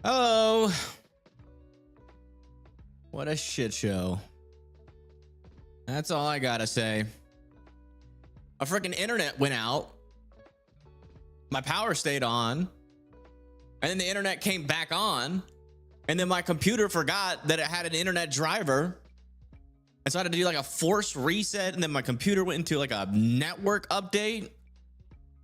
Oh, what a shit show. That's all I gotta say. A freaking internet went out. My power stayed on. And then the internet came back on. And then my computer forgot that it had an internet driver. And so I had to do like a forced reset. And then my computer went into like a network update.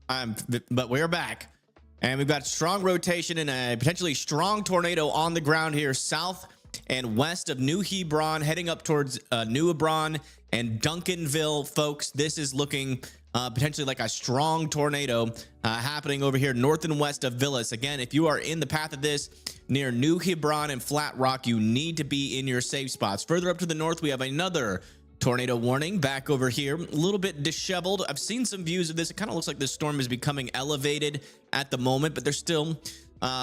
But we're back. And we've got strong rotation and a potentially strong tornado on the ground here south and west of New Hebron, heading up towards New Hebron and Duncanville. Folks, this is looking potentially like a strong tornado happening over here north and west of Villas. Again, if you are in the path of this near New Hebron and Flat Rock, you need to be in your safe spots. Further up to the north, we have another tornado warning back over here, a little bit disheveled. I've seen some views of this. It kind of looks like this storm is becoming elevated at the moment, but there's still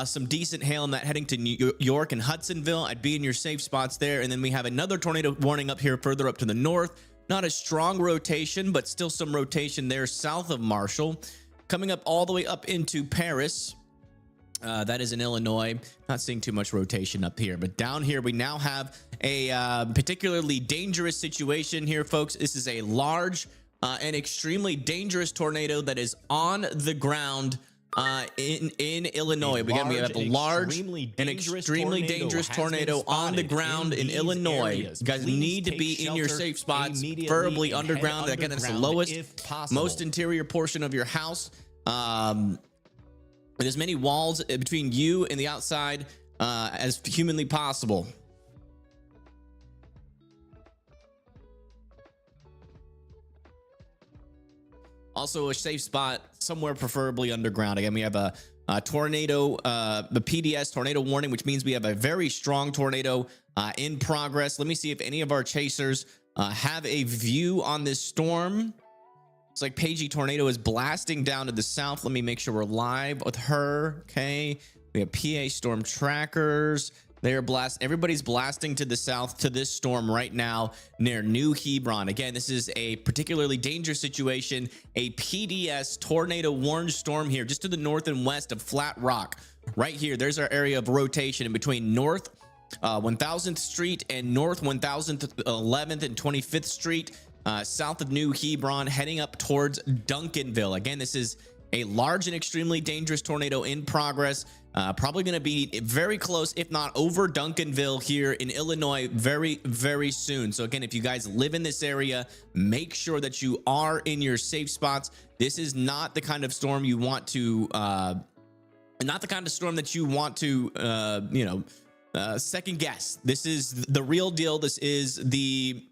some decent hail in that heading to New York and Hudsonville. I'd be in your safe spots there. And then we have another tornado warning up here further up to the north. Not a strong rotation, but still some rotation there south of Marshall, coming up all the way up into Paris. That is in Illinois. Not seeing too much rotation up here, but down here we now have a particularly dangerous situation here, folks. This is a large and extremely dangerous tornado that is on the ground in Illinois. We have a large and extremely dangerous tornado on the ground in Illinois. You guys need to be in your safe spots, preferably underground. Again, that's the lowest, most interior portion of your house. With as many walls between you and the outside as humanly possible. Also a safe spot somewhere preferably underground. Again, we have a tornado, the PDS tornado warning, which means we have a very strong tornado in progress. Let me see if any of our chasers have a view on this storm. It's like Pagey Tornado is blasting down to the south. Let me make sure we're live with her. Okay. We have PA storm trackers. They are everybody's blasting to the south to this storm right now near New Hebron. Again, this is a particularly dangerous situation. A PDS tornado warned storm here just to the north and west of Flat Rock. Right here, there's our area of rotation in between North 1000th Street and North 1011th and 25th Street. South of New Hebron, heading up towards Duncanville. Again, this is a large and extremely dangerous tornado in progress. Probably going to be very close, if not over Duncanville here in Illinois very, very soon. So again, if you guys live in this area, make sure that you are in your safe spots. This is not the kind of storm you want to, second guess. This is the real deal. This is the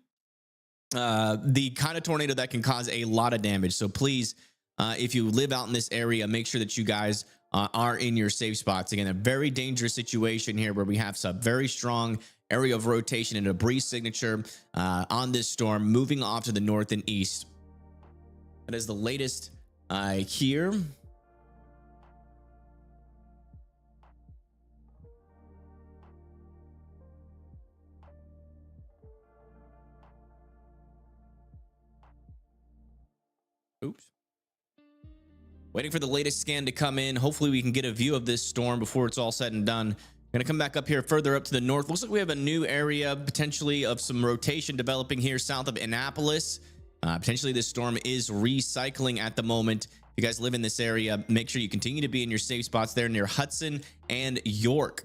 kind of tornado that can cause a lot of damage. So please, if you live out in this area, make sure that you guys are in your safe spots. Again, a very dangerous situation here where we have some very strong area of rotation and debris signature on this storm moving off to the north and east. That is the latest here. Oops. Waiting for the latest scan to come in. Hopefully we can get a view of this storm before it's all said and done. Gonna come back up here further up to the north. Looks like we have a new area potentially of some rotation developing here south of Annapolis. Potentially this storm is recycling at the moment. If you guys live in this area, make sure you continue to be in your safe spots there near Hudson and York.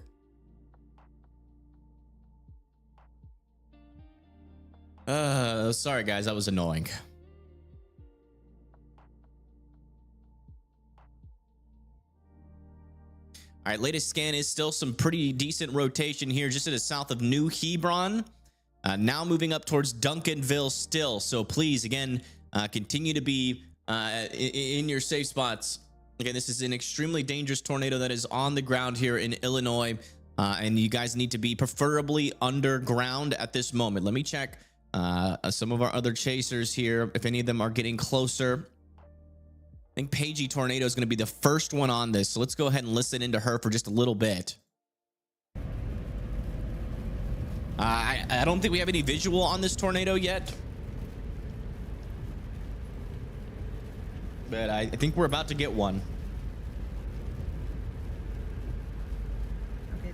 Sorry guys, that was annoying. All right, latest scan is still some pretty decent rotation here just to the south of New Hebron. Now moving up towards Duncanville still. So please, again, continue to be in your safe spots. Again, this is an extremely dangerous tornado that is on the ground here in Illinois. And you guys need to be preferably underground at this moment. Let me check some of our other chasers here, if any of them are getting closer. I think Pagey Tornado is going to be the first one on this. So let's go ahead and listen into her for just a little bit. I don't think we have any visual on this tornado yet. But I think we're about to get one. Okay,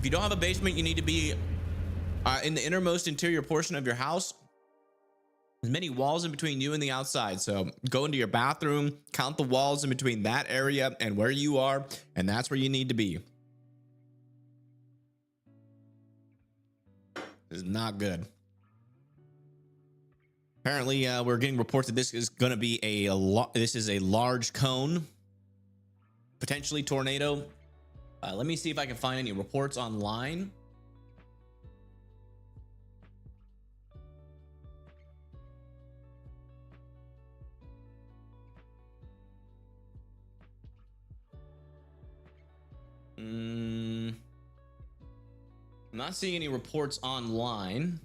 you don't have a basement, you need to be in the innermost interior portion of your house. There's many walls in between you and the outside. So go into your bathroom, count the walls in between that area and where you are, and that's where you need to be. This is not good. Apparently, we're getting reports that this is going to be a large cone, potentially tornado. Let me see if I can find any reports online. I'm not seeing any reports online.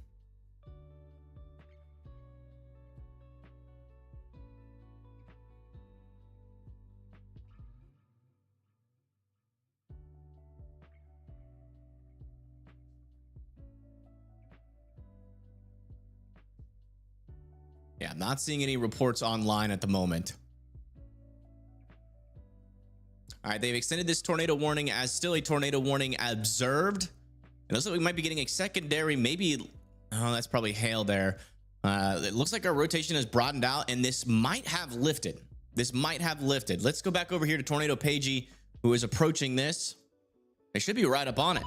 Yeah, I'm not seeing any reports online at the moment. All right, they've extended this tornado warning as still a tornado warning observed. It looks like we might be getting a secondary, maybe. Oh, that's probably hail there. It looks like our rotation has broadened out, and this might have lifted. This might have lifted. Let's go back over here to Tornado Pagey, who is approaching this. They should be right up on it.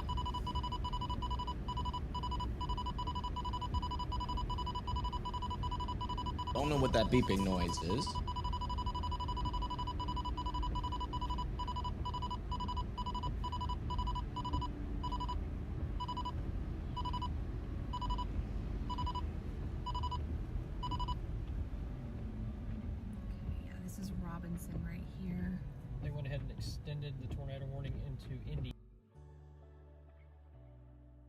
Don't know what that beeping noise is. Right here. They went ahead and extended the tornado warning into Indy.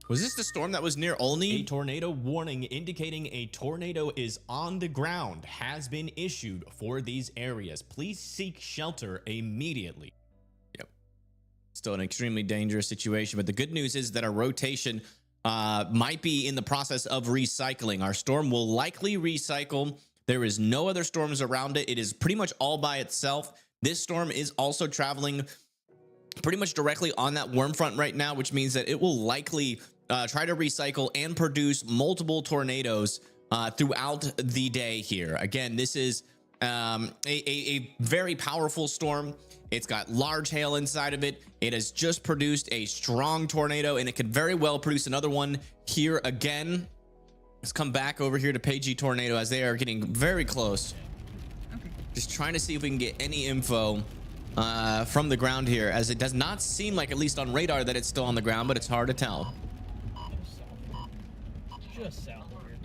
Was this the storm that was near Olney? A tornado warning indicating a tornado is on the ground has been issued for these areas. Please seek shelter immediately. Yep. Still an extremely dangerous situation, but the good news is that our rotation might be in the process of recycling. Our storm will likely recycle. There is no other storms around it. It is pretty much all by itself. This storm is also traveling pretty much directly on that worm front right now, which means that it will likely try to recycle and produce multiple tornadoes throughout the day here. Again, this is a very powerful storm. It's got large hail inside of it. It has just produced a strong tornado, and it could very well produce another one here again. Let's come back over here to Pagey Tornado as they are getting very close. Okay. Just trying to see if we can get any info from the ground here, as it does not seem like, at least on radar, that it's still on the ground, but it's hard to tell. Just south of here.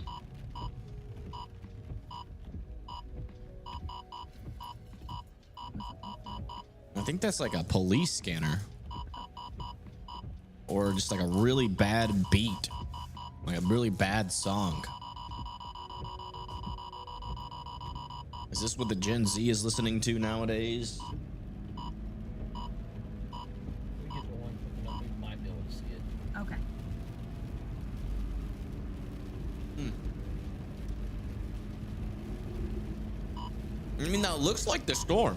I think that's like a police scanner, or just like a really bad beat, like a really bad song. Is this what the Gen Z is listening to nowadays? If we get the one quick enough, we might be able to see it. Okay. I mean, that looks like the storm.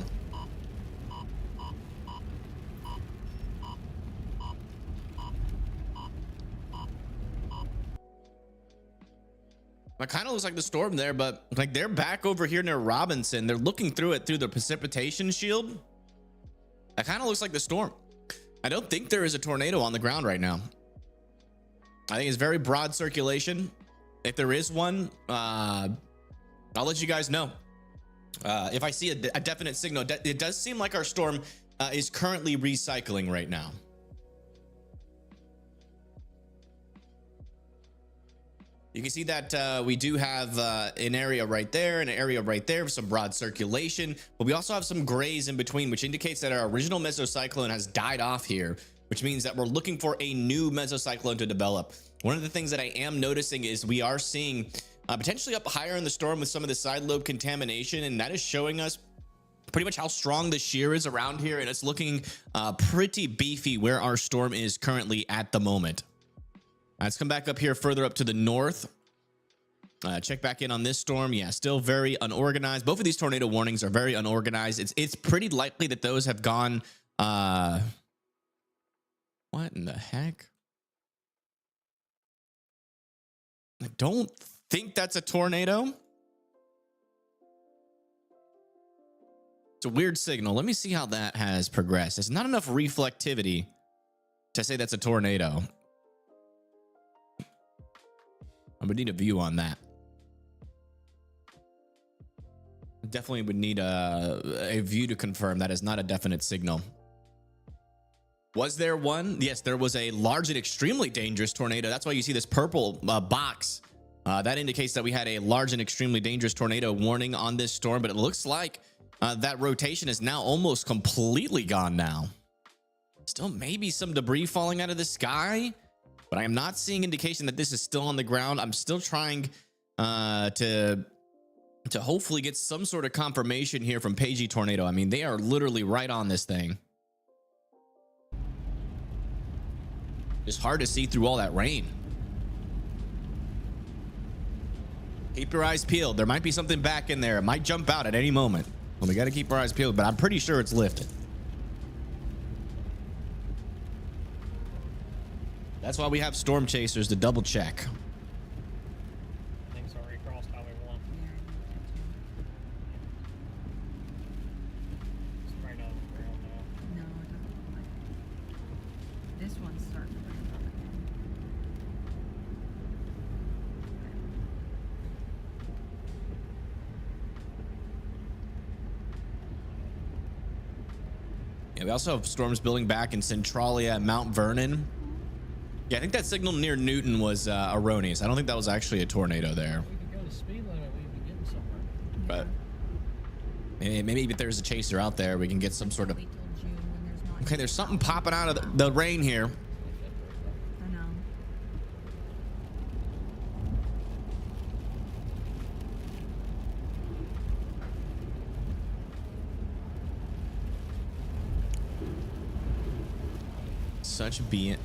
It kind of looks like the storm there, but like they're back over here near Robinson. They're looking through it through the precipitation shield. That kind of looks like the storm. I don't think there is a tornado on the ground right now. I think it's very broad circulation. If there is one, I'll let you guys know. If I see a definite signal. It does seem like our storm is currently recycling right now. You can see that we do have an area right there and an area right there with some broad circulation, but we also have some grays in between, which indicates that our original mesocyclone has died off here, which means that we're looking for a new mesocyclone to develop. One of the things that I am noticing is we are seeing potentially up higher in the storm with some of the side lobe contamination, and that is showing us pretty much how strong the shear is around here, and it's looking pretty beefy where our storm is currently at the moment. Let's come back up here further up to the north. Check back in on this storm. Yeah, still very unorganized. Both of these tornado warnings are very unorganized. It's pretty likely that those have gone what in the heck? I don't think that's a tornado. It's a weird signal. Let me see how that has progressed. There's not enough reflectivity to say that's a tornado. I would need a view on that. Definitely would need a view to confirm that is not a definite signal. Was there one? Yes, there was a large and extremely dangerous tornado. That's why you see this purple box. That indicates that we had a large and extremely dangerous tornado warning on this storm, but it looks like that rotation is now almost completely gone now. Still maybe some debris falling out of the sky, but I am not seeing indication that this is still on the ground. I'm still trying to hopefully get some sort of confirmation here from Pagey Tornado. I mean, they are literally right on this thing. It's hard to see through all that rain. Keep your eyes peeled. There might be something back in there. It might jump out at any moment. Well, we got to keep our eyes peeled, but I'm pretty sure it's lifted. That's why we have storm chasers to double check. Things already crossed Highway 1. It's probably not on the ground now. No, it doesn't look like it. This one's starting to ramp up again. Yeah, we also have storms building back in Centralia and Mount Vernon. Yeah, I think that signal near Newton was erroneous. I don't think that was actually a tornado there. We could go to speed limit. We'd be getting somewhere. But maybe if there's a chaser out there, we can get some sort of... Wait till June when there's not. Okay, there's something popping out of the rain here. I know.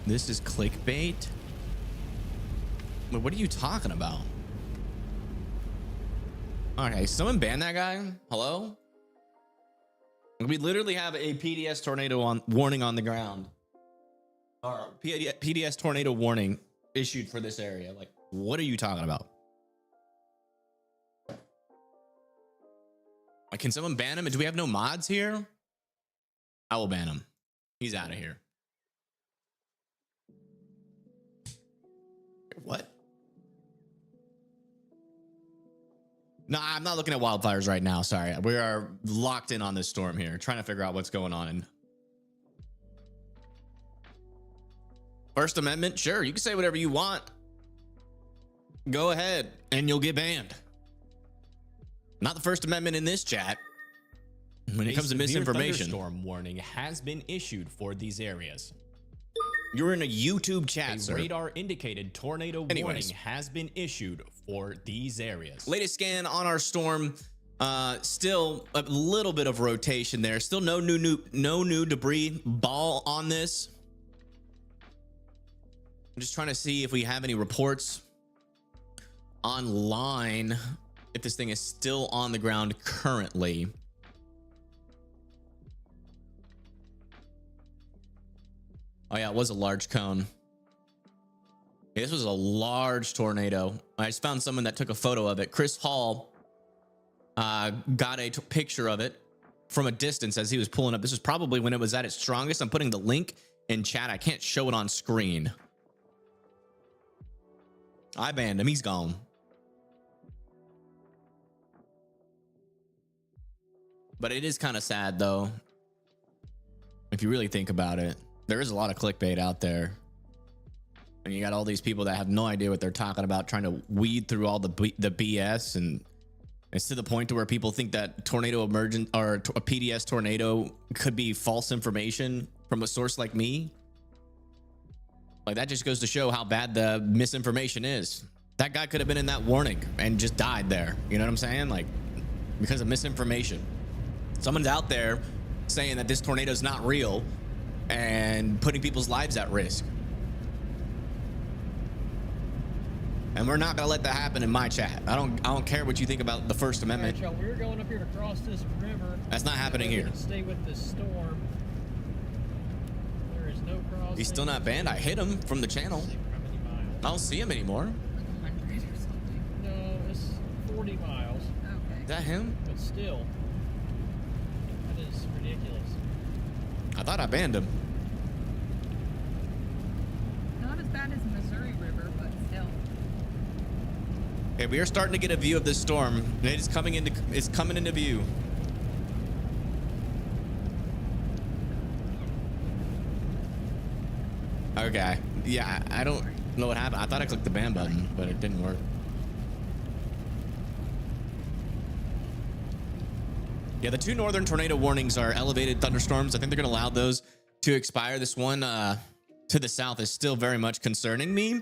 This is clickbait. Wait, what are you talking about? Okay, someone ban that guy. Hello? We literally have a PDS tornado warning on the ground. Or PDS tornado warning issued for this area. Like, what are you talking about? Like, can someone ban him? And do we have no mods here? I will ban him. He's out of here. What? No, I'm not looking at wildfires right now. Sorry. We are locked in on this storm here, trying to figure out what's going on. First Amendment, sure, you can say whatever you want. Go ahead, and you'll get banned. Not the First Amendment in this chat. When it comes to misinformation. A thunderstorm warning has been issued for these areas. You're in a YouTube chat, sir. Radar indicated tornado warning has been issued for these areas. Latest scan on our storm. Still a little bit of rotation there. Still no new debris ball on this. I'm just trying to see if we have any reports online if this thing is still on the ground currently. Oh yeah, it was a large cone. Yeah, this was a large tornado. I just found someone that took a photo of it. Chris Hall got a picture of it from a distance as he was pulling up. This was probably when it was at its strongest. I'm putting the link in chat. I can't show it on screen. I banned him. He's gone. But it is kind of sad though, if you really think about it. There is a lot of clickbait out there. And you got all these people that have no idea what they're talking about, trying to weed through all the BS. And it's to the point to where people think that tornado emergent or a PDS tornado could be false information from a source like me. Like, that just goes to show how bad the misinformation is. That guy could have been in that warning and just died there. You know what I'm saying? Like, because of misinformation. Someone's out there saying that this tornado is not real and putting people's lives at risk. And we're not gonna let that happen in my chat. I don't care what you think about the First Amendment. All right, y'all, we're going up here to cross this river. That's not happening here. Stay with this storm. There is no crossing. He's still not banned. I hit him from the channel. I don't see him anymore. Like 100 or 40 miles, Okay. Is that him? but still, that is ridiculous. I thought I banned him. Not as bad as Missouri River, but still. Okay, we are starting to get a view of this storm. It is coming into view. Okay. Yeah, I don't know what happened. I thought I clicked the ban button, but it didn't work. Yeah, the 2 northern tornado warnings are elevated thunderstorms. I think they're going to allow those to expire. This one to the south is still very much concerning me,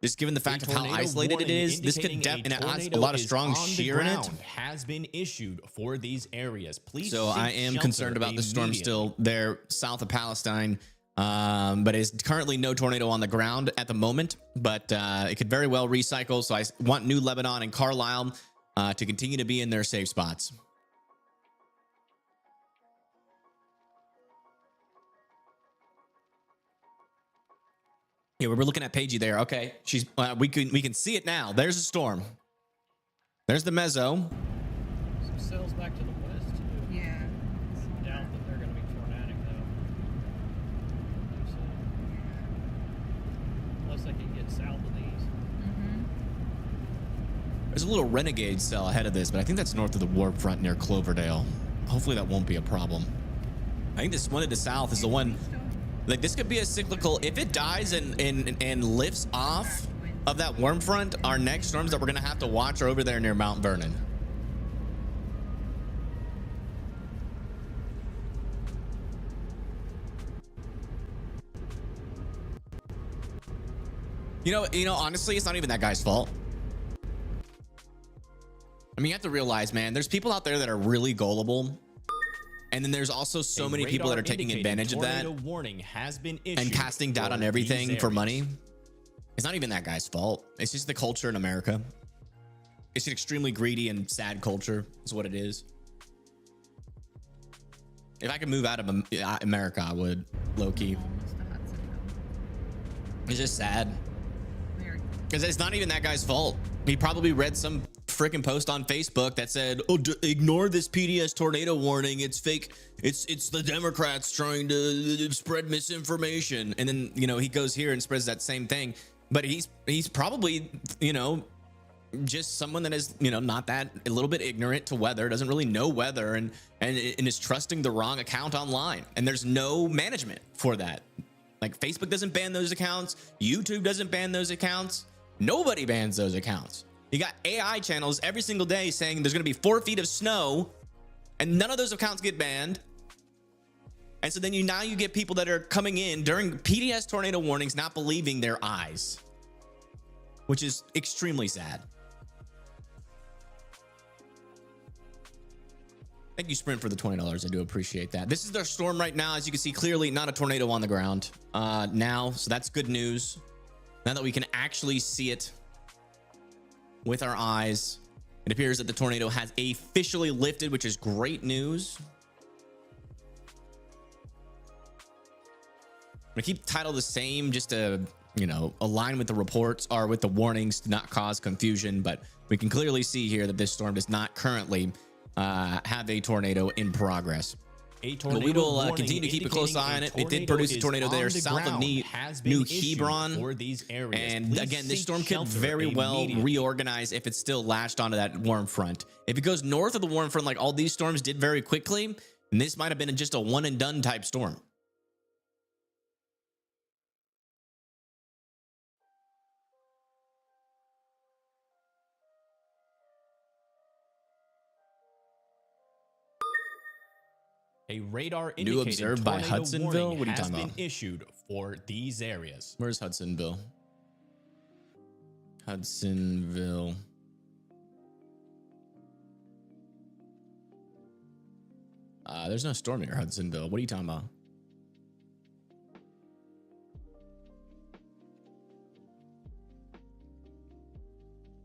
just given the fact of how isolated it is. This could and it has a lot of strong shear in it. Has been issued for these areas. Please. So I am concerned about the storm still there south of Palestine, but is currently no tornado on the ground at the moment. But it could very well recycle. So I want New Lebanon and Carlisle to continue to be in their safe spots. Yeah, we were looking at Paigey there. Okay, she's we can see it now. There's a storm. There's the Meso. Some cells back to the west too. Yeah. Doubt that they're going to be tornadic though. So, unless they can get south of these. Mm-hmm. There's a little renegade cell ahead of this, but I think that's north of the warp front near Cloverdale. Hopefully that won't be a problem. I think this one to the south is the one. Like, this could be a cyclical. If it dies and lifts off of that warm front, our next storms that we're gonna have to watch are over there near Mount Vernon. You know, honestly, it's not even that guy's fault. I mean, you have to realize, man, there's people out there that are really gullible. And then there's also so many people that are taking advantage of that and casting doubt on everything for money. It's not even that guy's fault. It's just the culture in America. It's an extremely greedy and sad culture is what it is. If I could move out of America, I would, low-key. It's just sad. Because it's not even that guy's fault. He probably read some freaking post on Facebook that said, "Oh, ignore this PDS tornado warning. It's fake. It's the Democrats trying to spread misinformation." And then, you know, he goes here and spreads that same thing. But he's probably, you know, just someone that is, you know, not that, a little bit ignorant to weather, doesn't really know weather, and is trusting the wrong account online. And there's no management for that. Like, Facebook doesn't ban those accounts. YouTube doesn't ban those accounts. Nobody bans those accounts. You got AI channels every single day saying there's going to be 4 feet of snow, and none of those accounts get banned. And so then now you get people that are coming in during PDS tornado warnings not believing their eyes, which is extremely sad. Thank you, Sprint, for the $20. I do appreciate that. This is their storm right now. As you can see clearly, not a tornado on the ground now. So that's good news. Now that we can actually see it with our eyes, it appears that the tornado has officially lifted, which is great news. I'm gonna keep the title the same just to, you know, align with the reports or with the warnings to not cause confusion. But we can clearly see here that this storm does not currently have a tornado in progress. But we will continue to keep a close eye on it. It did produce a tornado there south of New Hebron. And again, this storm could very well reorganize if it's still latched onto that warm front. If it goes north of the warm front, like all these storms did very quickly, and this might have been just a one and done type storm. A radar New observed by tornado Hudsonville? What are you has talking been about? issued for these areas. Where's Hudsonville? Hudsonville. There's no storm near Hudsonville. What are you talking about?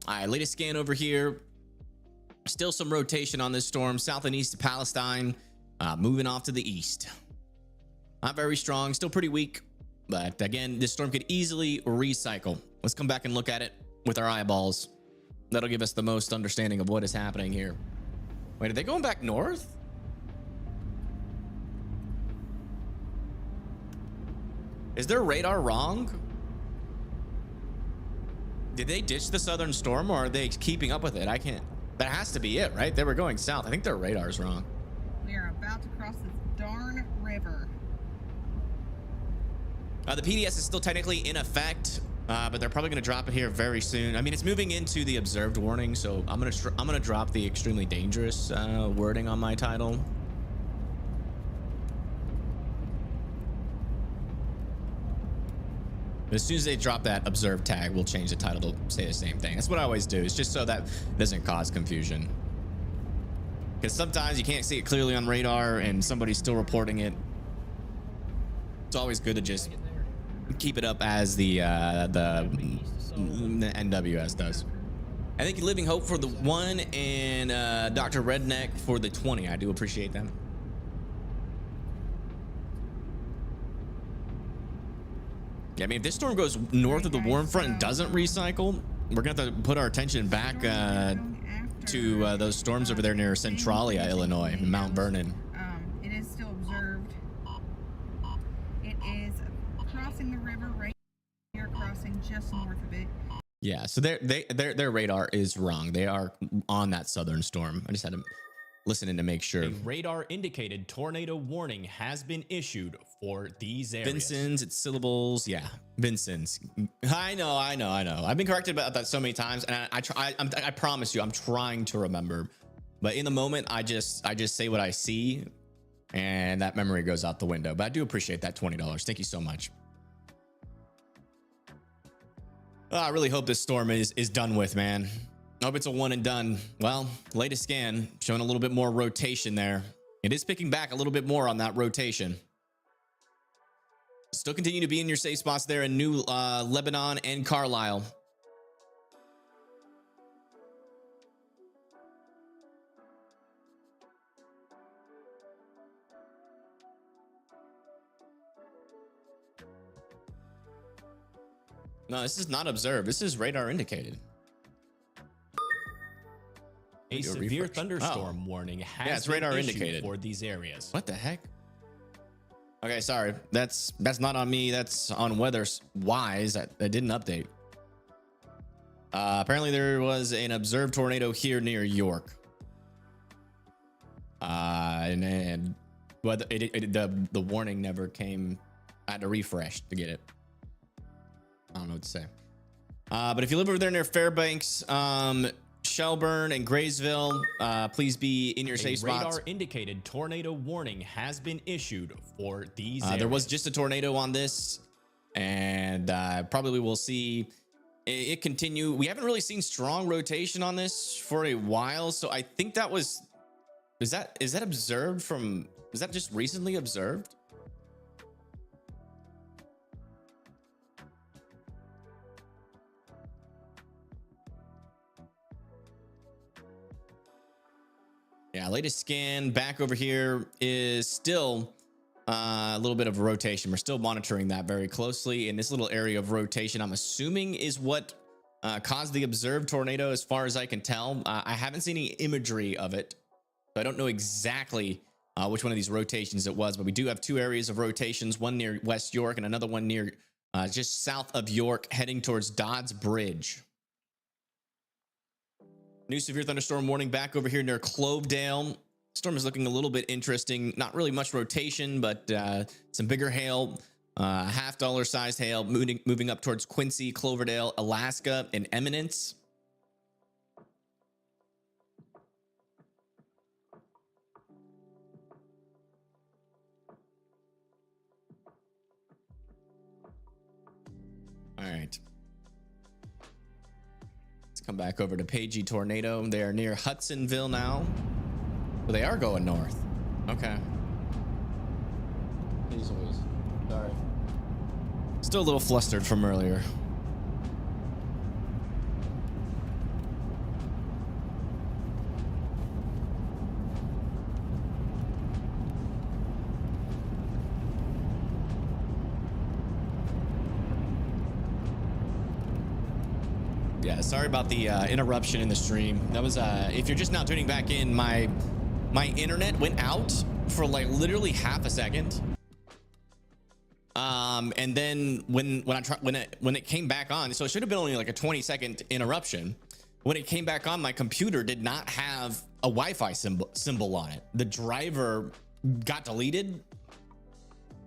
All right, latest scan over here. Still some rotation on this storm, south and east of Palestine. Moving off to the east. Not very strong, still pretty weak, but again, this storm could easily recycle. Let's come back and look at it with our eyeballs. That'll give us the most understanding of what is happening here. Wait, are they going back north? Is their radar wrong? Did they ditch the southern storm, or are they keeping up with it? I can't. That has to be it, right? They were going south. I think their radar's wrong. We are about to cross this darn river. The PDS is still technically in effect, but they're probably going to drop it here very soon. I mean, it's moving into the observed warning, so I'm gonna drop the extremely dangerous wording on my title. As soon as they drop that observed tag, we'll change the title to say the same thing. That's what I always do. It's just so that it doesn't cause confusion. Because sometimes you can't see it clearly on radar and somebody's still reporting it. It's always good to just keep it up as the NWS does. I think Living Hope for the 1 and Dr. Redneck for the 20. I do appreciate them. Yeah, I mean, if this storm goes north of the warm front and doesn't recycle, we're gonna have to put our attention back to those storms over there near Centralia, Illinois, and Mount Vernon. It is still observed. It is crossing the river right. We are crossing just north of it. Yeah, so their radar is wrong. They are on that southern storm. I just had to listen in to make sure. A radar indicated tornado warning has been issued for these areas. Vincent's, it's syllables. Yeah, Vincent's. I know. I've been corrected about that so many times, and I promise you, I'm trying to remember. But in the moment, I just say what I see, and that memory goes out the window. But I do appreciate that $20. Thank you so much. I really hope this storm is done with, man. I hope it's a one and done. Well, latest scan showing a little bit more rotation there. It is picking back a little bit more on that rotation. Still continue to be in your safe spots there in New Lebanon and Carlisle. No, this is not observed. This is radar indicated. A severe thunderstorm warning has been radar issued indicated for these areas. What the heck? Okay, sorry. That's not on me. That's on Weather's Wise. That didn't update. Apparently there was an observed tornado here near York. And well, the warning never came. I had to refresh to get it. I don't know what to say. But if you live over there near Fairbanks, Shelburne and Graysville, please be in your safe spots. Radar indicated tornado warning has been issued for these areas. There was just a tornado on this, and probably we'll see it continue. We haven't really seen strong rotation on this for a while, so I think that was is that observed from, is that just recently observed? Yeah, latest scan back over here is still a little bit of rotation. We're still monitoring that very closely. In this little area of rotation, I'm assuming is what caused the observed tornado, as far as I can tell. I haven't seen any imagery of it, so I don't know exactly which one of these rotations it was, but we do have two areas of rotations, one near West York and another one near just south of York, heading towards Dodds Bridge. New severe thunderstorm warning back over here near Clovedale. Storm is looking a little bit interesting. Not really much rotation, but some bigger hail, $half sized hail, moving up towards Quincy, Cloverdale, Alaska, and Eminence. All right. Come back over to Pagey Tornado. They are near Hudsonville now. Well, they are going north. Okay. Sorry. Still a little flustered from earlier. Yeah, sorry about the interruption in the stream. That was if you're just now tuning back in, my internet went out for like literally half a second. And then when it came back on, so it should have been only like a 20-second interruption. When it came back on, my computer did not have a Wi-Fi symbol on it. The driver got deleted.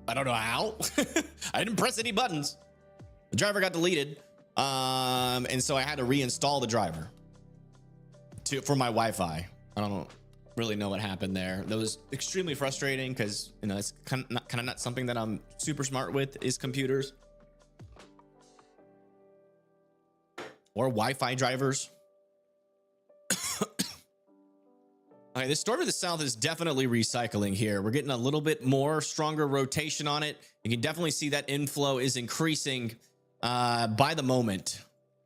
I don't know how. I didn't press any buttons. The driver got deleted. And so I had to reinstall the driver for my Wi-Fi. I don't really know what happened there. That was extremely frustrating because, you know, it's kind of not something that I'm super smart with, is computers or Wi-Fi drivers. Okay, this storm to the south is definitely recycling here. We're getting a little bit more stronger rotation on it. You can definitely see that inflow is increasing by the moment.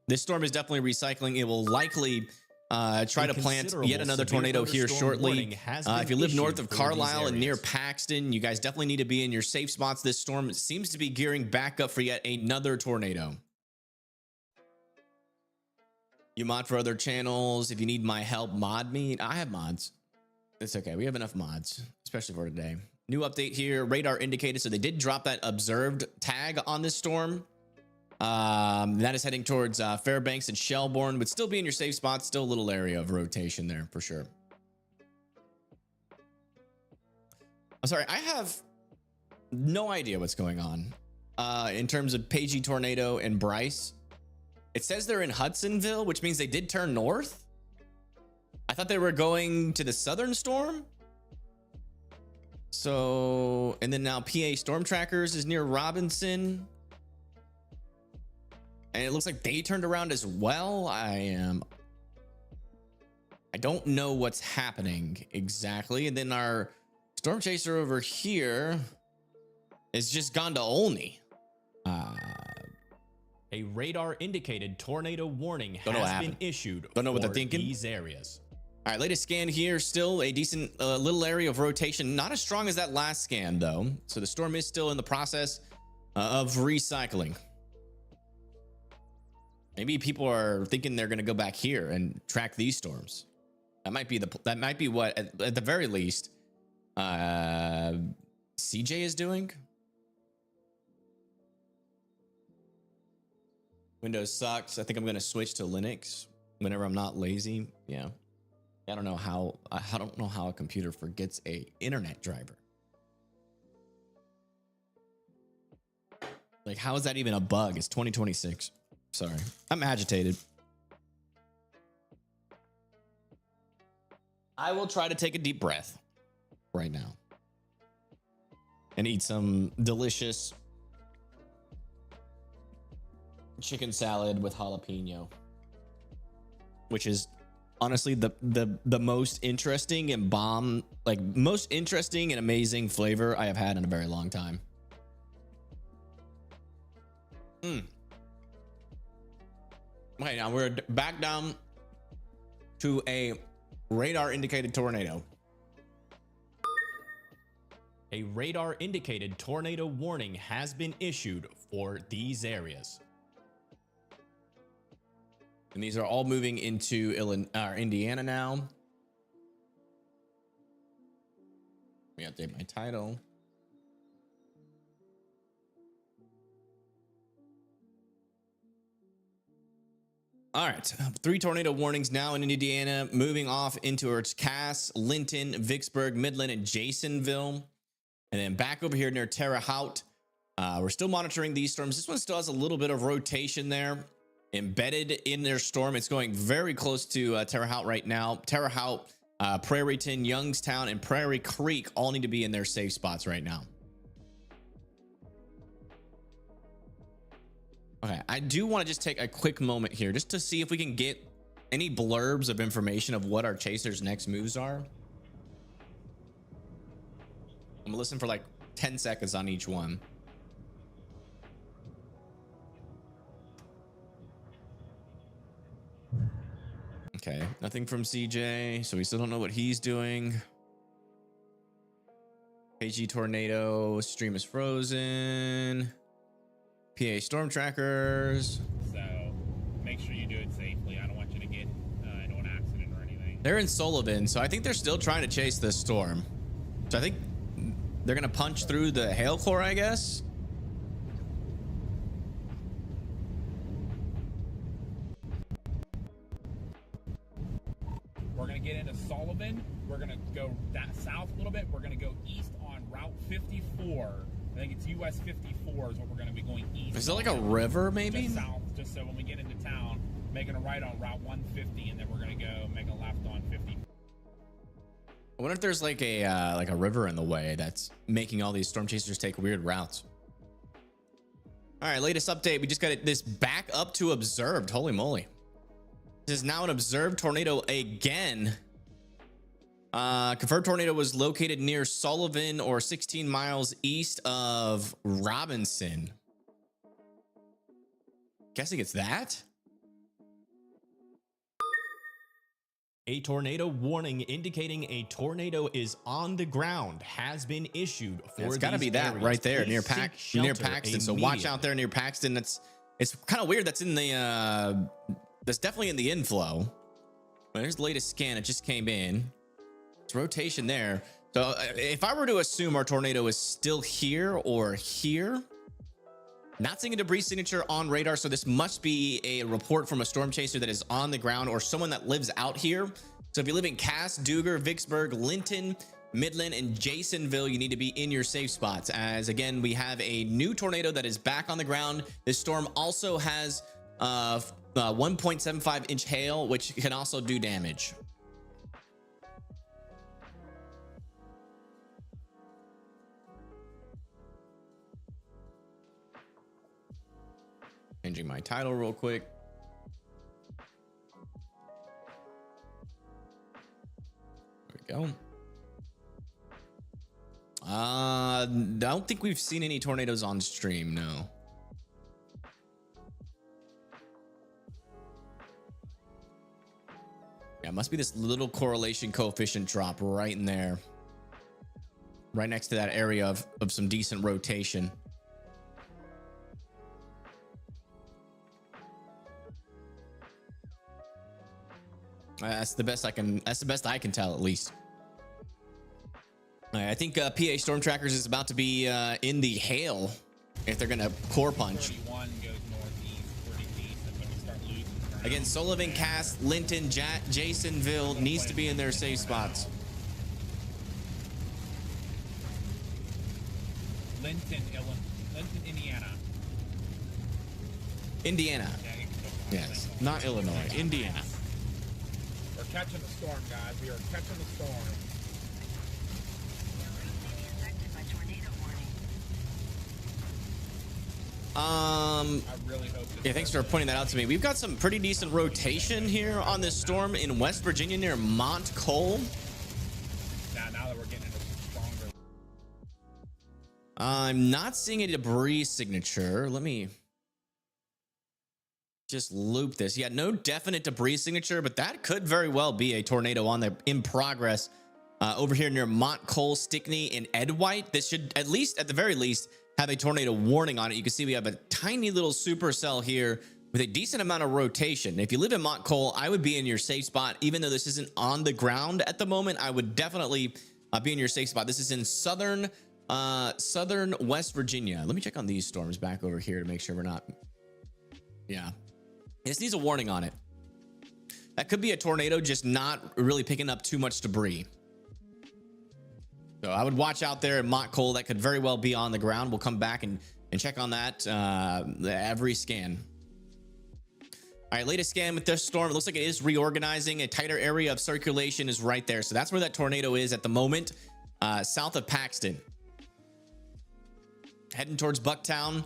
This storm is definitely recycling. It will likely try to plant yet another tornado here shortly. If you live north of Carlisle and near Paxton, you guys definitely need to be in your safe spots. This storm seems to be gearing back up for yet another tornado. You mod for other channels. If you need my help, mod me. I have mods. It's okay. We have enough mods, especially for today. New update here. Radar indicated. So they did drop that observed tag on this storm. That is heading towards Fairbanks and Shelbourne. Would still be in your safe spot. Still a little area of rotation there for sure. I'm sorry. I have no idea what's going on in terms of Pagey Tornado and Bryce. It says they're in Hudsonville, which means they did turn north. I thought they were going to the southern storm. So, and then now PA Storm Trackers is near Robinson. And it looks like they turned around as well. I don't know what's happening exactly. And then our storm chaser over here is just gone to Olney. A radar indicated tornado warning has been issued for these areas. All right, latest scan here, still a decent little area of rotation. Not as strong as that last scan though. So the storm is still in the process of recycling. Maybe people are thinking they're going to go back here and track these storms. That might be what at the very least CJ is doing. Windows sucks. I think I'm going to switch to Linux whenever I'm not lazy. Yeah. I don't know how a computer forgets a internet driver. Like, how is that even a bug? It's 2026. Sorry. I'm agitated. I will try to take a deep breath right now and eat some delicious chicken salad with jalapeno, which is honestly the most interesting and most interesting and amazing flavor I have had in a very long time. Okay, now we're back down to a radar indicated tornado. A radar indicated tornado warning has been issued for these areas. And these are all moving into Indiana now. Let me update my title. All right, 3 tornado warnings now in Indiana, moving off into its Cass, Linton, Vicksburg, Midland, and Jasonville. And then back over here near Terre Haute. We're still monitoring these storms. This one still has a little bit of rotation there embedded in their storm. It's going very close to Terre Haute right now. Terre Haute, Prairieton, Youngstown, and Prairie Creek all need to be in their safe spots right now. Okay, I do want to just take a quick moment here just to see if we can get any blurbs of information of what our chasers' next moves are. I'm gonna listen for like 10 seconds on each one. Okay, nothing from CJ, so we still don't know what he's doing. AG Tornado, stream is frozen. PA Storm Trackers. So make sure you do it safely. I don't want you to get into an accident or anything. They're in Sullivan, so I think they're still trying to chase this storm. So I think they're gonna punch through the hail core, I guess. We're gonna get into Sullivan. We're gonna go that south a little bit. We're gonna go east on Route 54. I think it's US 54 is what we're gonna be going east. Is it like a river, maybe? Just south, just so when we get into town, making a right on Route 150, and then we're gonna go make a left on 50. I wonder if there's like a river in the way that's making all these storm chasers take weird routes. All right, latest update. We just got this back up to observed. Holy moly. This is now an observed tornado again. Confirmed tornado was located near Sullivan or 16 miles east of Robinson. Guessing it's that. A tornado warning indicating a tornado is on the ground has been issued for It's got to be that areas. right there Please near seek Paxton. shelter So watch out there near Paxton. It's kind of weird. That's in the that's definitely in the inflow. There's the latest scan. It just came in. It's rotation there. So if I were to assume our tornado is still here or here, not seeing a debris signature on radar. So this must be a report from a storm chaser that is on the ground or someone that lives out here. So if you live in Cass, Duger, Vicksburg, Linton, Midland, and Jasonville, you need to be in your safe spots. As again, we have a new tornado that is back on the ground. This storm also has 1.75 inch hail, which can also do damage. Changing my title real quick. There we go. I don't think we've seen any tornadoes on stream, no. Yeah, it must be this little correlation coefficient drop right in there. Right next to that area of some decent rotation. That's the best I can tell, at least. I think PA Storm Trackers is about to be in the hail if they're gonna core punch. 31 goes northeast, 30 east, and when we start losing ground. Again, Sullivan, Cass, Linton, Jasonville needs to be in their safe spots. Linton, Indiana. Indiana. Yeah, Yes, not Illinois. Indiana. We're catching the storm, guys. We are catching the storm. I really hope Yeah, thanks for pointing that out to me. We've got some pretty decent rotation here on this storm in West Virginia near Montcole. now that we're getting into some stronger. I'm not seeing a debris signature. Let me just loop this. Yeah, no definite debris signature, but that could very well be a tornado in progress over here near Montcole, Stickney, and Edwhite. This should at the very least have a tornado warning on it. You can see we have a tiny little supercell here with a decent amount of rotation. If you live in Montcole, I would be in your safe spot. Even though this isn't on the ground at the moment, I would definitely be in your safe spot. This is in southern West Virginia. Let me check on these storms back over here to make sure we're not. Yeah, this needs a warning on it. That could be a tornado, just not really picking up too much debris. So I would watch out there in Montcole. That could very well be on the ground. We'll come back and check on that every scan. All right, latest scan with this storm. It looks like it is reorganizing. A tighter area of circulation is right there. So that's where that tornado is at the moment, south of Paxton. Heading towards Bucktown.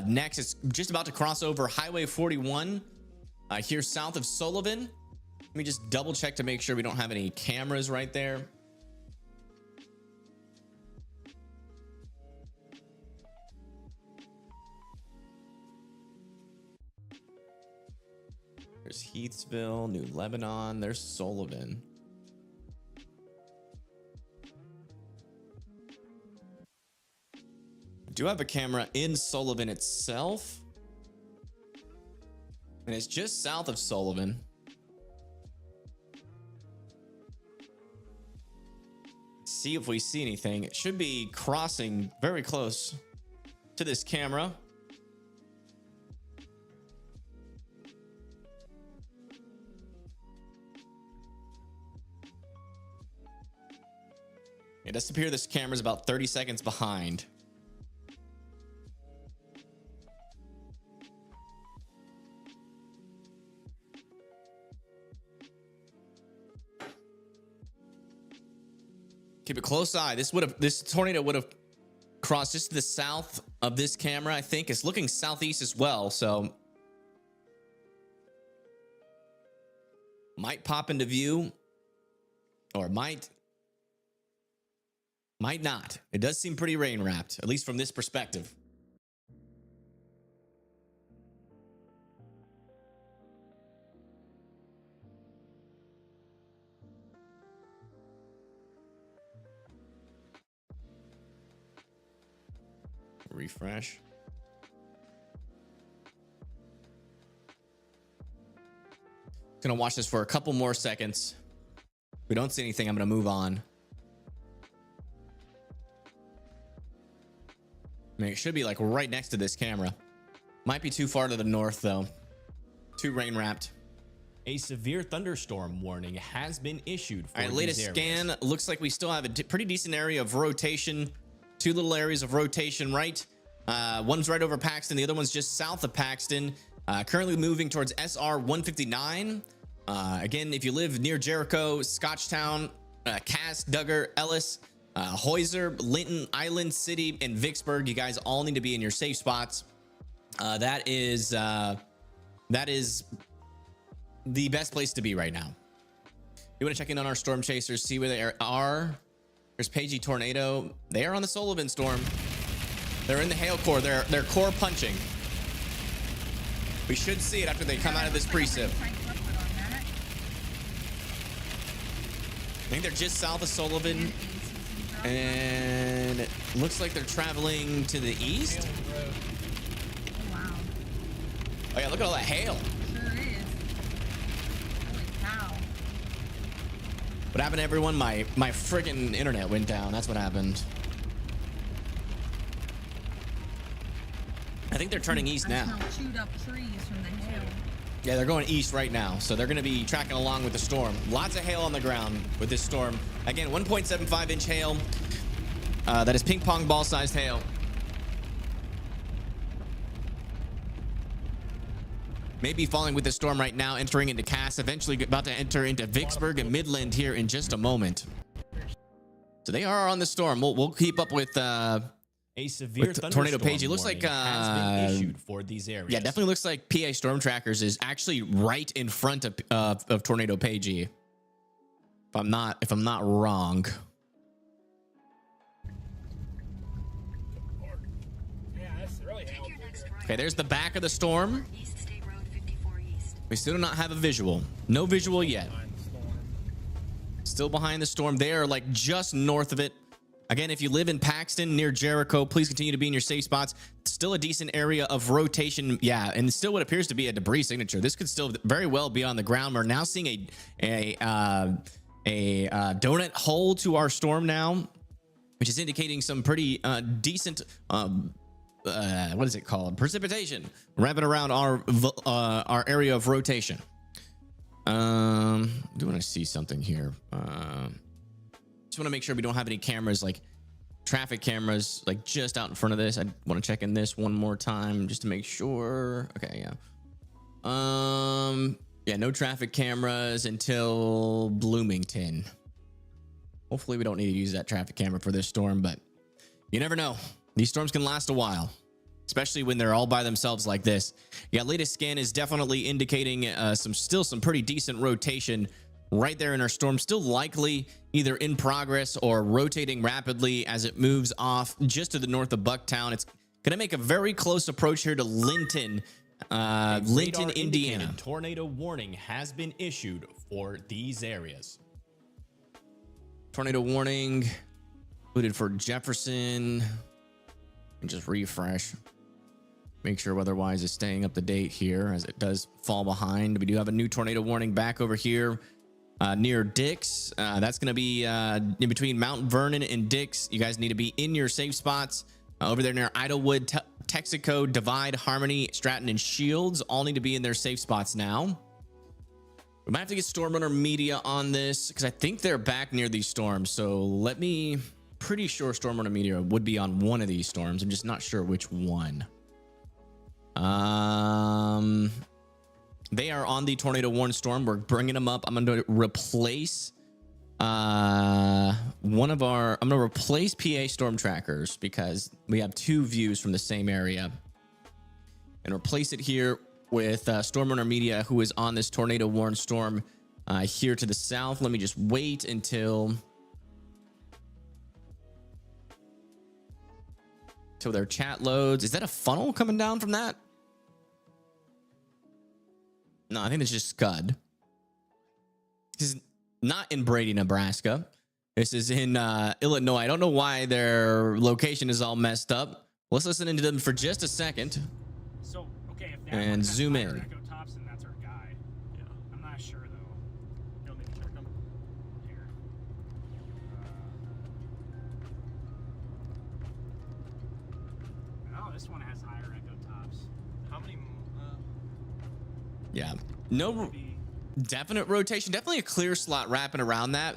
Next, it's just about to cross over Highway 41 here south of Sullivan. Let me just double check to make sure we don't have any cameras right there. There's Heathsville, New Lebanon. There's Sullivan. I do have a camera in Sullivan itself. And it's just south of Sullivan. See if we see anything. It should be crossing very close to this camera. It does appear this camera is about 30 seconds behind. Keep a close eye. This tornado would have crossed just to the south of this camera. I think it's looking southeast as well, so might pop into view, or might not. It does seem pretty rain wrapped, at least from this perspective. Refresh. Gonna watch this for a couple more seconds. If we don't see anything, I'm gonna move on. I mean, it should be like right next to this camera. Might be too far to the north though. Too rain wrapped. A severe thunderstorm warning has been issued for All right, latest these scan. areas. Looks like we still have a pretty decent area of rotation. Two little areas of rotation, right? One's right over Paxton. The other one's just south of Paxton. Currently moving towards SR 159. Again, if you live near Jericho, Scotchtown, Cass, Duggar, Ellis, Hoyser, Linton, Island City, and Vicksburg, you guys all need to be in your safe spots. That is the best place to be right now. You want to check in on our storm chasers, see where they are. There's Pagey Tornado. They are on the Sullivan storm. They're in the hail core. They're core punching. We should see it after they come out of this precip. I think they're just south of Sullivan, and it looks like they're traveling to the east. Oh, wow. Oh yeah, look at all that hail. Sure is. Holy cow. What happened, everyone? My friggin' internet went down. That's what happened. I think they're turning east now. I smell chewed up trees from the hail. Yeah, they're going east right now, so they're going to be tracking along with the storm. Lots of hail on the ground with this storm. Again, 1.75 inch hail. That is ping pong ball sized hail. Maybe falling with the storm right now, entering into Cass, eventually about to enter into Vicksburg and Midland here in just a moment. So they are on the storm. We'll keep up with A severe Tornado Page. It looks like has been issued for these areas. yeah, definitely looks like PA Storm Trackers is actually right in front of Tornado Pagey. If I'm not wrong. Yeah, that's really helpful. Okay, there's the back of the storm. We still do not have a visual. No visual yet. Still behind the storm. They are like just north of it. Again, if you live in Paxton near Jericho, please continue to be in your safe spots. Still a decent area of rotation. Yeah, and still what appears to be a debris signature. This could still very well be on the ground. We're now seeing a donut hole to our storm now, which is indicating some pretty decent what is it called? Precipitation wrapping around our area of rotation. Do want to see something here. Just want to make sure we don't have any cameras, like traffic cameras, like just out in front of this. I want to check in this one more time just to make sure. Okay, yeah. Yeah, no traffic cameras until Bloomington. Hopefully we don't need to use that traffic camera for this storm, but you never know. These storms can last a while, especially when they're all by themselves like this. Yeah, latest scan is definitely indicating some pretty decent rotation right there in our storm. Still likely either in progress or rotating rapidly as it moves off just to the north of Bucktown. It's going to make a very close approach here to Linton, Indiana. Tornado warning has been issued for these areas. Tornado warning included for Jefferson. And just refresh. Make sure weather-wise is staying up to date here as it does fall behind. We do have a new tornado warning back over here near Dix. That's going to be in between Mount Vernon and Dix. You guys need to be in your safe spots. Over there near Idlewood, Texaco, Divide, Harmony, Stratton, and Shields all need to be in their safe spots now. We might have to get Storm Runner Media on this because I think they're back near these storms. So pretty sure Storm Runner Media would be on one of these storms. I'm just not sure which one. They are on the tornado warn storm. We're bringing them up. I'm going to replace I'm going to replace PA storm trackers because we have two views from the same area, and replace it here with Storm Runner Media, who is on this tornado warn storm here to the south. Let me just wait until their chat loads. Is that a funnel coming down from that? No, I think it's just Scud. This is not in Brady, Nebraska. This is in Illinois. I don't know why their location is all messed up. Let's listen into them for just a second. So, okay, if that and zoom in. Echo Thompson, that's our guy. Yeah. I'm not sure though. You'll need to check them. Here. Oh, this one has higher echo tops. How many? Yeah. No definite rotation. Definitely a clear slot wrapping around that.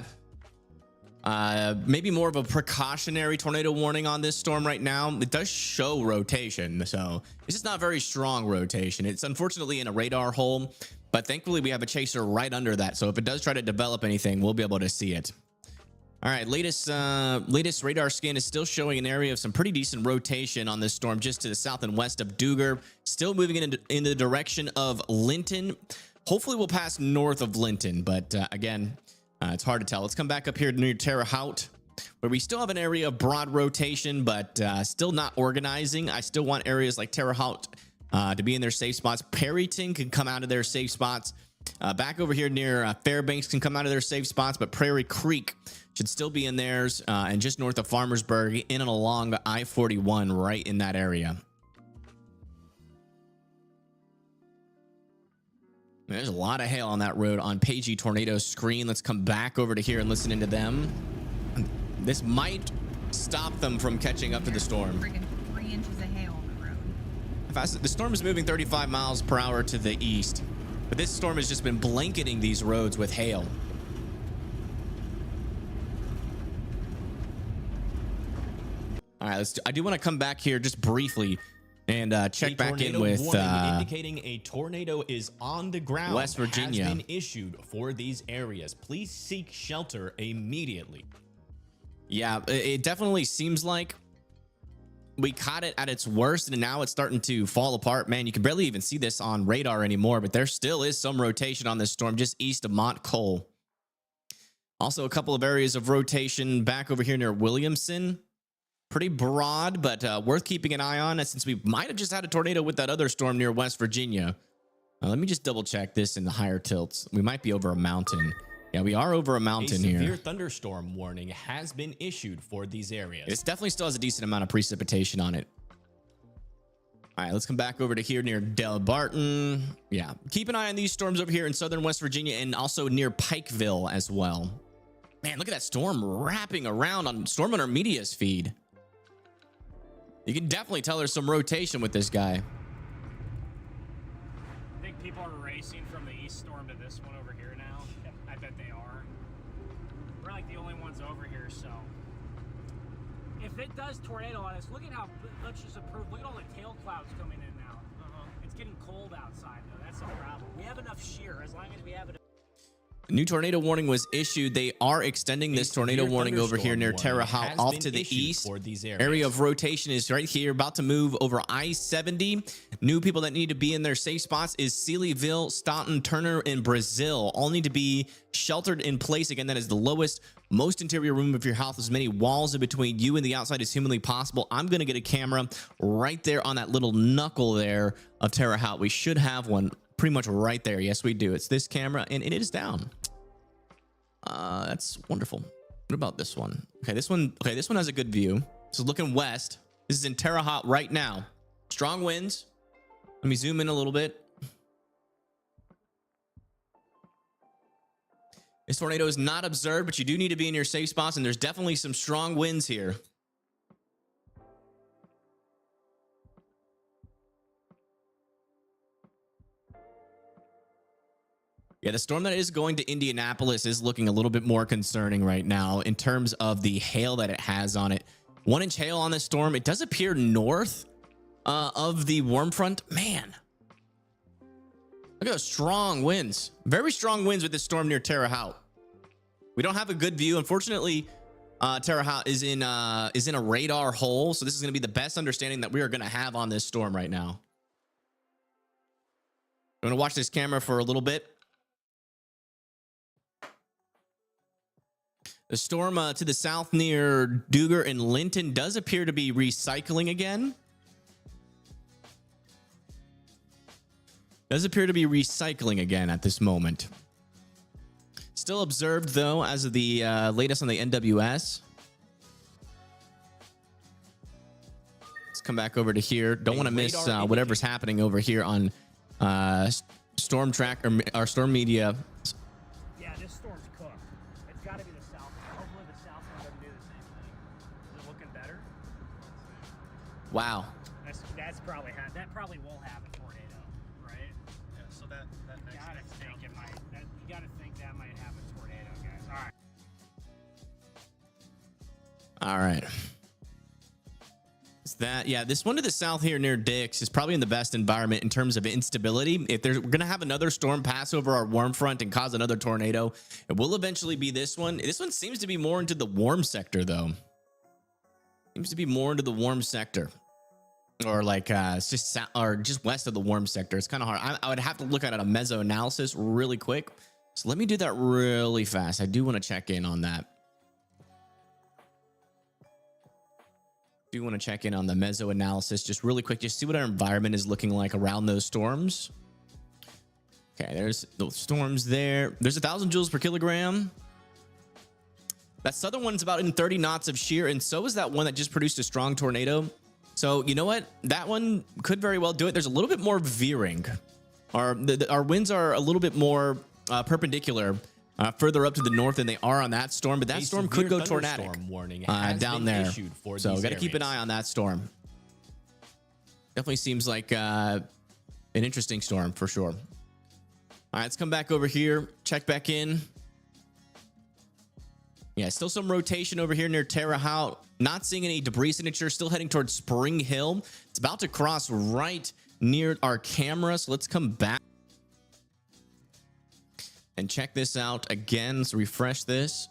Maybe more of a precautionary tornado warning on this storm right now. It does show rotation, so it's just not very strong rotation. It's unfortunately in a radar hole, but thankfully we have a chaser right under that. So if it does try to develop anything, we'll be able to see it. All right, latest radar scan is still showing an area of some pretty decent rotation on this storm just to the south and west of Duger. Still moving in the direction of Linton. Hopefully we'll pass north of Linton, but again, it's hard to tell. Let's come back up here near Terre Haute, where we still have an area of broad rotation, but still not organizing. I still want areas like Terre Haute to be in their safe spots. Perryton can come out of their safe spots. Back over here near Fairbanks can come out of their safe spots, but Prairie Creek should still be in theirs, and just north of Farmersburg, in and along I-41, right in that area. There's a lot of hail on that road on Pagey Tornado's screen. Let's come back over to here and listen into them. This might stop them from catching up to the storm. Freaking 3 inches of hail on the road. The storm is moving 35 miles per hour to the east, but this storm has just been blanketing these roads with hail. All right, I do want to come back here just briefly and check back in with indicating a tornado is on the ground. West Virginia has been issued for these areas. Please seek shelter immediately. Yeah, it definitely seems like we caught it at its worst, and now it's starting to fall apart. Man, you can barely even see this on radar anymore, but there still is some rotation on this storm just east of Montcole. Also, a couple of areas of rotation back over here near Williamson. Pretty broad, but worth keeping an eye on, since we might have just had a tornado with that other storm near West Virginia. Let me just double check this in the higher tilts. We might be over a mountain. Yeah, we are over a mountain here. A severe thunderstorm warning has been issued for these areas. It definitely still has a decent amount of precipitation on it. All right, let's come back over to here near Del Barton. Yeah, keep an eye on these storms over here in southern West Virginia and also near Pikeville as well. Man, look at that storm wrapping around on Storm Runner Media's feed. You can definitely tell there's some rotation with this guy. I think people are racing from the east storm to this one over here now. I bet they are. We're like the only ones over here, so. If it does tornado on us, look at how, let's just approve, look at all the tail clouds coming in now. It's getting cold outside though, that's the problem. We have enough shear, as long as we have enough. New tornado warning was issued. They are extending this tornado warning over here near Terre Haute off to the east. Area of rotation is right here, about to move over I-70. New people that need to be in their safe spots is Sealyville, Staunton, Turner, and Brazil. All need to be sheltered in place. Again, that is the lowest, most interior room of your house. As many walls in between you and the outside as humanly possible. I'm going to get a camera right there on that little knuckle there of Terre Haute. We should have one pretty much right there. Yes, we do. It's this camera, and it is down. That's wonderful. What about this one? Okay, this one has a good view. This is looking west. This is in Terre Haute right now. Strong winds, Let me zoom in a little bit. This tornado is not observed, but you do need to be in your safe spots, and there's definitely some strong winds here. Yeah, the storm that is going to Indianapolis is looking a little bit more concerning right now in terms of the hail that it has on it. 1-inch hail on this storm. It does appear north of the warm front. Man, look at those strong winds. Very strong winds with this storm near Terre Haute. We don't have a good view. Unfortunately, Terre Haute is in a radar hole, so this is going to be the best understanding that we are going to have on this storm right now. I'm going to watch this camera for a little bit. The storm to the south near Duger and Linton does appear to be recycling again. Does appear to be recycling again at this moment. Still observed, though, as of the latest on the NWS. Let's come back over to here. Don't want to miss whatever's happening over here on Storm Track or our Storm Media. Yeah, this storm's cooked. It's got to be the south. Hopefully the south one doesn't do the same thing. Is it looking better? Wow. That's probably that probably will have a tornado, right? Yeah, so that makes sense. You gotta think that might have a tornado, guys. All right. Is that, yeah, this one to the south here near Dix is probably in the best environment in terms of instability. If we're going to have another storm pass over our warm front and cause another tornado, it will eventually be this one. This one seems to be more into the warm sector, though. Seems to be more into the warm sector. Or like it's just west of the warm sector. It's kind of hard. I would have to look at a Meso-analysis really quick. So let me do that really fast. I do want to check in on that. Do want to check in on the Meso-analysis just really quick. Just see what our environment is looking like around those storms. Okay, there's those storms there. There's 1,000 joules per kilogram. That southern one's about in 30 knots of shear, and so is that one that just produced a strong tornado. So you know what? That one could very well do it. There's a little bit more veering. Our winds are a little bit more perpendicular further up to the north than they are on that storm, but that storm could go tornadic down there. So we got to keep an eye on that storm. Definitely seems like an interesting storm for sure. All right, let's come back over here. Check back in. Yeah, still some rotation over here near Terre Haute. Not seeing any debris signature. Still heading towards Spring Hill. It's about to cross right near our camera. So let's come back and check this out again. Let's refresh this.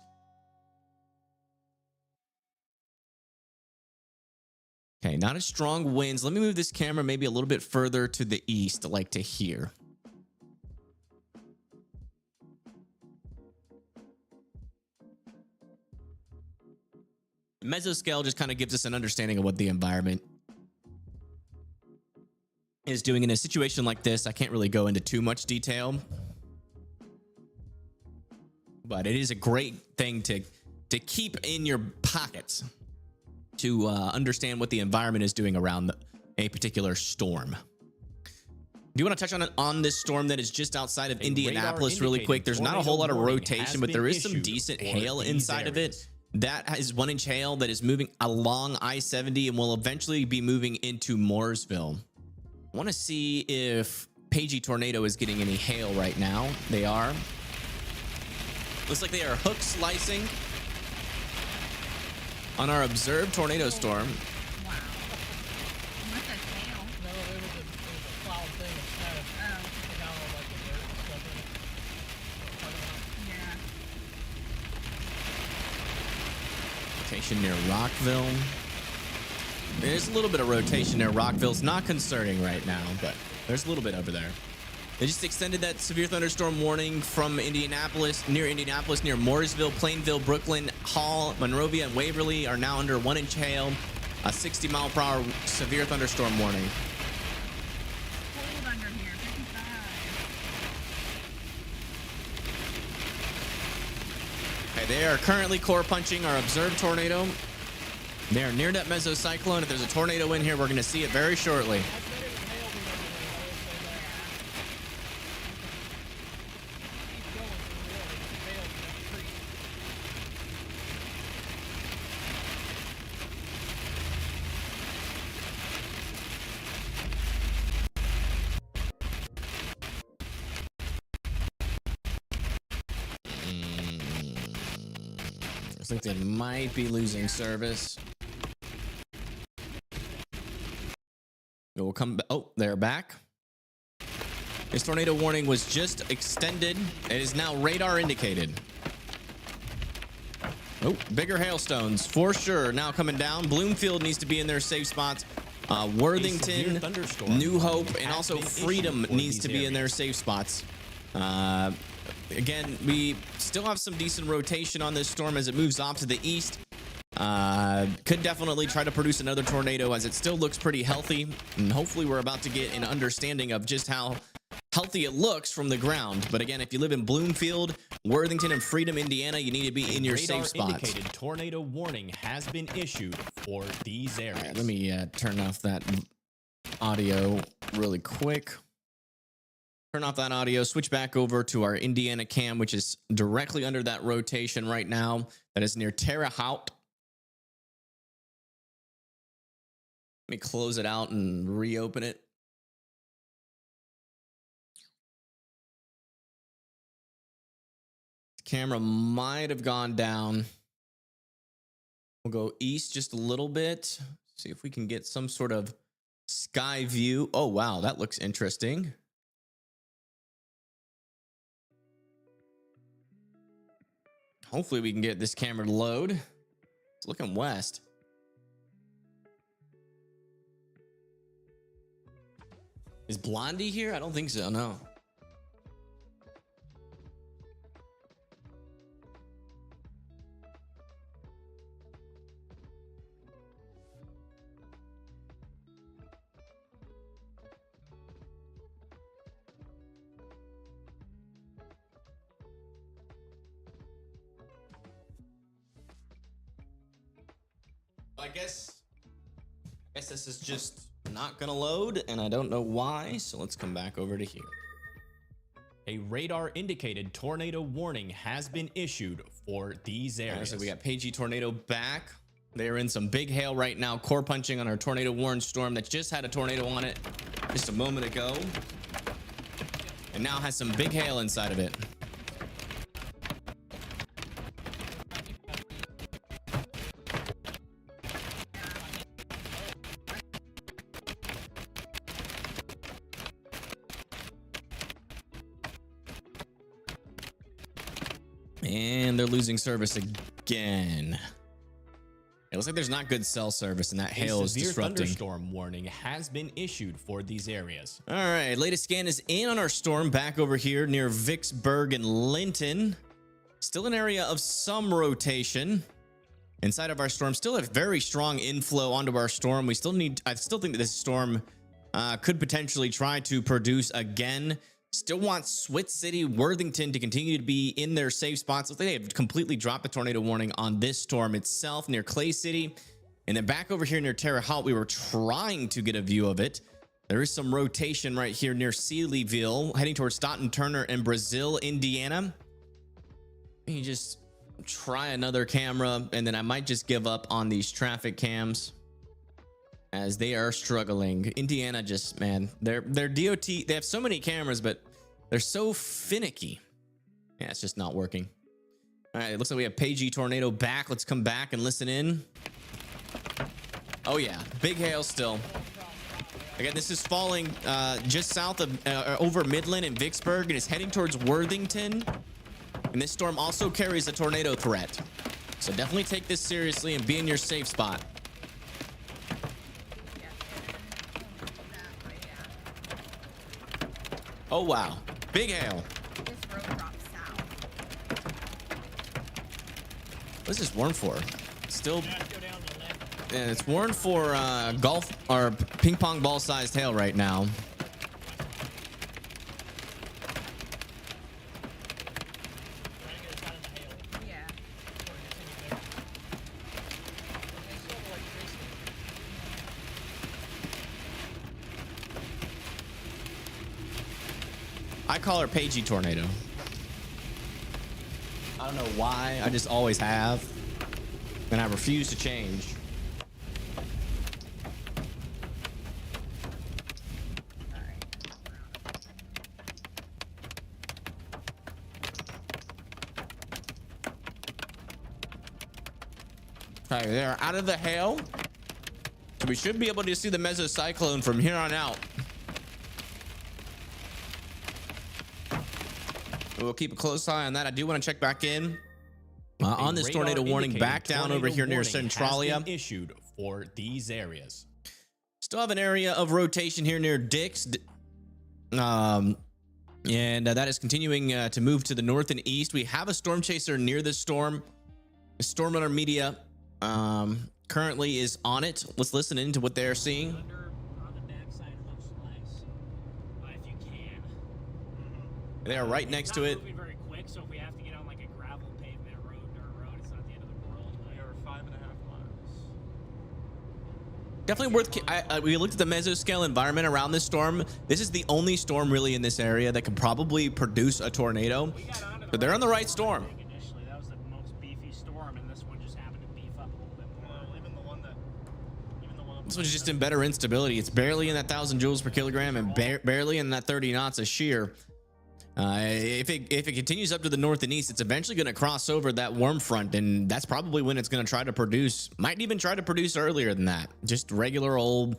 Okay, not as strong winds. Let me move this camera maybe a little bit further to the east, like to here. Mesoscale just kind of gives us an understanding of what the environment is doing in a situation like this. I can't really go into too much detail, but it is a great thing to keep in your pockets to understand what the environment is doing around a particular storm. Do you want to touch on this storm that is just outside of Indianapolis really quick? There's not a whole lot of rotation, but there is some decent hail inside of it. That is 1-inch hail that is moving along I-70 and will eventually be moving into Mooresville. I want to see if Pagey Tornado is getting any hail right now. They are. Looks like they are hook slicing on our observed tornado storm. Wow. What's that hail? No, it was a cloud thing. It's kind of sticking out on like the dirt and stuff in it. Yeah. Rotation near Rockville. There's a little bit of rotation near Rockville. It's not concerning right now, but there's a little bit over there. They just extended that severe thunderstorm warning from Indianapolis, near Mooresville, Plainville, Brooklyn, Hall, Monrovia, and Waverly are now under 1-inch hail. A 60-mile-per-hour severe thunderstorm warning. Cold under here, 55. Okay, they are currently core punching our observed tornado. They are near that mesocyclone. If there's a tornado in here, we're going to see it very shortly. Looks like they might be losing service. We'll come. Oh, they're back. This tornado warning was just extended. It is now radar indicated. Oh, bigger hailstones for sure now coming down. Bloomfield needs to be in their safe spots. Worthington, New Hope, and also Freedom needs to be in their safe spots. Again, we still have some decent rotation on this storm as it moves off to the east. Could definitely try to produce another tornado as it still looks pretty healthy. And hopefully we're about to get an understanding of just how healthy it looks from the ground. But again, if you live in Bloomfield, Worthington, and Freedom, Indiana, you need to be in your safe spots. Indicated tornado warning has been issued for these areas. Right, let me turn off that audio really quick. Turn off that audio, switch back over to our Indiana cam, which is directly under that rotation right now. That is near Terre Haute. Let me close it out and reopen it. The camera might have gone down. We'll go east just a little bit. See if we can get some sort of sky view. Oh, wow, that looks interesting. Hopefully we can get this camera to load. It's looking west. Is Blondie here? I don't think so, no. I guess this is just not gonna load, and I don't know why, so let's come back over to here. A radar indicated tornado warning has been issued for these areas. So we got Pagey Tornado back. They're in some big hail right now, core punching on our tornado warned storm that just had a tornado on it just a moment ago, and now has some big hail inside of it. And they're losing service again. It looks like there's not good cell service, and that hail is disrupting. Thunderstorm warning has been issued for these areas. All right, latest scan is in on our storm back over here near Vicksburg and Linton. Still an area of some rotation inside of our storm. Still a very strong inflow onto our storm. I still think that this storm could potentially try to produce again. Still want Switz City, Worthington to continue to be in their safe spots. They have completely dropped the tornado warning on this storm itself near Clay City. And then back over here near Terre Haute, we were trying to get a view of it. There is some rotation right here near Sealyville, heading towards Staunton Turner and Brazil, Indiana. You just try another camera, and then I might just give up on these traffic cams, as they are struggling. Indiana just, man, their DOT, they have so many cameras, but they're so finicky. Yeah, it's just not working. All right, it looks like we have Pagey Tornado back. Let's come back and listen in. Oh yeah, big hail still. Again, this is falling just south of over Midland and Vicksburg, and is heading towards Worthington. And this storm also carries a tornado threat, so definitely take this seriously and be in your safe spot. Oh wow, big hail. This road drops south. What's this warned for? Still, Go down the left. and it's warned for golf or ping pong ball sized hail right now. Trying to get us out of the hail. Yeah. Before it gets any bigger. They still have electricity. I call her Pagey Tornado. I don't know why. I just always have, and I refuse to change. All right. Okay, they're out of the hail. So we should be able to see the mesocyclone from here on out. We'll keep a close eye on that. I do want to check back in on this tornado warning back down over here near Centralia. Issued for these areas. Still have an area of rotation here near Dix. And that is continuing to move to the north and east. We have a storm chaser near the storm. Storm Runner Media currently is on it. Let's listen into what they're seeing. Thunder on the backside looks nice, if you can. They are right next to it. Moving very quick, so if we have to get on like a gravel pavement road, dirt road, it's not the end of the world. We are 5.5 miles. Definitely worth. We looked at the mesoscale environment around this storm. This is the only storm really in this area that could probably produce a tornado. But they're on the right storm. Initially, that was the most beefy storm, and this one just happened to beef up a little bit more. Even the one This one's just in better instability. It's barely in that 1,000 joules per kilogram and barely in that 30 knots of shear. If it continues up to the north and east, it's eventually going to cross over that warm front, and that's probably when it's going to try to produce. Might even try to produce earlier than that. Just regular old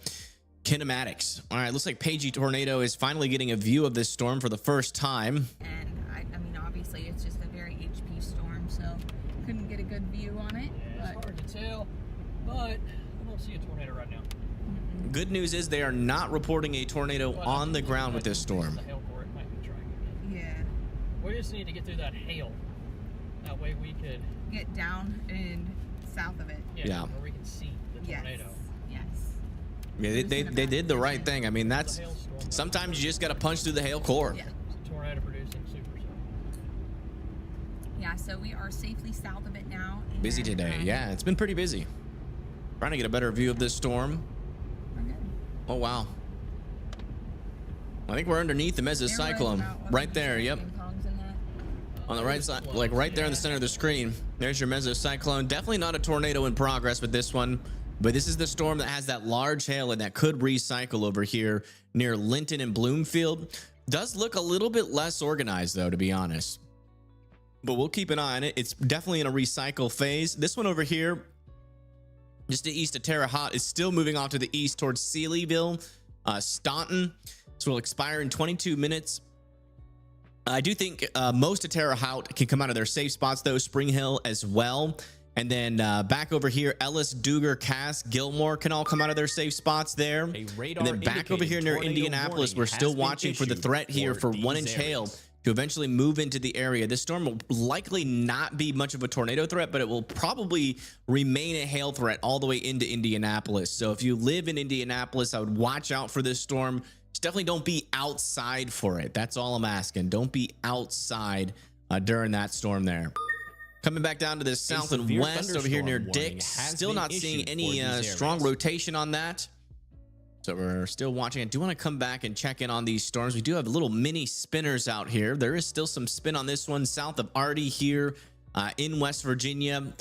kinematics. All right, looks like Pagey Tornado is finally getting a view of this storm for the first time. And I mean, obviously, it's just a very HP storm, so couldn't get a good view on it. Yeah, it's hard to tell, but I don't see a tornado right now. Good news is they are not reporting a tornado But on the ground with this storm. The hail core, it might be trying again. Yeah. We just need to get through that hail. That way we could. Get down and south of it. Yeah. Where we can see the Yes. tornado. Yes. Yeah, they did the right thing. I mean, that's sometimes you just got to punch through the hail core. Yeah. It's a tornado producing supercell. Yeah, so we are safely south of it now. And, Busy today. Yeah, it's been pretty busy. Trying to get a better view of this storm. We're good. Oh, wow. I think we're underneath the mesocyclone. Right there, yep. On the right side, like right there in the center of the screen. There's your mesocyclone. Definitely not a tornado in progress with this one, but this is the storm that has that large hail and that could recycle over here near Linton and Bloomfield. Does look a little bit less organized though, to be honest. But we'll keep an eye on it. It's definitely in a recycle phase. This one over here, just to east of Terre Haute, is still moving off to the east towards Sealyville, Staunton. So will expire in 22 minutes. I do think most of Terre Haute can come out of their safe spots, though. Spring Hill as well. And then back over here, Ellis, Duger, Cass, Gilmore can all come out of their safe spots there. And then back over here near Indianapolis, we're still watching for the threat here for 1-inch hail to eventually move into the area. This storm will likely not be much of a tornado threat, but it will probably remain a hail threat all the way into Indianapolis. So if you live in Indianapolis, I would watch out for this storm. Just definitely don't be outside for it. That's all I'm asking. Don't be outside during that storm there. Coming back down to the south and west over here near Dix. Still not seeing any strong rotation on that. So we're still watching. I do want to come back and check in on these storms. We do have little mini spinners out here. There is still some spin on this one south of Ardie here in West Virginia.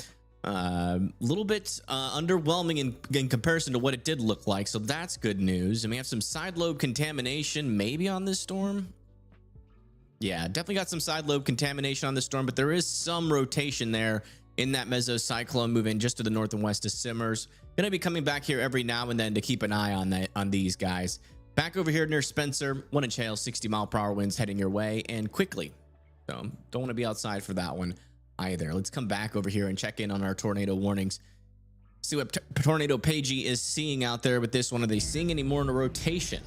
A little bit underwhelming in comparison to what it did look like. So that's good news. And we have some side lobe contamination maybe on this storm. Yeah, definitely got some side lobe contamination on this storm, but there is some rotation there in that mesocyclone moving just to the north and west of Simmers. Gonna be coming back here every now and then to keep an eye on these guys. Back over here near Spencer, 1-inch hail, 60-mile-per-hour winds heading your way and quickly. So don't want to be outside for that one either. Let's come back over here and check in on our tornado warnings. See what Tornado Pagey is seeing out there with this one. Are they seeing any more in a rotation?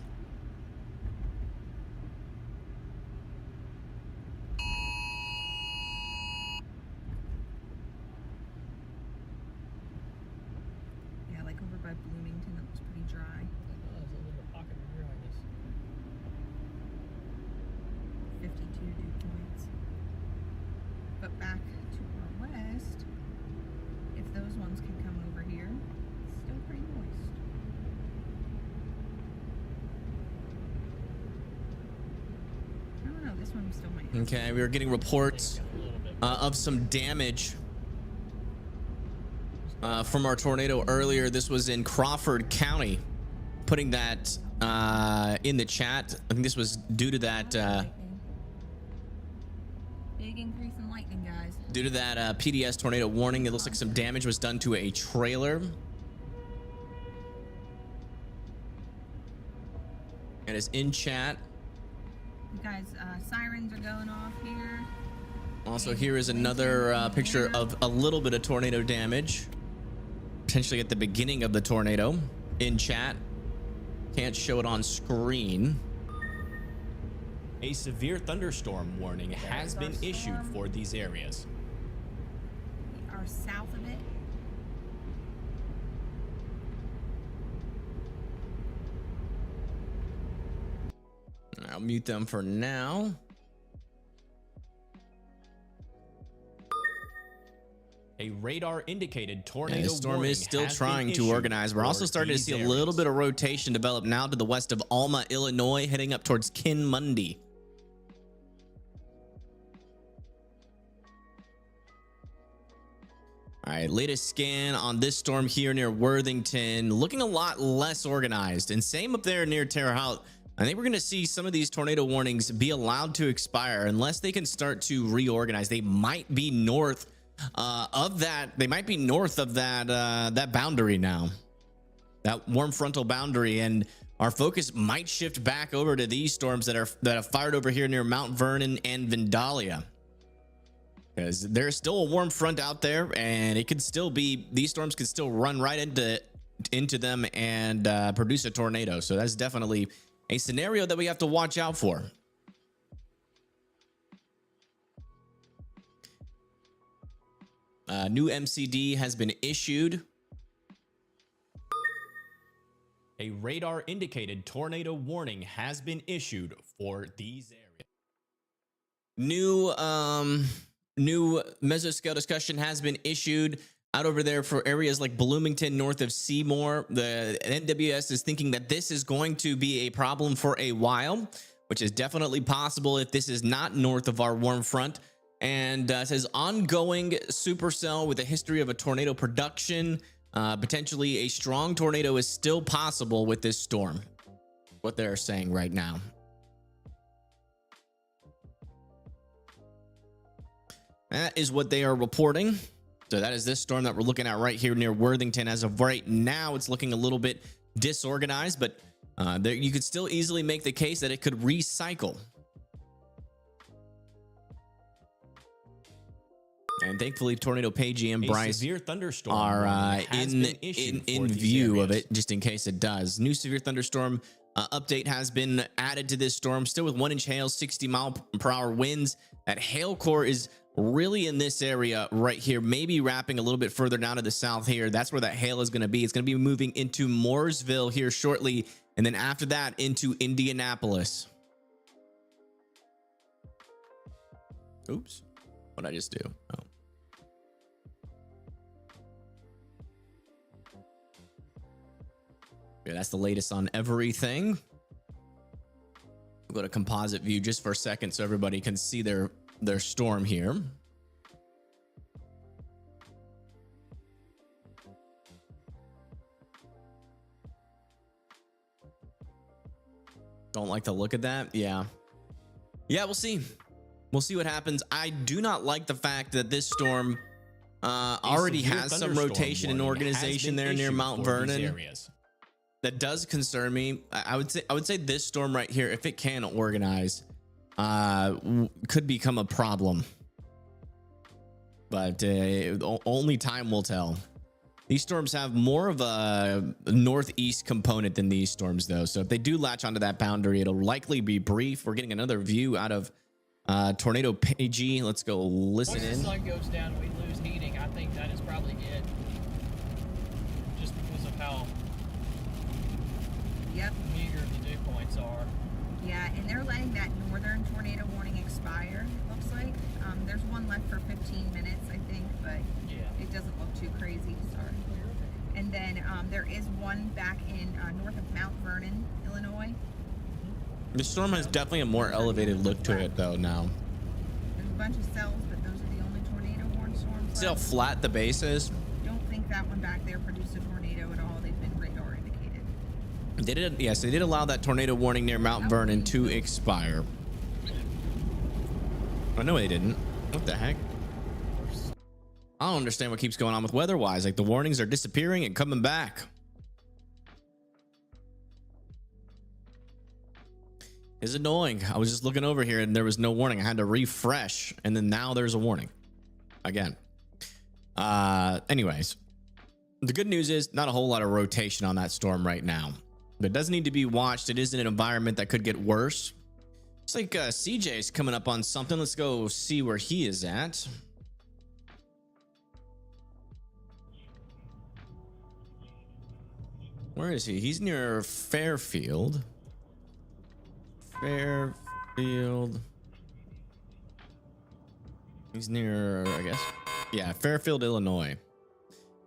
Yeah, like over by Bloomington, it was pretty dry. There's a little pocket of dryness. 52 dew points. But back to our west, if those ones can come over here, it's still pretty moist. I don't know, this one still might. Okay, we were getting reports of some damage from our tornado earlier. This was in Crawford County. Putting that in the chat. I think this was due to that. Yeah, Big increase in lightning, guys. Due to that PDS tornado warning, it looks like some damage was done to a trailer. It is in chat. You guys, sirens are going off here. Also, here is another picture of a little bit of tornado damage, potentially at the beginning of the tornado, in chat. Can't show it on screen. A severe thunderstorm warning has been issued for these areas. We are south of it. I'll mute them for now. A radar indicated tornado Yeah, the storm warning is still has trying been to issued organize. We're also for starting to these see a areas. little bit of rotation develop now to the west of Alma, Illinois, heading up towards Kinmundy. All right, latest scan on this storm here near Worthington, looking a lot less organized. And same up there near Terre Haute. I think we're going to see some of these tornado warnings be allowed to expire unless they can start to reorganize. They might be north of that. They might be north of that that boundary now, that warm frontal boundary, and our focus might shift back over to these storms that have fired over here near Mount Vernon and Vandalia, because there's still a warm front out there, and it could still be, these storms could still run right into them and produce a tornado. So that's definitely a scenario that we have to watch out for. New MCD has been issued. A radar indicated tornado warning has been issued for these areas. New mesoscale discussion has been issued out over there for areas like Bloomington, north of Seymour. The NWS is thinking that this is going to be a problem for a while, which is definitely possible if this is not north of our warm front. And says ongoing supercell with a history of a tornado production. Potentially a strong tornado is still possible with this storm. What they're saying right now. That is what they are reporting. So that is this storm that we're looking at right here near Worthington. As of right now, it's looking a little bit disorganized, but there, you could still easily make the case that it could recycle. And thankfully, Tornado Pagey and Bryce severe thunderstorm are in view of areas. it, just in case it does. New severe thunderstorm update has been added to this storm, still with 1-inch hail, 60-mile-per-hour winds. That hail core is really in this area right here, maybe wrapping a little bit further down to the south here. That's where that hail is going to be. It's going to be moving into Mooresville here shortly, and then after that into Indianapolis. Oops, what did I just do? Oh. Yeah, that's the latest on everything. We'll go to composite view just for a second so everybody can see their storm here. Don't like the look of that. Yeah, we'll see. We'll see what happens. I do not like the fact that this storm already has some rotation and organization there near Mount Vernon. That does concern me. I would say this storm right here, if it can organize, could become a problem. But only time will tell. These storms have more of a northeast component than these storms, though. So if they do latch onto that boundary, it'll likely be brief. We're getting another view out of Tornado Pagey. Let's go listen Once in. the sun goes down and we lose heating, I think that is probably it. Just because of how meager the dew points are. Yeah, and they're letting that northern tornado warning expire, it looks like. There's one left for 15 minutes, I think, but it doesn't look too crazy. Sorry. And then there is one back in north of Mount Vernon, Illinois. The storm has definitely a more elevated look to it, though, now. There's a bunch of cells, but those are the only tornado warned storms. See how flat the base is? Don't think that one back there produced a tornado at all. They've been radar indicated. They did, yes, they did allow that tornado warning near Mount Vernon to expire. Oh, no, they didn't. What the heck? I don't understand what keeps going on with weather-wise. Like the warnings are disappearing and coming back. It's annoying. I was just looking over here and there was no warning. I had to refresh and then now there's a warning again. Anyways, the good news is not a whole lot of rotation on that storm right now, but it does need to be watched. It is in an environment that could get worse. It's like CJ's coming up on something. Let's go see where he is at. Where is he? He's near Fairfield. Fairfield. He's near, I guess. Yeah, Fairfield, Illinois.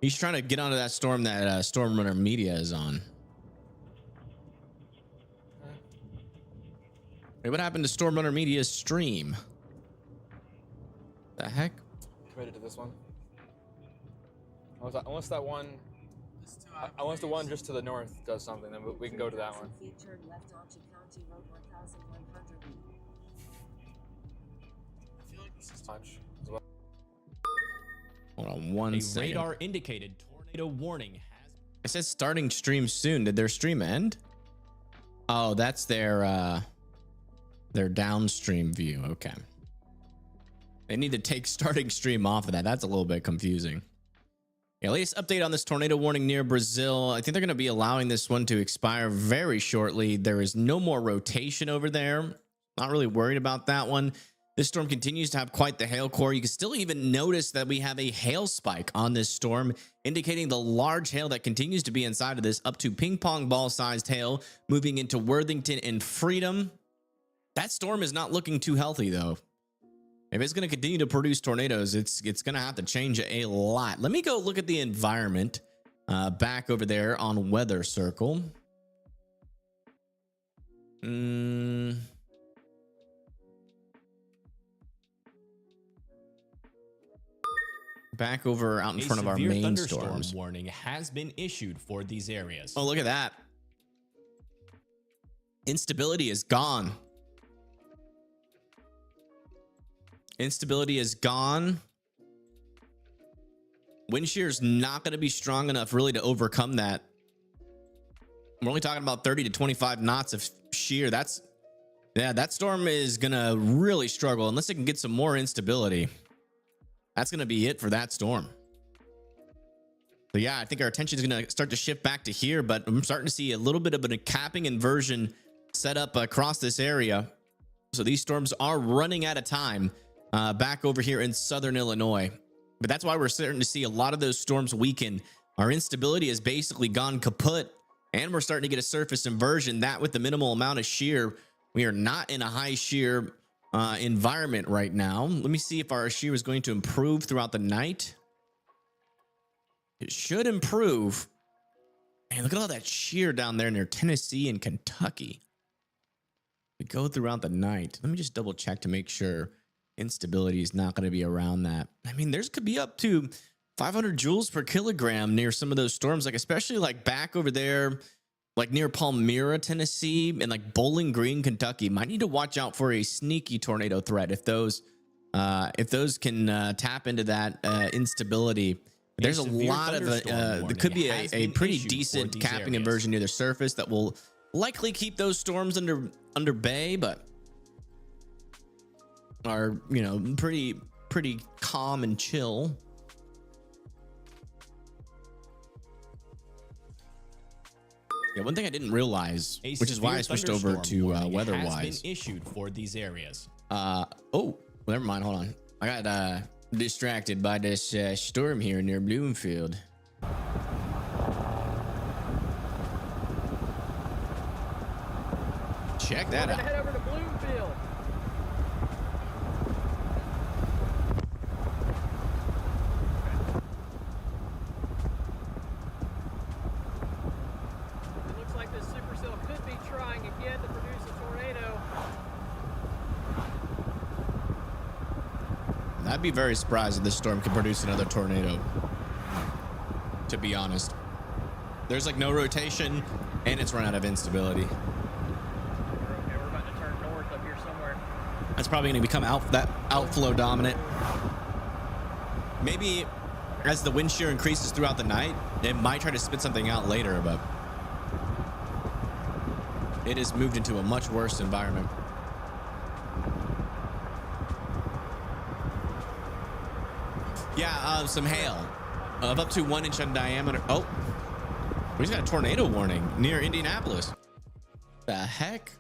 He's trying to get onto that storm that Storm Runner Media is on. Hey, what happened to Storm Runner Media's stream? The heck? Committed to this one. Unless that one, unless the one just to the north does something, then we can go to that one. I feel like this is Much as well. Hold on one A second. radar indicated tornado warning has. It says starting stream soon. Did their stream end? Oh, that's their downstream view. Okay. They need to take starting stream off of that. That's a little bit confusing. Yeah, latest update on this tornado warning near Brazil. I think they're going to be allowing this one to expire very shortly. There is no more rotation over there. Not really worried about that one. This storm continues to have quite the hail core. You can still even notice that we have a hail spike on this storm, indicating the large hail that continues to be inside of this, up to ping pong ball sized hail, moving into Worthington and Freedom. That storm is not looking too healthy though. If it's going to continue to produce tornadoes, it's going to have to change a lot. Let me go look at the environment back over there on Weather Circle. Back over out in front of our main storms. Warning has been issued for these areas. Oh, look at that. Instability is gone. Instability is gone. Wind shear is not going to be strong enough really to overcome that. We're only talking about 30 to 25 knots of shear. That storm is going to really struggle unless it can get some more instability. That's going to be it for that storm. So yeah, I think our attention is going to start to shift back to here, but I'm starting to see a little bit of a capping inversion set up across this area. So these storms are running out of time back over here in southern Illinois. But that's why we're starting to see a lot of those storms weaken. Our instability has basically gone kaput, and we're starting to get a surface inversion. That with the minimal amount of shear, we are not in a high shear environment right now. Let me see if our shear is going to improve throughout the night. It should improve. And look at all that shear down there near Tennessee and Kentucky. We go throughout the night. Let me just double check to make sure instability is not going to be around that. I mean, there's could be up to 500 joules per kilogram near some of those storms, like especially like back over there, like near Palmyra, Tennessee, and like Bowling Green, Kentucky. Might need to watch out for a sneaky tornado threat if those can tap into that instability. There's a lot of there could be a pretty decent capping inversion near the surface that will likely keep those storms under bay, but are, you know, pretty calm and chill. Yeah, one thing I didn't realize, which is why I switched over to WeatherWise. Been issued for these areas. Oh, never mind. Hold on. I got distracted by this storm here near Bloomfield. Check that out. Head over to Bloomfield. It looks like this supercell could be trying again to produce a tornado. I'd be very surprised if this storm can produce another tornado, to be honest. There's like no rotation and it's run out of instability. Okay, we're about to turn north up here somewhere. That's probably going to become outflow dominant. Maybe as the wind shear increases throughout the night, it might try to spit something out later, but it has moved into a much worse environment. Yeah, some hail of up to 1 inch in diameter. Oh, we just got a tornado warning near Indianapolis. The heck?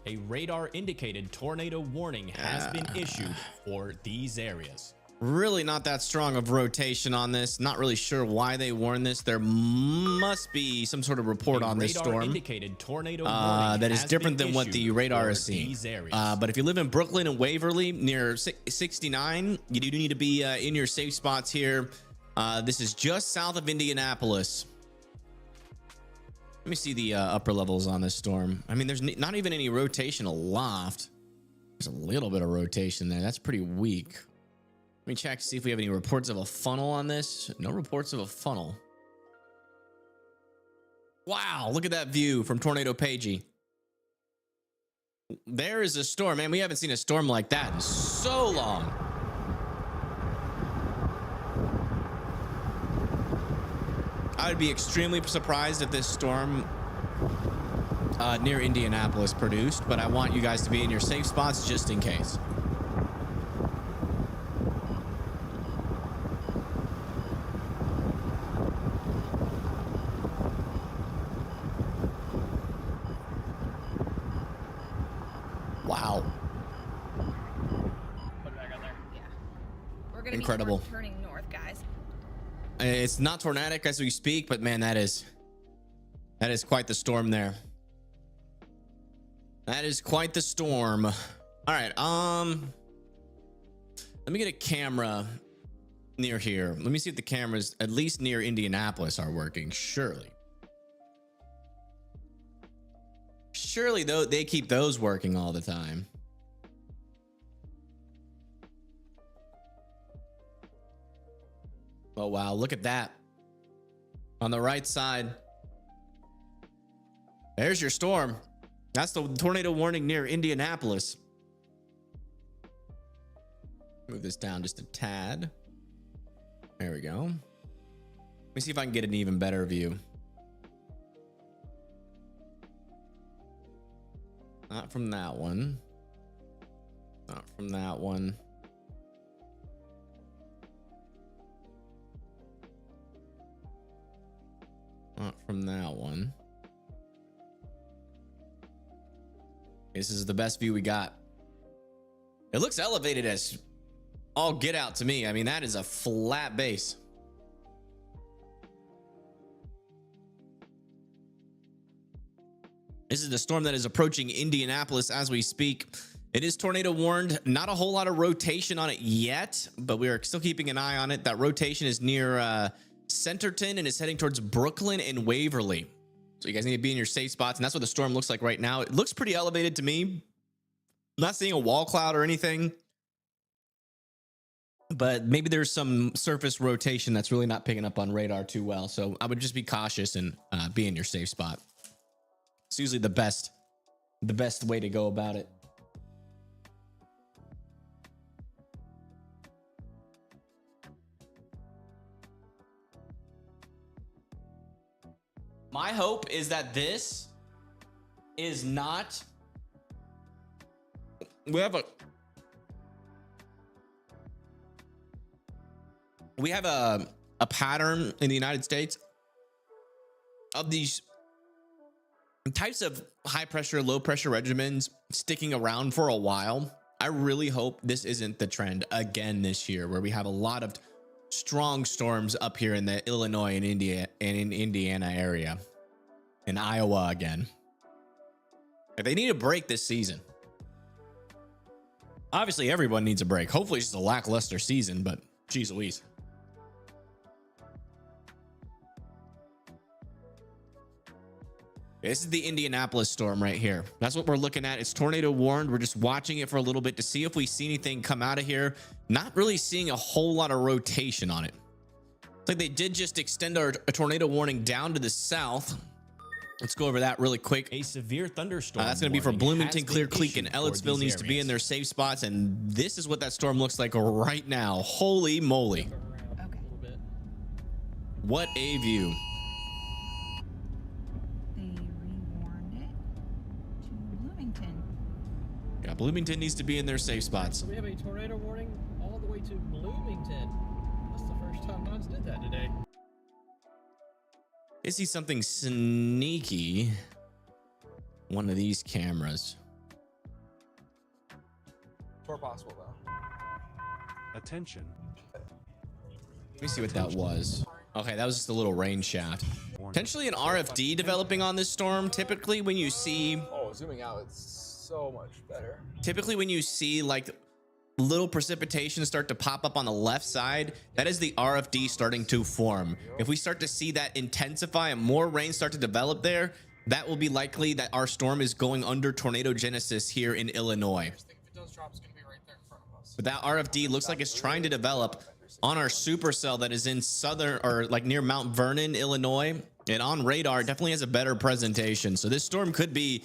A radar indicated tornado warning has been issued for these areas. Really not that strong of rotation on this. Not really sure why they warned this. There must be some sort of report on this storm indicated tornado warning that is different than what the radar is seeing. But if you live in Brooklyn and Waverly near 69, you do need to be in your safe spots here. This is just south of Indianapolis. Let me see the upper levels on this storm. I mean, there's not even any rotation aloft. There's a little bit of rotation there. That's pretty weak. Let me check to see if we have any reports of a funnel on this. No reports of a funnel. Wow, look at that view from Tornado Pagey. There is a storm, man. We haven't seen a storm like that in so long. I would be extremely surprised if this storm near Indianapolis produced, but I want you guys to be in your safe spots just in case. Wow. Put it back on there. Yeah. We're gonna Incredible. be turning north, guys. It's not tornadic as we speak, but man, that is quite the storm there. That is quite the storm. All right, let me get a camera near here. Let me see if the cameras, at least near Indianapolis, are working. Surely though, they keep those working all the time. Oh wow, look at that. On the right side, there's your storm. That's the tornado warning near Indianapolis. Move this down just a tad. There we go. Let me see if I can get an even better view. Not from that one. Not from that one. Not from that one. This is the best view we got. It looks elevated as all get out to me. I mean, that is a flat base. This is the storm that is approaching Indianapolis as we speak. It is tornado warned. Not a whole lot of rotation on it yet, but we are still keeping an eye on it. That rotation is near Centerton and is heading towards Brooklyn and Waverly. So you guys need to be in your safe spots, and that's what the storm looks like right now. It looks pretty elevated to me. I'm not seeing a wall cloud or anything, but maybe there's some surface rotation that's really not picking up on radar too well. So I would just be cautious and be in your safe spot. It's usually the best way to go about it. My hope is that this is not. We have a pattern in the United States of these types of high pressure, low pressure regimens sticking around for a while. I really hope this isn't the trend again this year, where we have a lot of strong storms up here in the Illinois and Indiana area, in Iowa again. They need a break this season. Obviously, everyone needs a break. Hopefully, it's just a lackluster season, but geez Louise. This is the Indianapolis storm right here. That's what we're looking at. It's tornado warned. We're just watching it for a little bit to see if we see anything come out of here. Not really seeing a whole lot of rotation on it. It's like they did just extend a tornado warning down to the south. Let's go over that really quick. A severe thunderstorm. That's going to be for warning Bloomington, has Clear been Creek, and issued for Ellettsville these needs to be in areas. their safe spots. And this is what that storm looks like right now. Holy moly. Around Okay. a little bit. What a view. They rewarned it to Bloomington. Yeah, Bloomington needs to be in their safe spots. So we have a tornado warning all the way to Bloomington. That's the first time Mods did that today. I see something sneaky. One of these cameras. Or possible though. Attention. Let me see what that was. Okay, that was just a little rain shaft. Potentially an RFD developing on this storm. Typically when you see Zooming out, it's so much better. like little precipitation start to pop up on the left side, that is the RFD starting to form. If we start to see that intensify and more rain start to develop there, that will be likely that our storm is going under tornado genesis here in Illinois. If it does drop, it's going to be right there in front of us. But that RFD looks like it's trying to develop on our supercell that is in southern or like near Mount Vernon, Illinois. And on radar, it definitely has a better presentation. So this storm could be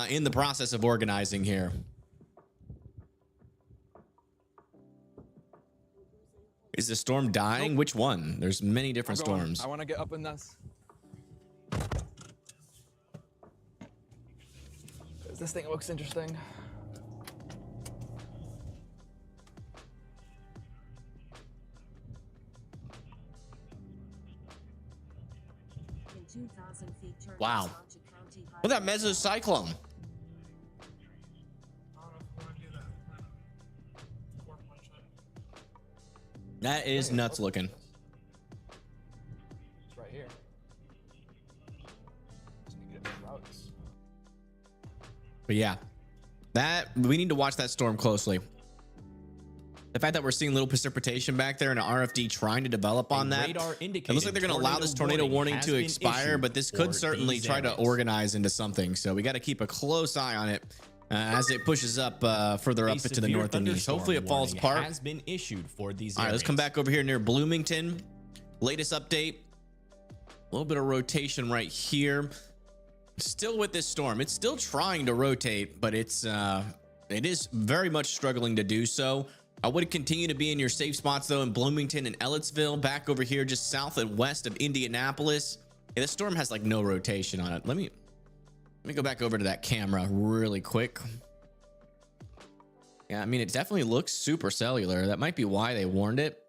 in the process of organizing here. Is the storm dying? Nope. Which one? There's many different I'm going. storms. I want to get up in this. 'Cause this thing looks interesting. Wow. Look at that mesocyclone. That is nuts looking. It's right here. Just need to get the routes. But yeah, that we need to watch that storm closely. The fact that we're seeing little precipitation back there and an RFD trying to develop on that, radar it looks like they're going to allow this tornado warning has to been expire, issued but this for could certainly these try to areas. organize into something. So we got to keep a close eye on it as it pushes up further A up to the severe north and east. thunderstorm Hopefully it falls warning apart. has been issued for these All right, let's come areas. back over here near Bloomington. Latest update. A little bit of rotation right here. Still with this storm. It's still trying to rotate, but it is very much struggling to do so. I would continue to be in your safe spots though in Bloomington and Ellettsville, back over here just south and west of Indianapolis. Yeah, the storm has like no rotation on it. Let me go back over to that camera really quick. Yeah, I mean, it definitely looks super cellular. That might be why they warned it.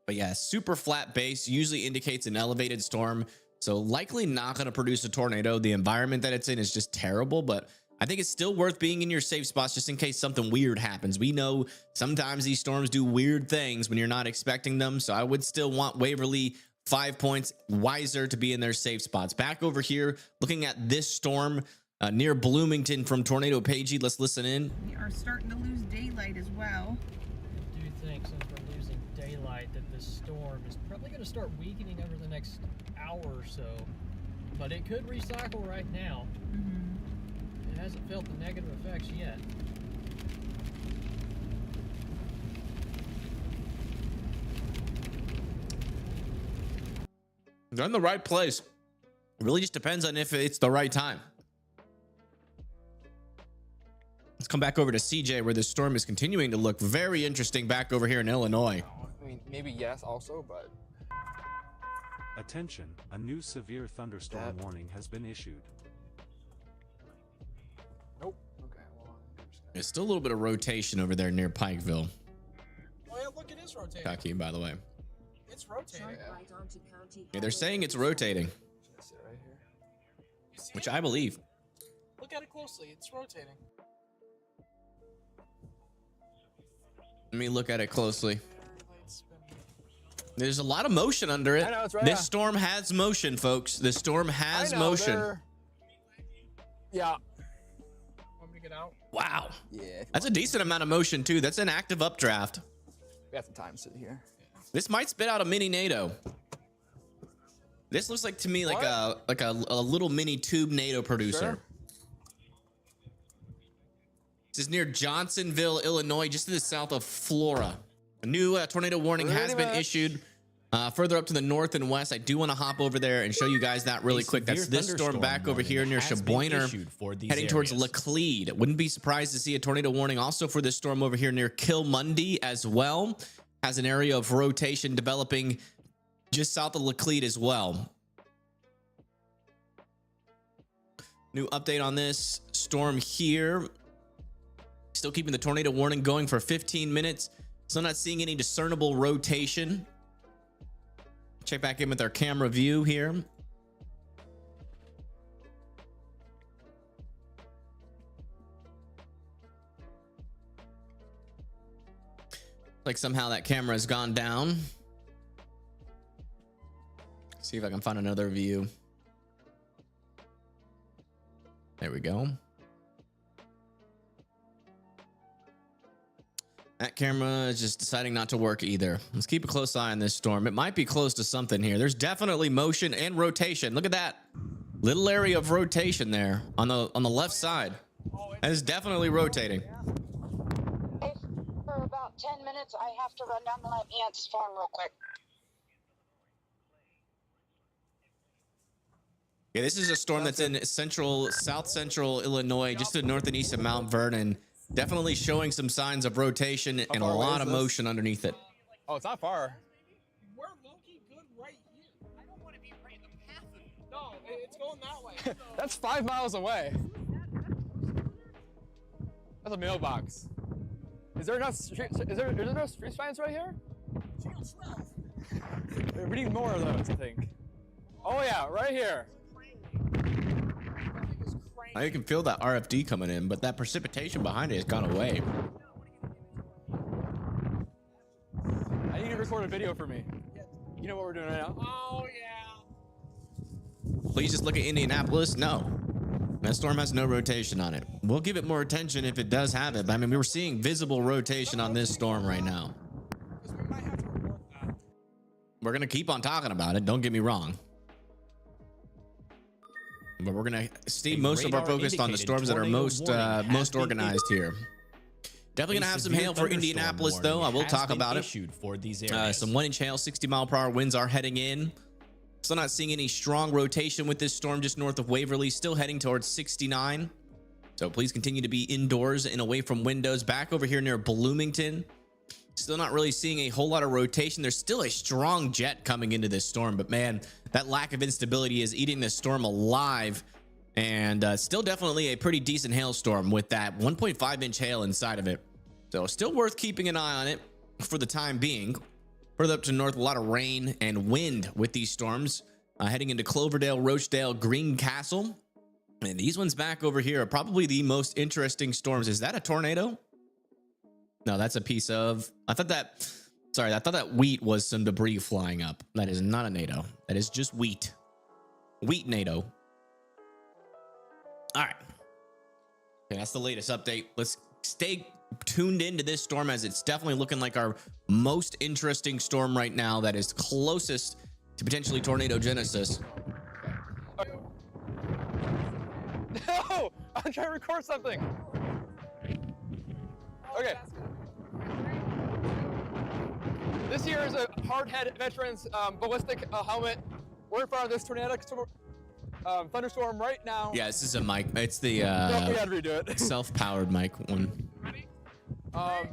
But yeah, super flat base usually indicates an elevated storm. So likely not going to produce a tornado. The environment that it's in is just terrible, but I think it's still worth being in your safe spots just in case something weird happens. We know sometimes these storms do weird things when you're not expecting them. So I would still want Waverly 5 points wiser to be in their safe spots. Back over here, looking at this storm near Bloomington from Tornado Pagey. Let's listen in. We are starting to lose daylight as well. I do think since we're losing daylight that this storm is probably going to start weakening over the next hour or so. But it could recycle right now. It hasn't felt the negative effects yet. They're in the right place. It really just depends on if it's the right time. Let's come back over to CJ where this storm is continuing to look very interesting back over here in Illinois. I mean, maybe yes also, but Attention, a new severe thunderstorm warning has been issued. nope. Okay, well, I'm just gonna... There's still a little bit of rotation over there near Pikeville. Oh yeah, look, it is rotating. Kentucky, by the way. It's rotating. Yeah, they're saying it's rotating, Should I sit right here? You see which it? I believe. Look at it closely. It's rotating. Let me look at it closely. Light's spinning. There's a lot of motion under it. I know, it's right, This yeah. storm has motion, folks. This storm has I know, motion. they're- Yeah. Want me to get out? Wow. Yeah. That's a decent amount of motion too. That's an active updraft. We have some time to sit here. This might spit out a mini NATO. This looks like to me like a little mini tube NATO producer. Sure. This is near Johnsonville, Illinois, just to the south of Flora. A new tornado warning has been much. issued Further up to the north and west, I do want to hop over there and show you guys that really quick. That's this storm back over here near Sheboyner, heading towards Laclede. Wouldn't be surprised to see a tornado warning also for this storm over here near Kilmundy as well. Has an area of rotation developing just south of Laclede as well. New update on this storm here. Still keeping the tornado warning going for 15 minutes. Still not seeing any discernible rotation. Check back in with our camera view here. Like somehow that camera has gone down. See if I can find another view. There we go. That camera is just deciding not to work either. Let's keep a close eye on this storm. It might be close to something here. There's definitely motion and rotation. Look at that little area of rotation there on the left side. That is definitely rotating. Hey, for about 10 minutes, I have to run down to my aunt's farm real quick. Yeah, this is a storm that's in south central Illinois, just to the north and east of Mount Vernon. Definitely showing some signs of rotation and a lot of motion underneath it. Oh, it's not far. We're low-key good right here. I don't want to be right in the path of it. No, it's going that way. That's 5 miles away. That's a mailbox. Is there enough street signs right here? We need more of those, I think. Oh yeah, right here. I can feel that RFD coming in, but that precipitation behind it has gone away. I need to record a video for me. You know what we're doing right now? Oh, yeah. Please just look at Indianapolis. No, that storm has no rotation on it. We'll give it more attention if it does have it. But I mean, we were seeing visible rotation on this storm right now. We're going to keep on talking about it. Don't get me wrong. But we're going to stay most of our focus on the storms that are most organized here. Definitely going to have some hail for Indianapolis, though. I will talk about it. For these areas. Some 1-inch hail, 60-mile-per-hour winds are heading in. Still not seeing any strong rotation with this storm just north of Waverly. Still heading towards 69. So please continue to be indoors and away from windows. Back over here near Bloomington. Still not really seeing a whole lot of rotation. There's still a strong jet coming into this storm, but man, that lack of instability is eating this storm alive. And still definitely a pretty decent hailstorm with that 1.5-inch hail inside of it. So still worth keeping an eye on it for the time being. Further up to the north, a lot of rain and wind with these storms. Heading into Cloverdale, Rochdale, Greencastle. And these ones back over here are probably the most interesting storms. Is that a tornado? No, that's a piece of... I thought that wheat was some debris flying up. That is not a NATO. That is just wheat. Wheat NATO. All right. Okay, that's the latest update. Let's stay tuned into this storm, as it's definitely looking like our most interesting storm right now that is closest to potentially tornado genesis. No! I'm trying to record something. Okay. This here is a hardhead veteran's ballistic helmet. We're in front of this tornado thunderstorm right now. Yeah, this is a mic. It's the we gotta redo it. self-powered mic one. No,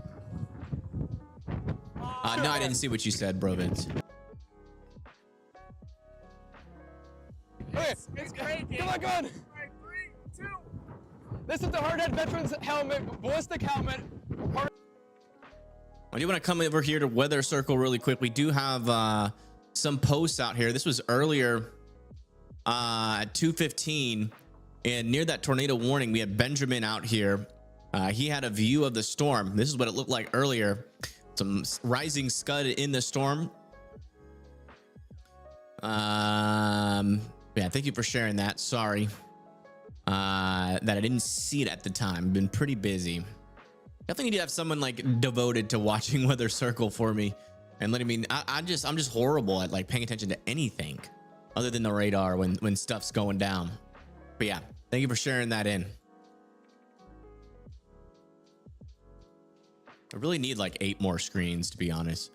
I didn't see what you said, bro Vince. Okay, it's great. Come on, come on. 3, 2. This is the hardhead veteran's helmet, ballistic helmet. I do want to come over here to Weather Circle really quick. We do have some posts out here. This was earlier at 2:15, and near that tornado warning, we had Benjamin out here. He had a view of the storm. This is what it looked like earlier. Some rising scud in the storm. Yeah, thank you for sharing that. Sorry that I didn't see it at the time. Been pretty busy. Definitely need to have someone like devoted to watching Weather Circle for me and letting me. I'm just horrible at like paying attention to anything other than the radar when stuff's going down. But yeah, thank you for sharing that in. I really need like 8 more screens, to be honest.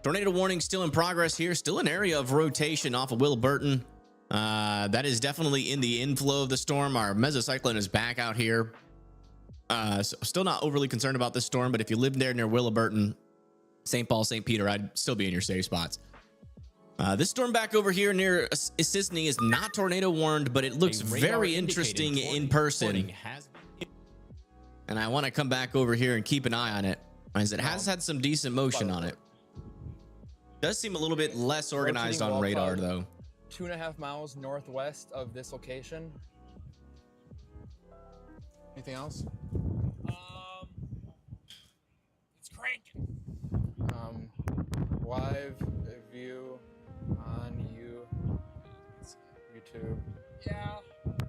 Tornado warning still in progress here. Still an area of rotation off of Will Burton. That is definitely in the inflow of the storm. Our mesocyclone is back out here. So still not overly concerned about this storm, but if you live there near Wilburton, St. Paul, St. Peter, I'd still be in your safe spots. This storm back over here near Sisney is not tornado warned, but it looks very interesting in person. And I want to come back over here and keep an eye on it, as it has had some decent motion on it. Does seem a little bit less organized on radar, though. 2.5 miles northwest of this location. Anything else? It's cranking. Live view on YouTube. Yeah,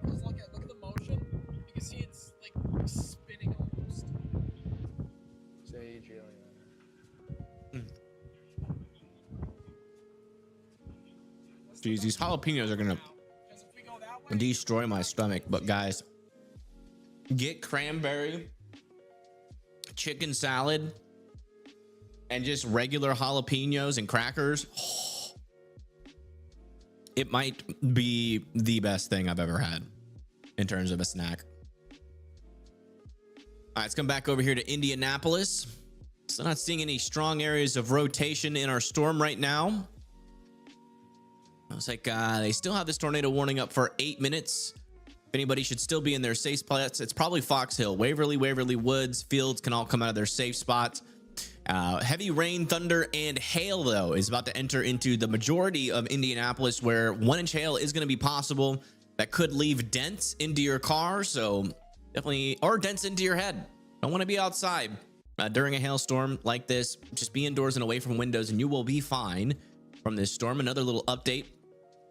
just look at the motion. You can see it's like spinning almost. Say Jillian. Geez, these jalapenos are gonna destroy my stomach. But guys, get cranberry, chicken salad, and just regular jalapenos and crackers. It might be the best thing I've ever had in terms of a snack. All right, let's come back over here to Indianapolis. So not seeing any strong areas of rotation in our storm right now. Looks like they still have this tornado warning up for 8 minutes. If anybody should still be in their safe spots, it's probably Fox Hill. Waverly Woods, Fields can all come out of their safe spots. Heavy rain, thunder, and hail, though, is about to enter into the majority of Indianapolis, where 1-inch hail is going to be possible. That could leave dents into your car, so definitely, or dents into your head. Don't want to be outside during a hailstorm like this. Just be indoors and away from windows, and you will be fine from this storm. Another little update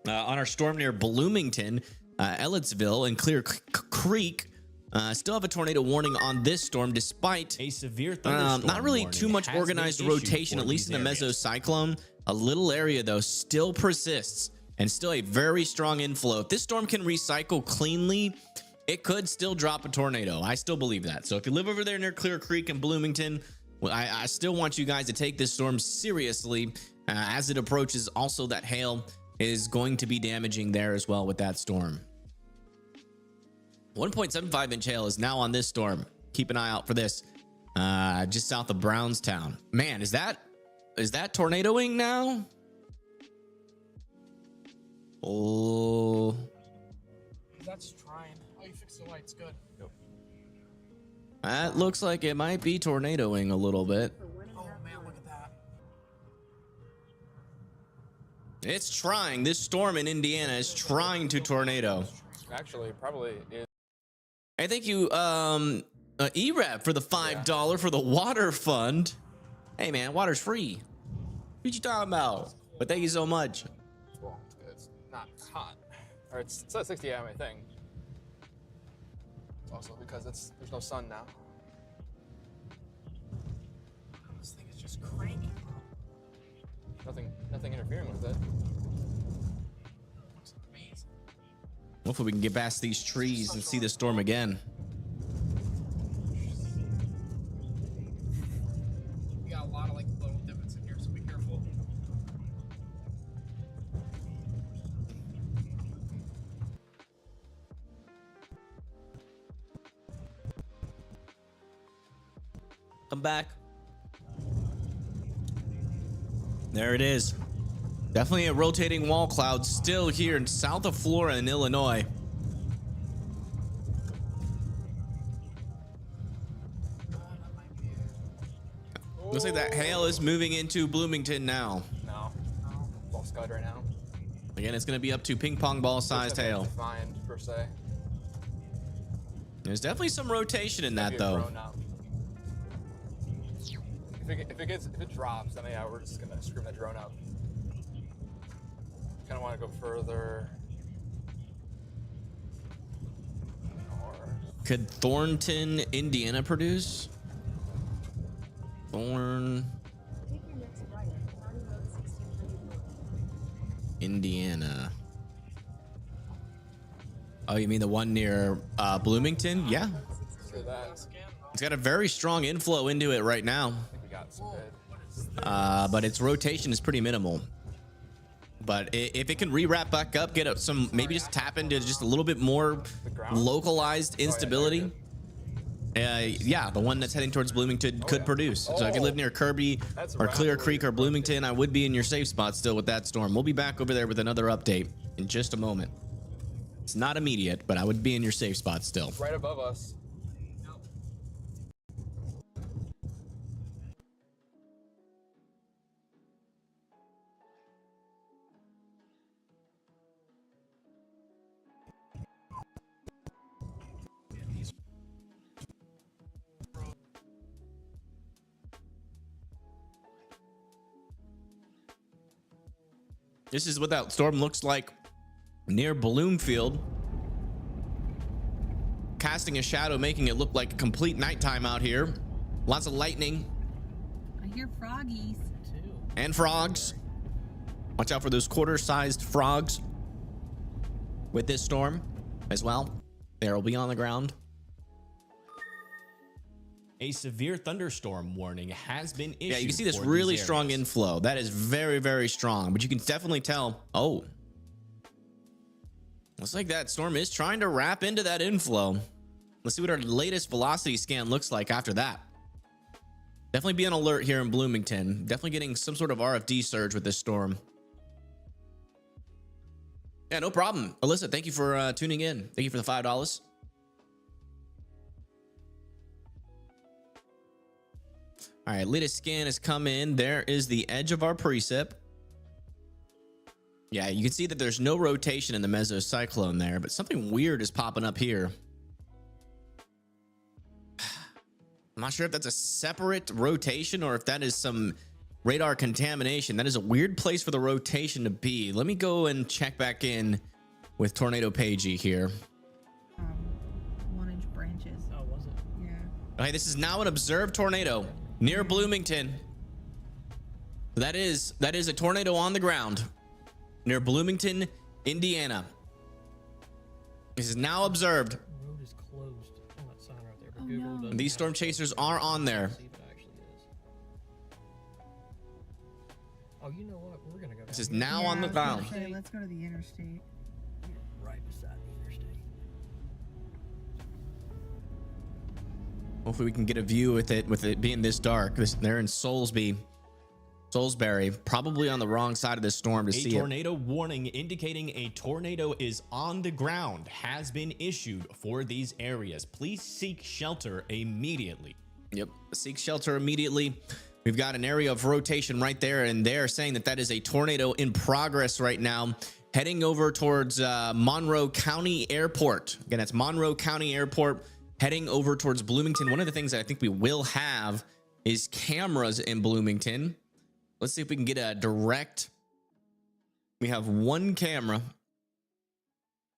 on our storm near Bloomington, Ellettsville, and Clear Creek. Still have a tornado warning on this storm, despite a severe thunderstorm. Not really too much organized rotation, at least in the mesocyclone. A little area, though, still persists, and still a very strong inflow. If this storm can recycle cleanly, it could still drop a tornado. I still believe that. So if you live over there near Clear Creek and Bloomington, well, I still want you guys to take this storm seriously as it approaches. Also, that hail is going to be damaging there as well with that storm. 1.75-inch hail is now on this storm. Keep an eye out for this. Just south of Brownstown. Man, is that tornadoing now? Oh. That's trying. Oh, you fixed the lights. Good. Yep. That looks like it might be tornadoing a little bit. Oh, man, look at that. It's trying. This storm in Indiana is trying to tornado. Actually, probably is. Hey, thank you, E-Rap, for the $5 for the water fund. Hey, man, water's free. What you talking about? But thank you so much. Well, it's not hot. Or it's at 60 AM, I think. It's also because there's no sun now. This thing is just cranking. Nothing interfering with it. Looks amazing. Hopefully we can get past these trees and see the storm again. We got a lot of like little divots in here, so be careful. Come back. There it is. Definitely a rotating wall cloud still here in south of Florida and Illinois. Looks like that hail is moving into Bloomington now. No. It's all scud right now. Again, it's going to be up to ping pong ball sized hail. Defined, per se. There's definitely some rotation in that, though. If it drops, then yeah, we're just gonna scream that drone up. Kind of want to go further. Could Thornton, Indiana produce? Indiana. Oh, you mean the one near Bloomington? Yeah. So that. It's got a very strong inflow into it right now. I think we got some good. but its rotation is pretty minimal. But if it can re-wrap back up, get some, maybe just tap into just a little bit more localized instability. Yeah, the one that's heading towards Bloomington could produce. So if you live near Kirby or Clear Creek or Bloomington, I would be in your safe spot still with that storm. We'll be back over there with another update in just a moment. It's not immediate, but I would be in your safe spot still. Right above us. This is what that storm looks like near Bloomfield. Casting a shadow, making it look like a complete nighttime out here. Lots of lightning. I hear froggies. And frogs. Watch out for those quarter-sized frogs with this storm as well. They'll be on the ground. A severe thunderstorm warning has been issued. Yeah, you can see this for really these strong areas. inflow. That is very, very strong, but you can definitely tell. Oh, looks like that storm is trying to wrap into that inflow. Let's see what our latest velocity scan looks like after that. Definitely be on alert here in Bloomington. Definitely getting some sort of RFD surge with this storm. Yeah, no problem. Alyssa, thank you for tuning in. Thank you for the $5. All right, latest scan has come in. There is the edge of our precip. Yeah, you can see that there's no rotation in the mesocyclone there, but something weird is popping up here. I'm not sure if that's a separate rotation or if that is some radar contamination. That is a weird place for the rotation to be. Let me go and check back in with Tornado Pagey here. 1-inch branches. Oh, was it? Yeah. Okay, this is now an observed tornado near Bloomington. That is a tornado on the ground near Bloomington, Indiana. This is now observed. The road is closed on that sign right there, but Oh, Google no. doesn't These have storm it. chasers are on there. See if it actually is. Oh, you know what? We're gonna go. This down is here. now Yeah, on the I was gonna ground. say, let's go to the interstate. Right beside the interstate. Hopefully we can get a view with it being this dark. They're in Salisbury, probably on the wrong side of this storm to A see it. tornado warning indicating a tornado is on the ground has been issued for these areas. Please seek shelter immediately. Yep, seek shelter immediately. We've got an area of rotation right there, and they're saying that that is a tornado in progress right now, heading over towards Monroe County Airport. Again, that's Monroe County Airport, heading over towards Bloomington. One of the things that I think we will have is cameras in Bloomington. Let's see if we can get a direct. We have one camera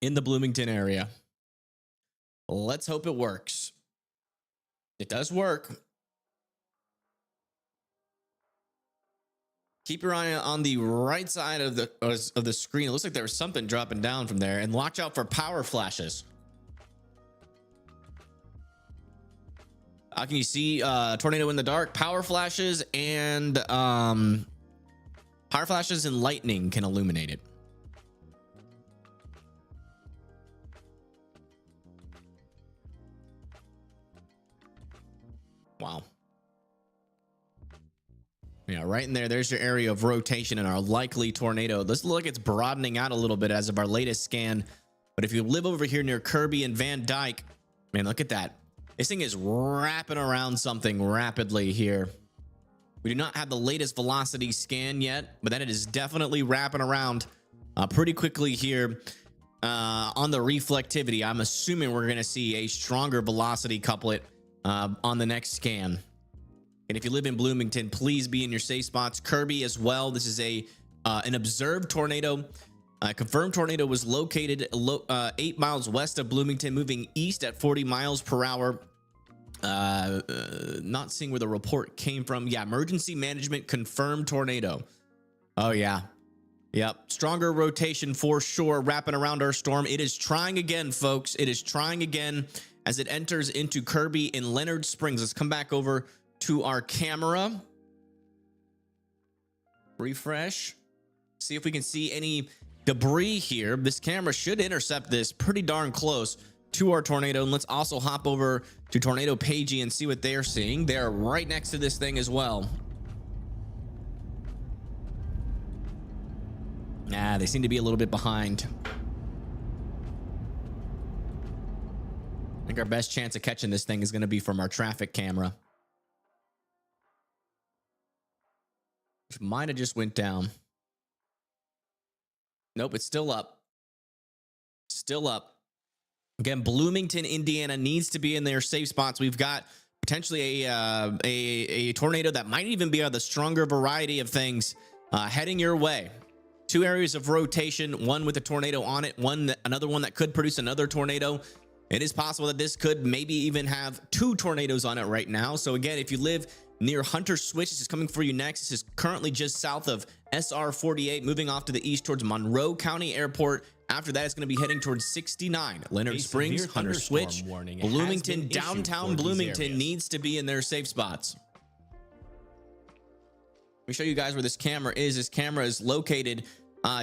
in the Bloomington area. Let's hope it works. It does work. Keep your eye on the right side of the screen. It looks like there was something dropping down from there, and watch out for power flashes. Can you see tornado in the dark? Power flashes and lightning can illuminate it. Wow. Yeah, right in there. There's your area of rotation and our likely tornado. This looks like it's broadening out a little bit as of our latest scan. But if you live over here near Kirby and Van Dyke, man, look at that. This thing is wrapping around something rapidly here. We do not have the latest velocity scan yet, but then it is definitely wrapping around pretty quickly here on the reflectivity. I'm assuming we're going to see a stronger velocity couplet on the next scan. And if you live in Bloomington, please be in your safe spots. Kirby as well. This is an observed tornado. Confirmed tornado was located 8 miles west of Bloomington, moving east at 40 miles per hour. Not seeing where the report came from. Yeah, emergency management confirmed tornado. Oh yeah. Yep. Stronger rotation for sure, wrapping around our storm. It is trying again, folks. It is trying again as it enters into Kirby and Leonard Springs. Let's come back over to our camera. Refresh. See if we can see any debris here. This camera should intercept this pretty darn close to our tornado. And let's also hop over to Tornado Pagey and see what they're seeing. They're right next to this thing as well. Nah, they seem to be a little bit behind. I think our best chance of catching this thing is going to be from our traffic camera, which might have just went down. Nope, it's still up. Still up. Again, Bloomington, Indiana needs to be in their safe spots. We've got potentially a tornado that might even be the stronger variety of things heading your way. 2 areas of rotation, one with a tornado on it, another one that could produce another tornado. It is possible that this could maybe even have 2 tornadoes on it right now. So again, if you live near Hunter Switch, this is coming for you next. This is currently just south of SR 48, moving off to the east towards Monroe County Airport. After that, it's going to be heading towards 69. Leonard Springs, Hunter Switch, Bloomington, downtown Bloomington needs to be in their safe spots. Let me show you guys where this camera is. This camera is located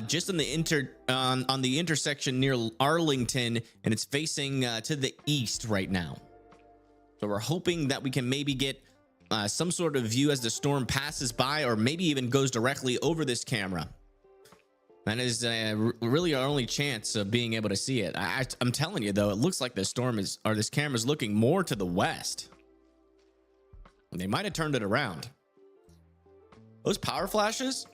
just on the intersection near Arlington, and it's facing to the east right now. So we're hoping that we can maybe get some sort of view as the storm passes by, or maybe even goes directly over this camera. That is really our only chance of being able to see it. I'm telling you though, it looks like this camera is looking more to the west. They might have turned it around. Those power flashes.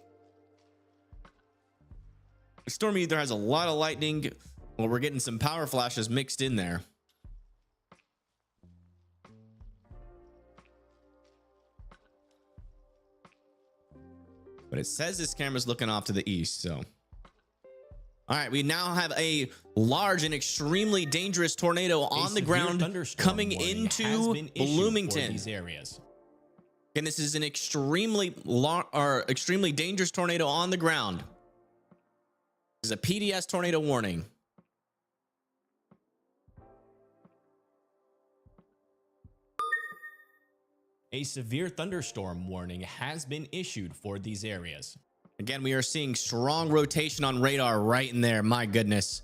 The storm either has a lot of lightning, or we're getting some power flashes mixed in there. But it says this camera's looking off to the east, so. All right, we now have a large and extremely dangerous tornado on the ground coming into Bloomington. These areas. And this is an extremely dangerous tornado on the ground. This is a PDS tornado warning. A severe thunderstorm warning has been issued for these areas. Again, we are seeing strong rotation on radar right in there. My goodness.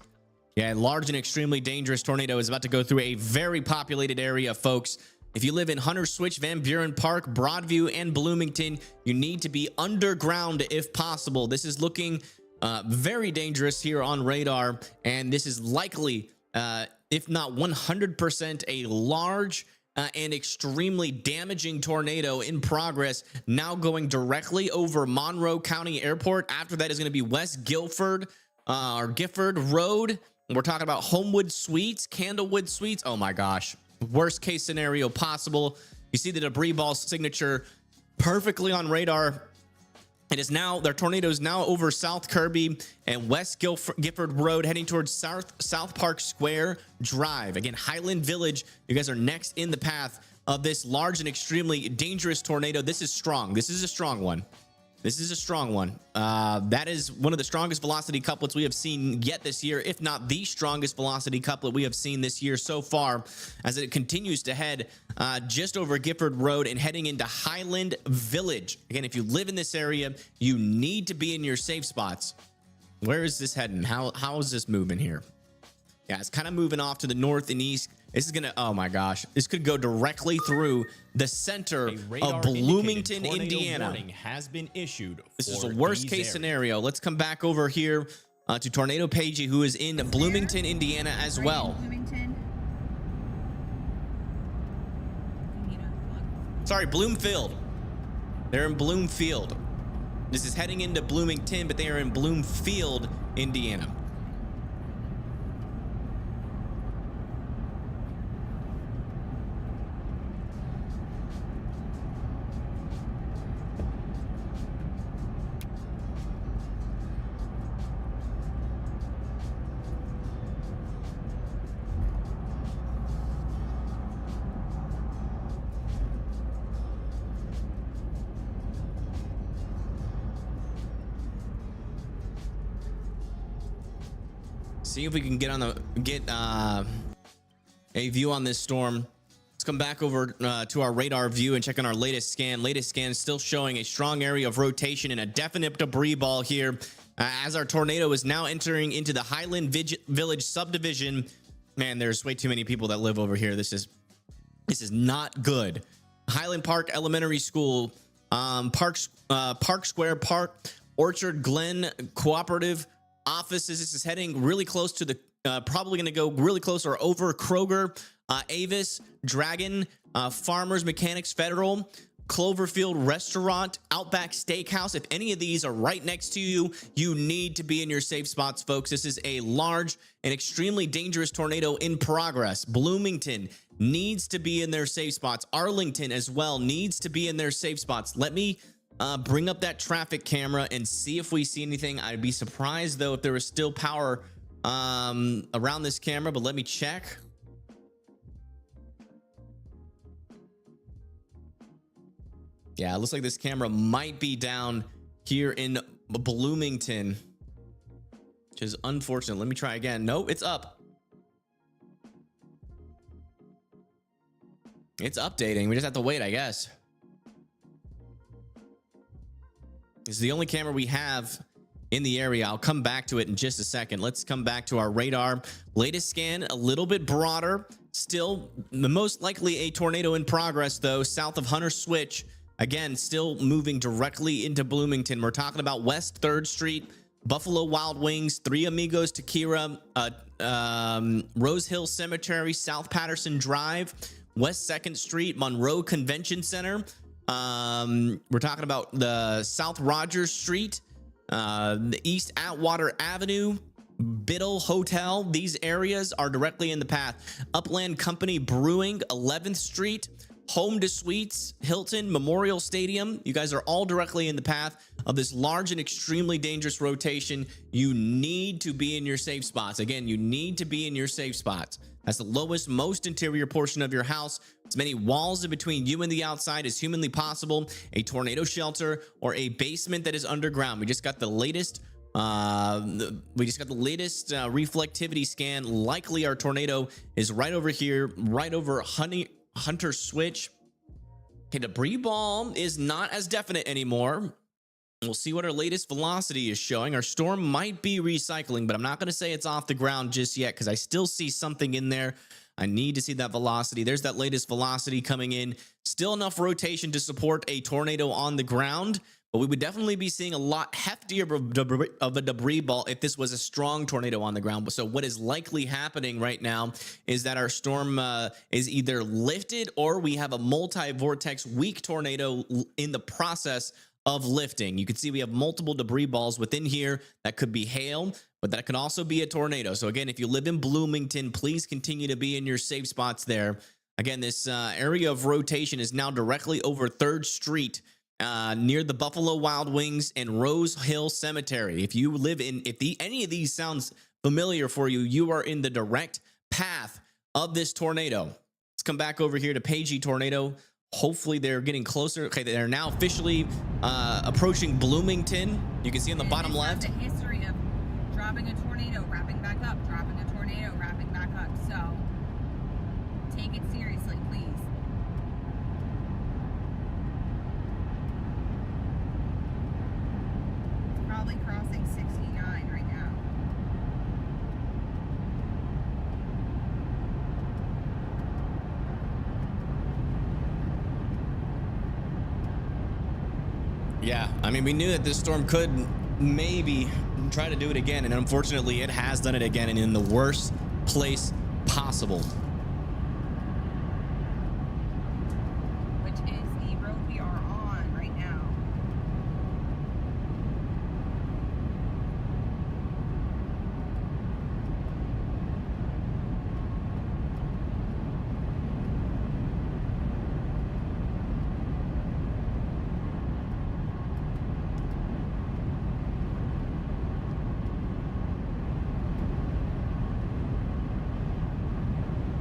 Yeah, large and extremely dangerous tornado is about to go through a very populated area, folks. If you live in Hunter Switch, Van Buren Park, Broadview, and Bloomington, you need to be underground if possible. This is looking very dangerous here on radar, and this is likely, if not 100%, a large and extremely damaging tornado in progress, now going directly over Monroe County Airport. After that is going to be West Gifford Road. We're talking about Homewood Suites, Candlewood Suites. Oh my gosh. Worst case scenario possible. You see the debris ball signature perfectly on radar. It is now, their tornado is now over South Kirby and West Gifford Road, heading towards South Park Square Drive. Again, Highland Village, you guys are next in the path of this large and extremely dangerous tornado. This is strong. This is a strong one. This is a strong one. That is one of the strongest velocity couplets we have seen yet this year, if not the strongest velocity couplet we have seen this year so far, as it continues to head just over Gifford Road and heading into Highland Village. Again, if you live in this area, you need to be in your safe spots. Where is this heading? How is this moving here? Yeah, it's kind of moving off to the north and east. This is gonna, oh my gosh, this could go directly through the center of Bloomington, Indiana. Has been issued. This is a worst case scenario. Let's come back over here to Tornado Pagey, who is in Bloomington, Indiana as well. Sorry, Bloomfield. They're in Bloomfield. This is heading into Bloomington, but they are in Bloomfield, Indiana. See if we can get a view on this storm. Let's come back over to our radar view and check on our latest scan. Latest scan still showing a strong area of rotation and a definite debris ball here as our tornado is now entering into the Highland Village subdivision. Man, there's way too many people that live over here. This is not good. Highland Park Elementary School, Park Square Park, Orchard Glen Cooperative offices. This is heading really close to the probably going to go really close or over Kroger, Avis, Dragon, Farmers Mechanics Federal, Cloverfield Restaurant, Outback Steakhouse. If any of these are right next to you, you need to be in your safe spots, folks. This is a large and extremely dangerous tornado in progress. Bloomington needs to be in their safe spots. Arlington as well needs to be in their safe spots. Let me bring up that traffic camera and see if we see anything. I'd be surprised though if there was still power around this camera, but let me check. Yeah, it looks like this camera might be down here in Bloomington, which is unfortunate. Let me try again. Nope, it's up. It's updating. We just have to wait, I guess. This is the only camera we have in the area. I'll come back to it in just a second. Let's come back to our radar. Latest scan, a little bit broader. Still, most likely a tornado in progress, though, south of Hunter Switch. Again, still moving directly into Bloomington. We're talking about West 3rd Street, Buffalo Wild Wings, Three Amigos Tequila, Rose Hill Cemetery, South Patterson Drive, West 2nd Street, Monroe Convention Center. We're talking about the South Rogers Street, the East Atwater Avenue, Biddle Hotel. These areas are directly in the path. Upland Company Brewing, 11th Street, Home to Suites, Hilton, Memorial Stadium. You guys are all directly in the path of this large and extremely dangerous rotation. You need to be in your safe spots. Again, you need to be in your safe spots. That's the lowest, most interior portion of your house. As many walls in between you and the outside as humanly possible. A tornado shelter or a basement that is underground. We just got the latest reflectivity scan. Likely our tornado is right over here, right over Hunter Switch. Okay, debris ball is not as definite anymore. We'll see what our latest velocity is showing. Our storm might be recycling, but I'm not going to say it's off the ground just yet because I still see something in there. I need to see that velocity. There's that latest velocity coming in. Still enough rotation to support a tornado on the ground, but we would definitely be seeing a lot heftier of a debris ball if this was a strong tornado on the ground. So what is likely happening right now is that our storm is either lifted or we have a multi-vortex weak tornado in the process of lifting. You can see we have multiple debris balls within here. That could be hail, but that could also be a tornado. So again, if you live in Bloomington, please continue to be in your safe spots there. Again, this area of rotation is now directly over 3rd Street, near the Buffalo Wild Wings and Rose Hill Cemetery. If you live in, any of these sounds familiar for you, you are in the direct path of this tornado. Let's come back over here to Pagey Tornado. Hopefully they're getting closer. Okay, they're now officially approaching Bloomington. You can see on the bottom left. The history of dropping a tornado, wrapping back up, dropping a tornado, wrapping back up. So take it seriously, please. Probably crossing 69 right now. Yeah, I mean, we knew that this storm could maybe try to do it again, and unfortunately it has done it again and in the worst place possible. Which is the road we are on right now.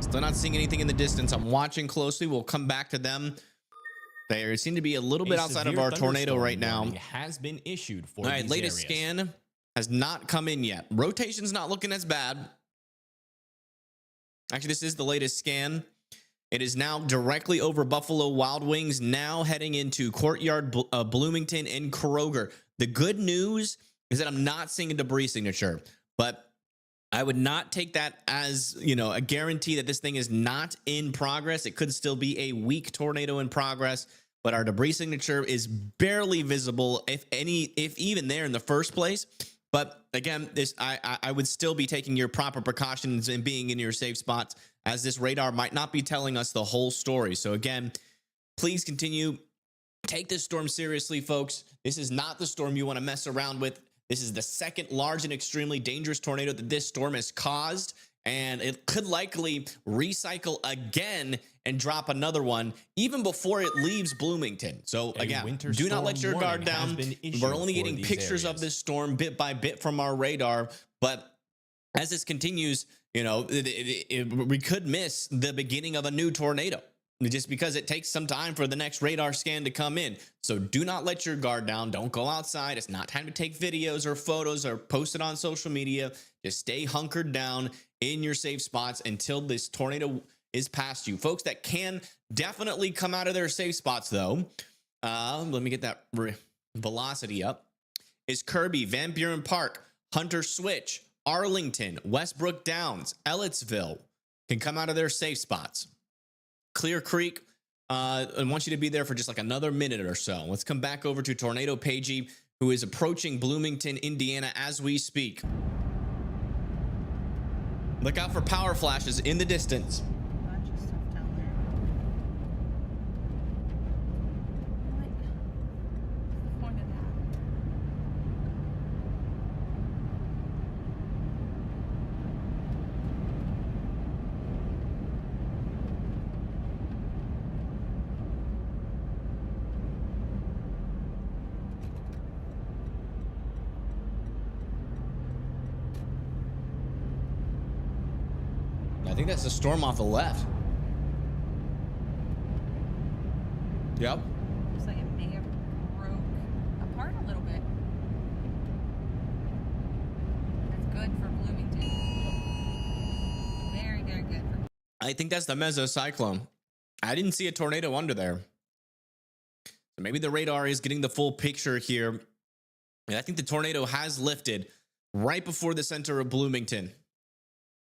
Still not seeing anything in the distance. I'm watching closely. We'll come back to them. They seem to be a little bit outside of our tornado right now. Has been issued for all right, latest scan has not come in yet. Rotation's not looking as bad. Actually, this is the latest scan. It is now directly over Buffalo Wild Wings, now heading into Courtyard, Bloomington, and Kroger. The good news is that I'm not seeing a debris signature, but I would not take that as, you know, a guarantee that this thing is not in progress. It could still be a weak tornado in progress, but our debris signature is barely visible, if even there in the first place. But again, I would still be taking your proper precautions and being in your safe spots, as this radar might not be telling us the whole story. So again, please continue. Take this storm seriously, folks. This is not the storm you want to mess around with. This is the second large and extremely dangerous tornado that this storm has caused, and it could likely recycle again and drop another one even before it leaves Bloomington. So again, do not let your guard down. We're only getting pictures of this storm bit by bit from our radar, but as this continues, you know, we could miss the beginning of a new tornado, just because it takes some time for the next radar scan to come in. So do not let your guard down. Don't go outside. It's not time to take videos or photos or post it on social media. Just stay hunkered down in your safe spots until this tornado is past you. Folks that can definitely come out of their safe spots, though, let me get that velocity up, is Kirby, Van Buren Park, Hunter Switch, Arlington, Westbrook Downs, Ellettsville can come out of their safe spots. Clear Creek, I want you to be there for just like another minute or so. Let's come back over to Tornado Pagey, who is approaching Bloomington, Indiana as we speak. Look out for power flashes in the distance. Bunch of stuff down there. What's the point of that? I think that's the storm off the left. Yep. Looks like it may have broke apart a little bit. That's good for Bloomington. Very, very good. I think that's the mesocyclone. I didn't see a tornado under there. So maybe the radar is getting the full picture here. And I think the tornado has lifted right before the center of Bloomington.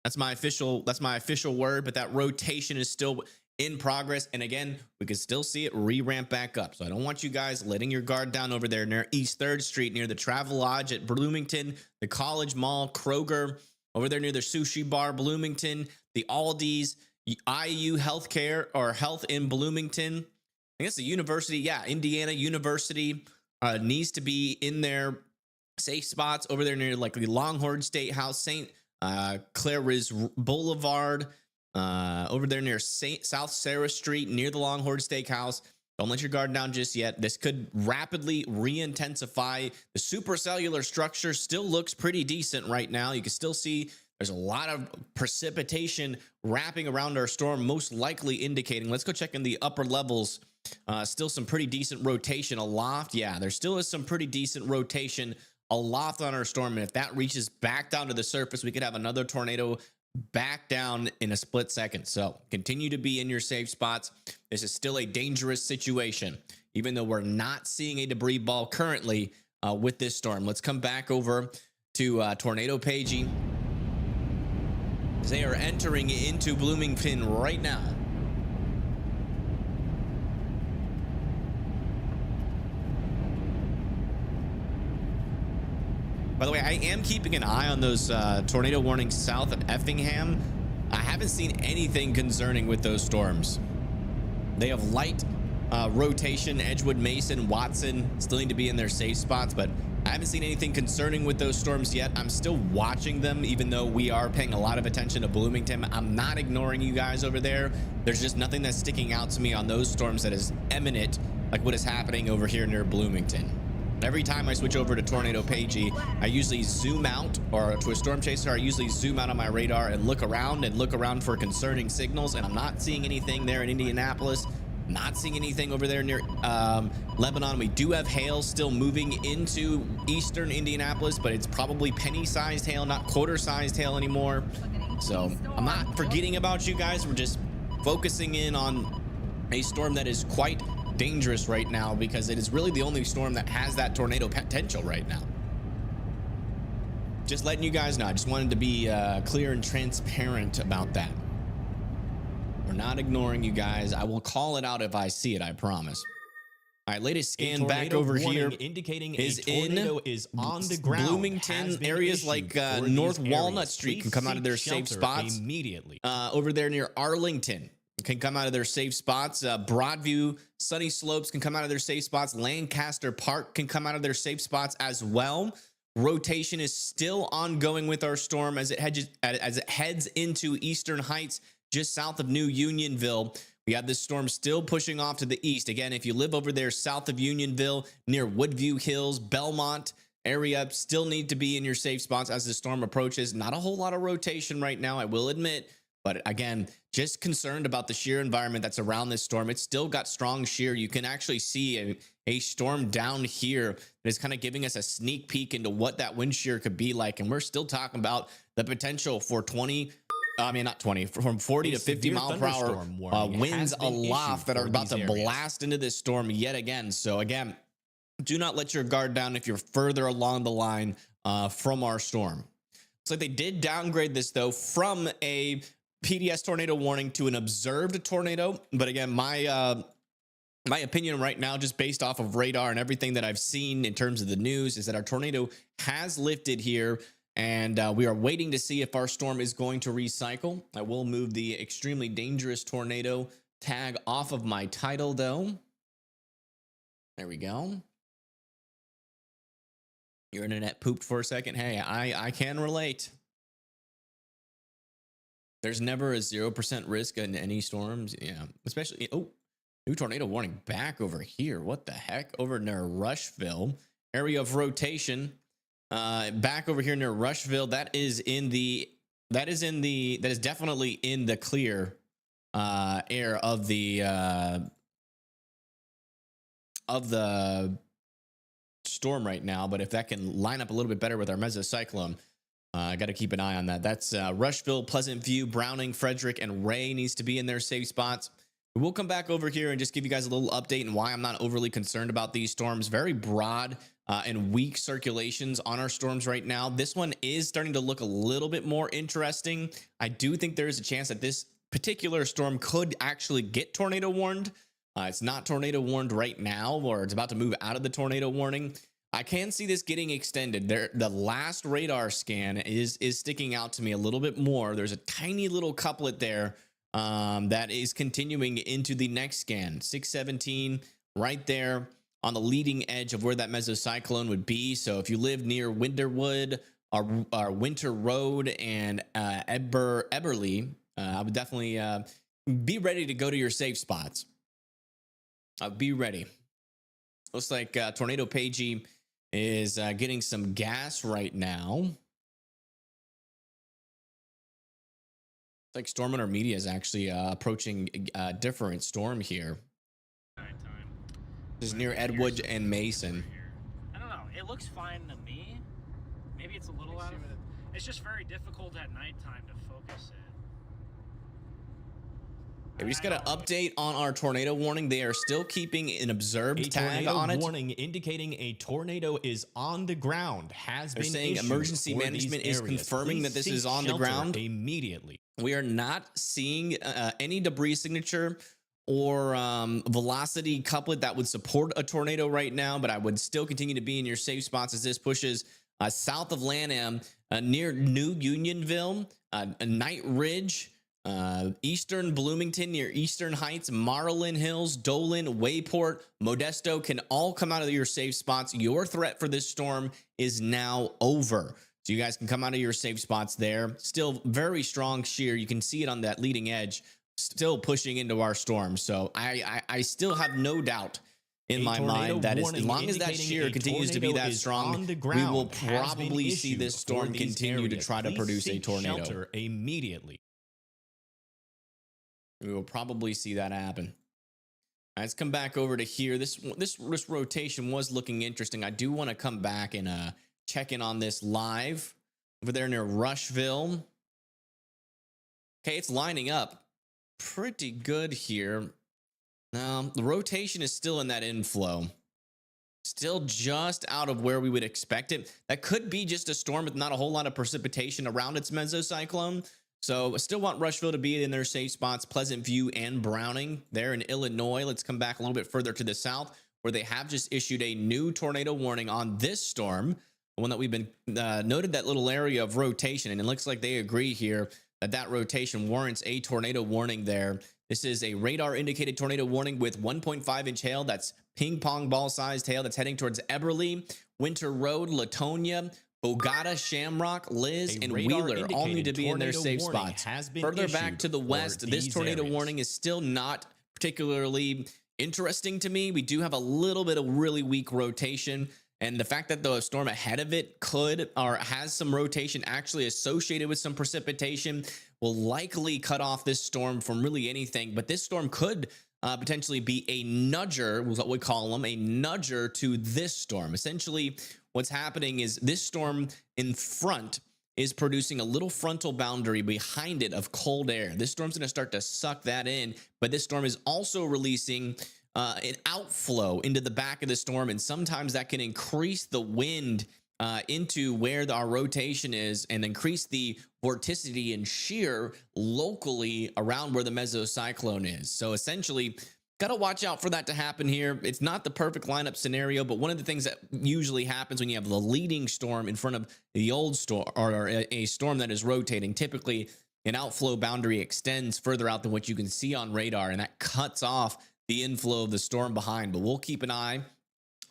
That's my official word, but that rotation is still in progress. And again, we can still see it re-ramp back up. So I don't want you guys letting your guard down over there near East 3rd Street, near the Travelodge at Bloomington, the College Mall, Kroger, over there near the Sushi Bar, Bloomington, the Aldi's, IU Healthcare or Health in Bloomington. I guess the university, yeah, Indiana University needs to be in their safe spots over there near like the Longhorn State House, St. Claris Boulevard, over there near South Sarah Street, near the Longhorn Steakhouse. Don't let your guard down just yet. This could rapidly re-intensify. The supercellular structure still looks pretty decent right now. You can still see there's a lot of precipitation wrapping around our storm, most likely indicating, let's go check in the upper levels. Still some pretty decent rotation aloft. Yeah, there still is some pretty decent rotation aloft on our storm, and if that reaches back down to the surface, we could have another tornado back down in a split second. So continue to be in your safe spots. This is still a dangerous situation, even though we're not seeing a debris ball currently with this storm. Let's come back over to Tornado Pagey. They are entering into Bloomington right now. By the way, I am keeping an eye on those tornado warnings south of Effingham. I haven't seen anything concerning with those storms. They have light rotation. Edgewood, Mason, Watson still need to be in their safe spots, but I haven't seen anything concerning with those storms yet. I'm still watching them, even though we are paying a lot of attention to Bloomington. I'm not ignoring you guys over there. There's just nothing that's sticking out to me on those storms that is imminent, like what is happening over here near Bloomington. Every time I switch over to Tornado Pagey, I usually zoom out, or to a storm chaser, I usually zoom out on my radar and look around for concerning signals, and I'm not seeing anything there in Indianapolis. Not seeing anything over there near Lebanon. We do have hail still moving into eastern Indianapolis, but it's probably penny-sized hail, not quarter-sized hail anymore. So I'm not forgetting about you guys. We're just focusing in on a storm that is quite dangerous right now because it is really the only storm that has that tornado potential right now. Just letting you guys know. I just wanted to be clear and transparent about that. We're not ignoring you guys. I will call it out if I see it, I promise. All right, latest scan back over here indicating is a tornado is on the ground. Bloomington. Areas like North Walnut Street can come out of their safe spots immediately. Over there near Arlington can come out of their safe spots. Broadview, Sunny Slopes can come out of their safe spots. Lancaster Park can come out of their safe spots as well. Rotation is still ongoing with our storm as it heads into Eastern Heights, just south of New Unionville. We have this storm still pushing off to the east. Again, if you live over there south of Unionville, near Woodview Hills, Belmont area, still need to be in your safe spots as the storm approaches. Not a whole lot of rotation right now, I will admit. But again, just concerned about the shear environment that's around this storm. It's still got strong shear. You can actually see a storm down here that is kind of giving us a sneak peek into what that wind shear could be like. And we're still talking about the potential for from 40 to 50 mile per hour winds aloft that are about to blast into this storm yet again. So again, do not let your guard down if you're further along the line from our storm. So they did downgrade this though from a PDS tornado warning to an observed tornado. But again, my opinion right now, just based off of radar and everything that I've seen in terms of the news, is that our tornado has lifted here. And we are waiting to see if our storm is going to recycle. I will move the extremely dangerous tornado tag off of my title, though. There we go. Your internet pooped for a second. Hey, I can relate. There's never a 0% risk in any storms. Yeah, especially, oh, new tornado warning back over here. What the heck? Over near Rushville. Area of rotation. Back over here near Rushville, that is definitely in the clear air of the storm right now. But if that can line up a little bit better with our mesocyclone, I got to keep an eye on that. That's Rushville, Pleasant View, Browning, Frederick, and Ray needs to be in their safe spots. We'll come back over here and just give you guys a little update and why I'm not overly concerned about these storms. Very broad and weak circulations on our storms right now. This one is starting to look a little bit more interesting. I do think there is a chance that this particular storm could actually get tornado warned. It's not tornado warned right now, or it's about to move out of the tornado warning. I can see this getting extended. The last radar scan is sticking out to me a little bit more. There's a tiny little couplet there that is continuing into the next scan. 617 right there on the leading edge of where that mesocyclone would be. So if you live near Winterwood or Winter Road and Eberly, I would definitely be ready to go to your safe spots. Be ready. Looks like Tornado Pagey is getting some gas right now. It's like Storm Intermedia is actually approaching a different storm here. This is near Edgewood and Mason. I don't know. It looks fine to me. Maybe it's a little out of it. It's just very difficult at nighttime to focus it. Yeah, we just got an update on our tornado warning. They are still keeping an observed tag on it. Warning indicating a tornado is on the ground has been issued. They're saying emergency management is confirming that this is on the ground immediately. We are not seeing any debris signature or velocity couplet that would support a tornado right now, but I would still continue to be in your safe spots as this pushes south of Lanham, near New Unionville, Night Ridge, Eastern Bloomington near Eastern Heights, Marlin Hills, Dolan, Wayport, Modesto can all come out of your safe spots. Your threat for this storm is now over. So you guys can come out of your safe spots there. Still very strong shear. You can see it on that leading edge, still pushing into our storm. So I still have no doubt in my mind that as long as that shear continues to be that strong, we will probably see this storm continue to try to produce a tornado. Immediately. We will probably see that happen. Let's come back over to here. This rotation was looking interesting. I do want to come back and check in on this live over there near Rushville. Okay, it's lining up pretty good here. Now, the rotation is still in that inflow. Still just out of where we would expect it. That could be just a storm with not a whole lot of precipitation around its mesocyclone. So I still want Rushville to be in their safe spots, Pleasant View and Browning there in Illinois. Let's come back a little bit further to the south where they have just issued a new tornado warning on this storm. The one that we've been noted that little area of rotation. And it looks like they agree here that that rotation warrants a tornado warning there. This is a radar indicated tornado warning with 1.5 inch hail. That's ping pong ball sized hail that's heading towards Eberly, Winter Road, Latonia, Bogata, Shamrock, Liz, and Wheeler all need to be in their safe spots. Further back to the west, this tornado warning is still not particularly interesting to me. We do have a little bit of really weak rotation. And the fact that the storm ahead of it could or has some rotation actually associated with some precipitation will likely cut off this storm from really anything. But this storm could potentially be a nudger, what we call them, a nudger to this storm. Essentially, what's happening is this storm in front is producing a little frontal boundary behind it of cold air. This storm's going to start to suck that in, but this storm is also releasing an outflow into the back of the storm, and sometimes that can increase the wind into where our rotation is and increase the vorticity and shear locally around where the mesocyclone is. So essentially, got to watch out for that to happen here. It's not the perfect lineup scenario, but one of the things that usually happens when you have the leading storm in front of the old storm or a storm that is rotating, typically an outflow boundary extends further out than what you can see on radar, and that cuts off the inflow of the storm behind. But we'll keep an eye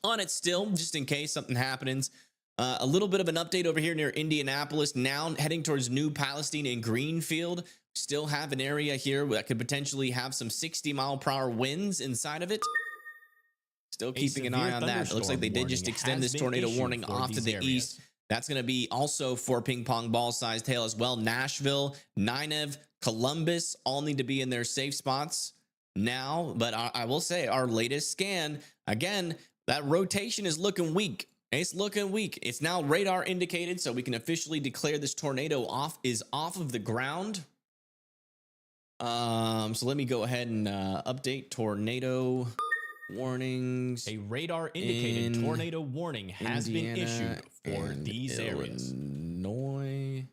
on it still, just in case something happens. A little bit of an update over here near Indianapolis, now heading towards New Palestine and Greenfield. Still have an area here that could potentially have some 60-mile-per-hour winds inside of it. Still keeping an eye on that. It looks like they did just extend this tornado warning off to the east. That's going to be also for ping pong ball sized hail as well. Nashville, Nineveh, Columbus all need to be in their safe spots now. But I will say our latest scan, again, that rotation is looking weak. It's looking weak. It's now radar indicated, so we can officially declare this tornado off of the ground. So let me go ahead and update tornado warnings. A radar indicated tornado warning has been issued for these areas. Illinois.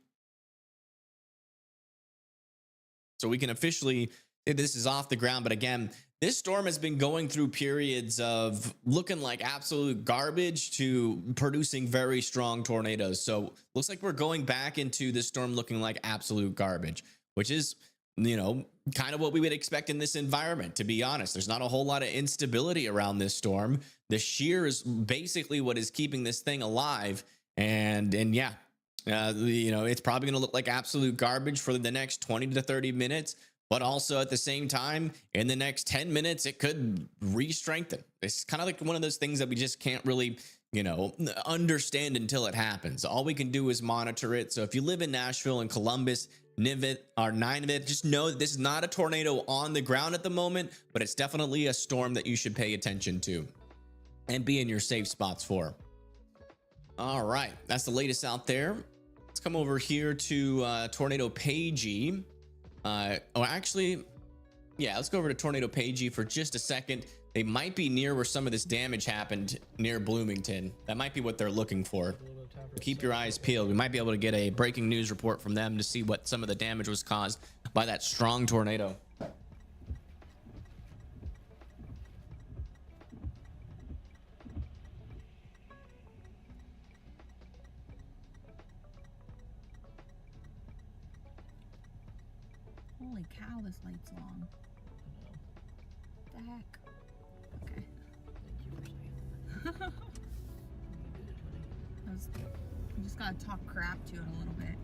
So we can officially, this is off the ground, but again, this storm has been going through periods of looking like absolute garbage to producing very strong tornadoes. So looks like we're going back into this storm looking like absolute garbage, which is, you know, kind of what we would expect in this environment, to be honest. There's not a whole lot of instability around this storm. The shear is basically what is keeping this thing alive. And yeah, you know, it's probably going to look like absolute garbage for the next 20 to 30 minutes. But also at the same time, in the next 10 minutes, it could re-strengthen. It's kind of like one of those things that we just can't really, you know, understand until it happens. All we can do is monitor it. So if you live in Nashville and Columbus, Nineveh, just know that this is not a tornado on the ground at the moment, but it's definitely a storm that you should pay attention to and be in your safe spots for. All right, that's the latest out there. Let's come over here to Tornado Pagey. Actually, yeah, let's go over to Tornado Pagey for just a second. They might be near where some of this damage happened near Bloomington. That might be what they're looking for. Keep your eyes peeled. We might be able to get a breaking news report from them to see what some of the damage was caused by that strong tornado. Holy cow, this light's long. What the heck? Okay. I just gotta talk crap to it a little bit.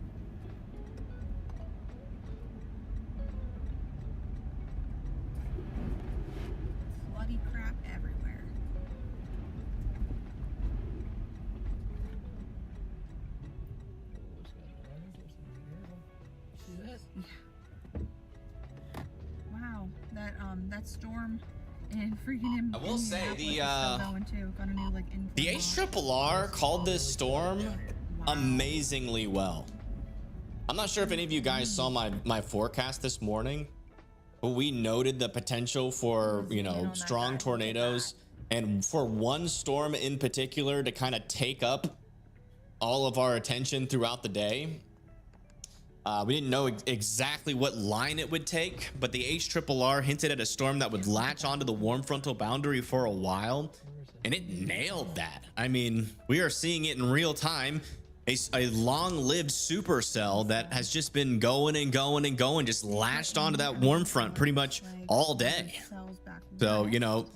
Bloody crap everywhere. See that? Yeah. Wow, that storm and freaking I will say the the HRRR called this storm amazingly well. I'm not sure if any of you guys saw my forecast this morning, we noted the potential for, you know, strong tornadoes, and for one storm in particular to kind of take up all of our attention throughout the day. We didn't know exactly what line it would take, but the HRRR hinted at a storm that would latch onto the warm frontal boundary for a while, and it nailed that. I mean, we are seeing it in real time. A long-lived supercell that has just been going and going and going, just latched onto that warm front pretty much all day. So, you know,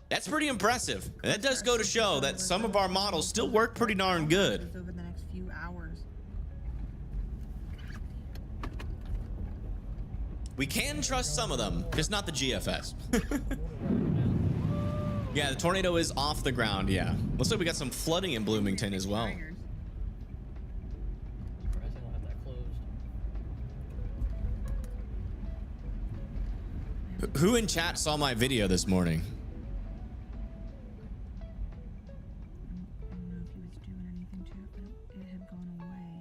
that's pretty impressive. And that does go to show that some of our models still work pretty darn good. Over the next few hours. We can trust some of them, just not the GFS. Yeah, the tornado is off the ground. Yeah, looks like we got some flooding in Bloomington as well. Who in chat saw my video this morning? I don't know if he was doing anything to it, but it had gone away.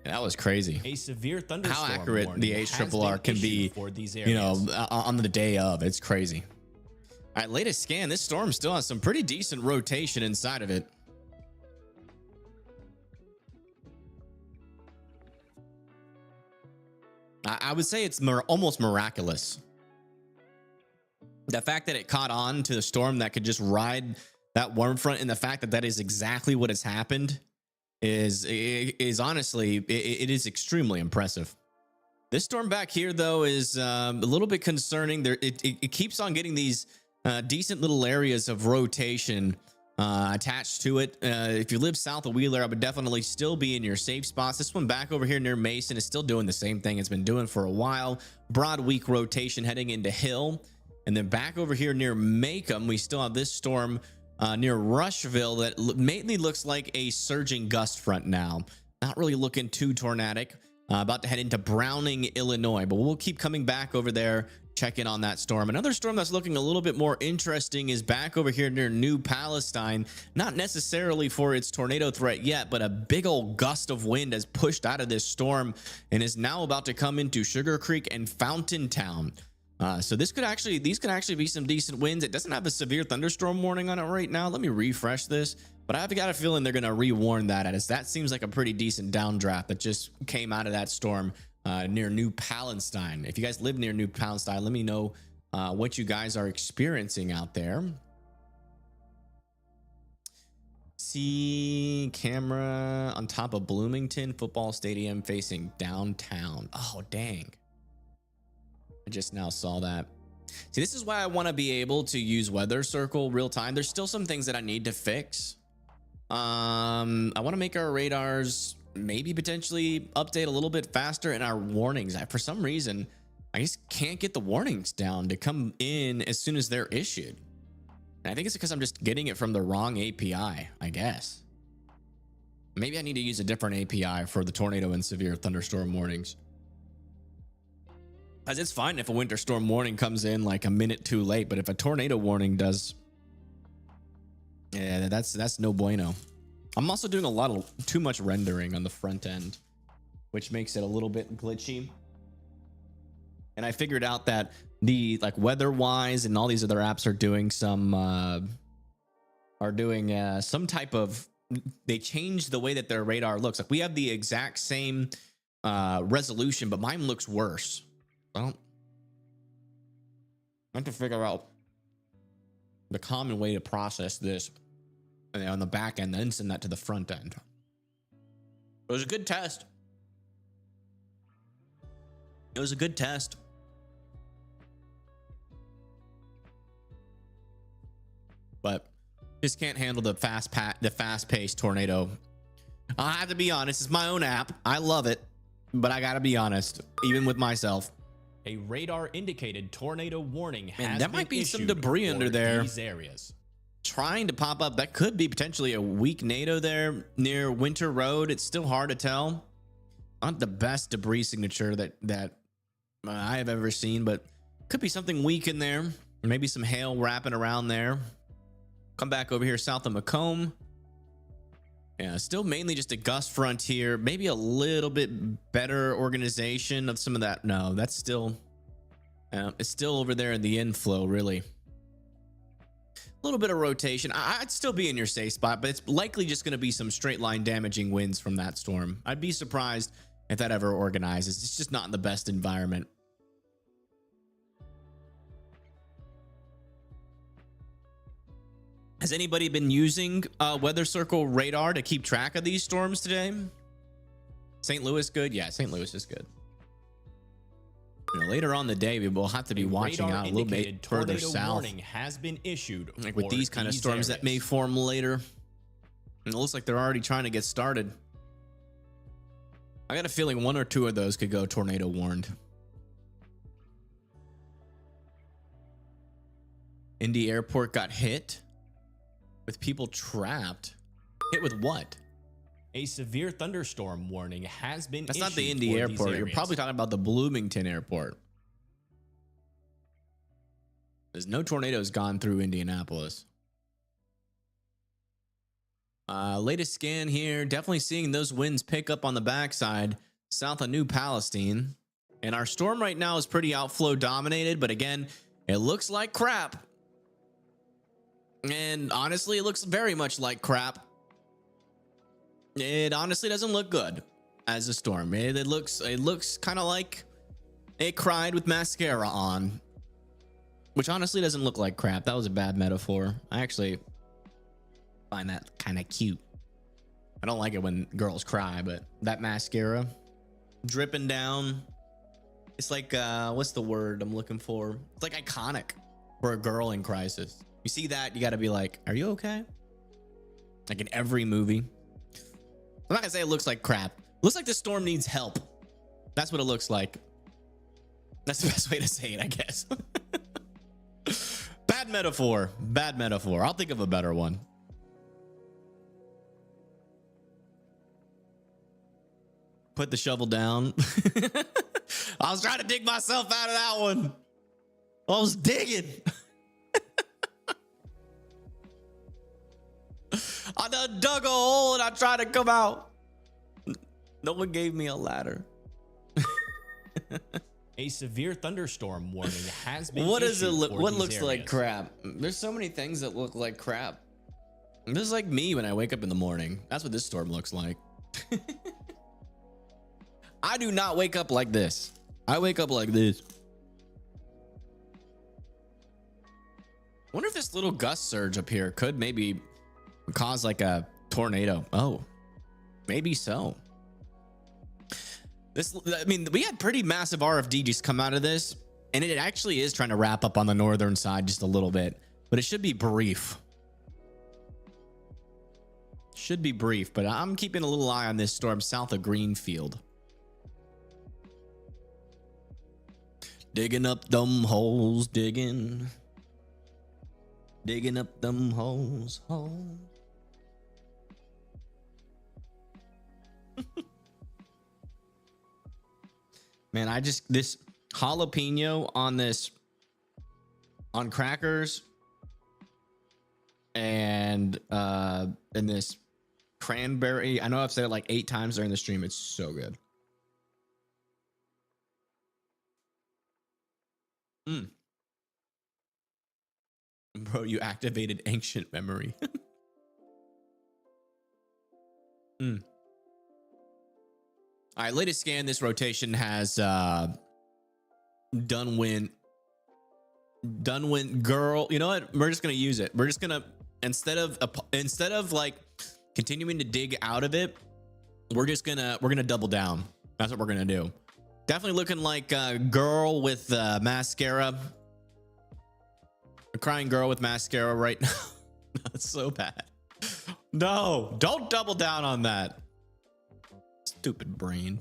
That was crazy. A severe thunderstorm. How accurate the HRRR can be for these areas, you know, on the day of. It's crazy. All right, latest scan. This storm still has some pretty decent rotation inside of it. I would say it's almost miraculous. The fact that it caught on to the storm that could just ride that warm front, and the fact that that is exactly what has happened is honestly, it is extremely impressive. This storm back here, though, is a little bit concerning. It keeps on getting these decent little areas of rotation attached to it. If you live south of Wheeler, I would definitely still be in your safe spots. This one back over here near Mason is still doing the same thing it's been doing for a while. Broad weak rotation heading into Hill. And then back over here near Macomb, we still have this storm near Rushville that mainly looks like a surging gust front now. Not really looking too tornadic. About to head into Browning, Illinois, but we'll keep coming back over there, check in on that storm. Another storm that's looking a little bit more interesting is back over here near New Palestine. Not necessarily for its tornado threat yet, but a big old gust of wind has pushed out of this storm and is now about to come into Sugar Creek and Fountain Town. So these could actually be some decent winds. It doesn't have a severe thunderstorm warning on it right now. Let me refresh this, but I've got a feeling they're going to rewarn that, as that seems like a pretty decent downdraft that just came out of that storm near New Palestine. If you guys live near New Palestine, let me know what you guys are experiencing out there. See camera on top of Bloomington football stadium facing downtown. Oh, dang. I just now saw that. See, this is why I want to be able to use Weather Circle real time. There's still some things that I need to fix. I want to make our radars maybe potentially update a little bit faster, and our warnings. For some reason, I just can't get the warnings down to come in as soon as they're issued. And I think it's because I'm just getting it from the wrong API, I guess. Maybe I need to use a different API for the tornado and severe thunderstorm warnings. As it's fine if a winter storm warning comes in like a minute too late, but if a tornado warning does, yeah, that's no bueno. I'm also doing too much rendering on the front end, which makes it a little bit glitchy. And I figured out that the WeatherWise and all these other apps are doing some type of, they changed the way that their radar looks. Like we have the exact same resolution, but mine looks worse. I have to figure out the common way to process this on the back end, then send that to the front end. It was a good test. It was a good test. But just can't handle the fast-paced tornado. I have to be honest, it's my own app. I love it, but I gotta be honest, even with myself. A radar indicated tornado warning has that might be some debris under there. These areas trying to pop up. That could be potentially a weak NATO there near Winter Road. It's still hard to tell. Not the best debris signature that I have ever seen, but could be something weak in there. Or maybe some hail wrapping around there. Come back over here south of Macomb. Yeah, still mainly just a gust front here. Maybe a little bit better organization of some of that. No, that's still, it's still over there in the inflow, really. A little bit of rotation. I'd still be in your safe spot, but it's likely just going to be some straight line damaging winds from that storm. I'd be surprised if that ever organizes. It's just not in the best environment. Has anybody been using weather circle radar to keep track of these storms today? St. Louis good? Yeah, St. Louis is good. You know, later on the day, we will have to be watching out a little bit further south. Has been issued, like with these kind of storms that may form later. And it looks like they're already trying to get started. I got a feeling one or two of those could go tornado warned. Indy Airport got hit with people trapped. Hit with what? A severe thunderstorm warning has been That's issued. not the Indy Airport. You're probably talking about the Bloomington Airport. There's no tornadoes gone through Indianapolis. Latest scan here, definitely seeing those winds pick up on the backside south of New Palestine. And our storm right now is pretty outflow dominated, but again, it looks like crap. And honestly, it looks very much like crap. It honestly doesn't look good as a storm. It looks kind of like it cried with mascara on, which honestly doesn't look like crap. That was a bad metaphor. I actually find that kind of cute. I don't like it when girls cry, but that mascara dripping down, it's like what's the word I'm looking for? It's like iconic for a girl in crisis. You see that, you got to be like, are you okay? Like in every movie. I'm not gonna say it looks like crap. It looks like the storm needs help. That's what it looks like. That's the best way to say it, I guess. Bad metaphor. Bad metaphor. I'll think of a better one. Put the shovel down. I was trying to dig myself out of that one. I was digging. I done dug a hole and I tried to come out. No one gave me a ladder. A severe thunderstorm warning has been What does it issued look? for What these looks like areas. crap? There's so many things that look like crap. This is like me when I wake up in the morning. That's what this storm looks like. I do not wake up like this. I wake up like this. Wonder if this little gust surge up here could maybe cause like a tornado. Oh, maybe so. I mean, we had pretty massive RFD just come out of this, and it actually is trying to wrap up on the northern side just a little bit, but it should be brief. Should be brief, but I'm keeping a little eye on this storm south of Greenfield. Digging up them holes, digging up them holes. Man, this jalapeno on on crackers and this cranberry. I know I've said it like 8 times during the stream. It's so good. Bro, you activated ancient memory. All right, latest scan. This rotation has done when girl. You know what? We're just gonna use it. We're just gonna instead of like continuing to dig out of it, we're gonna double down. That's what we're gonna do. Definitely looking like a girl with mascara. A crying girl with mascara right now. That's so bad. No, don't double down on that. Stupid brain.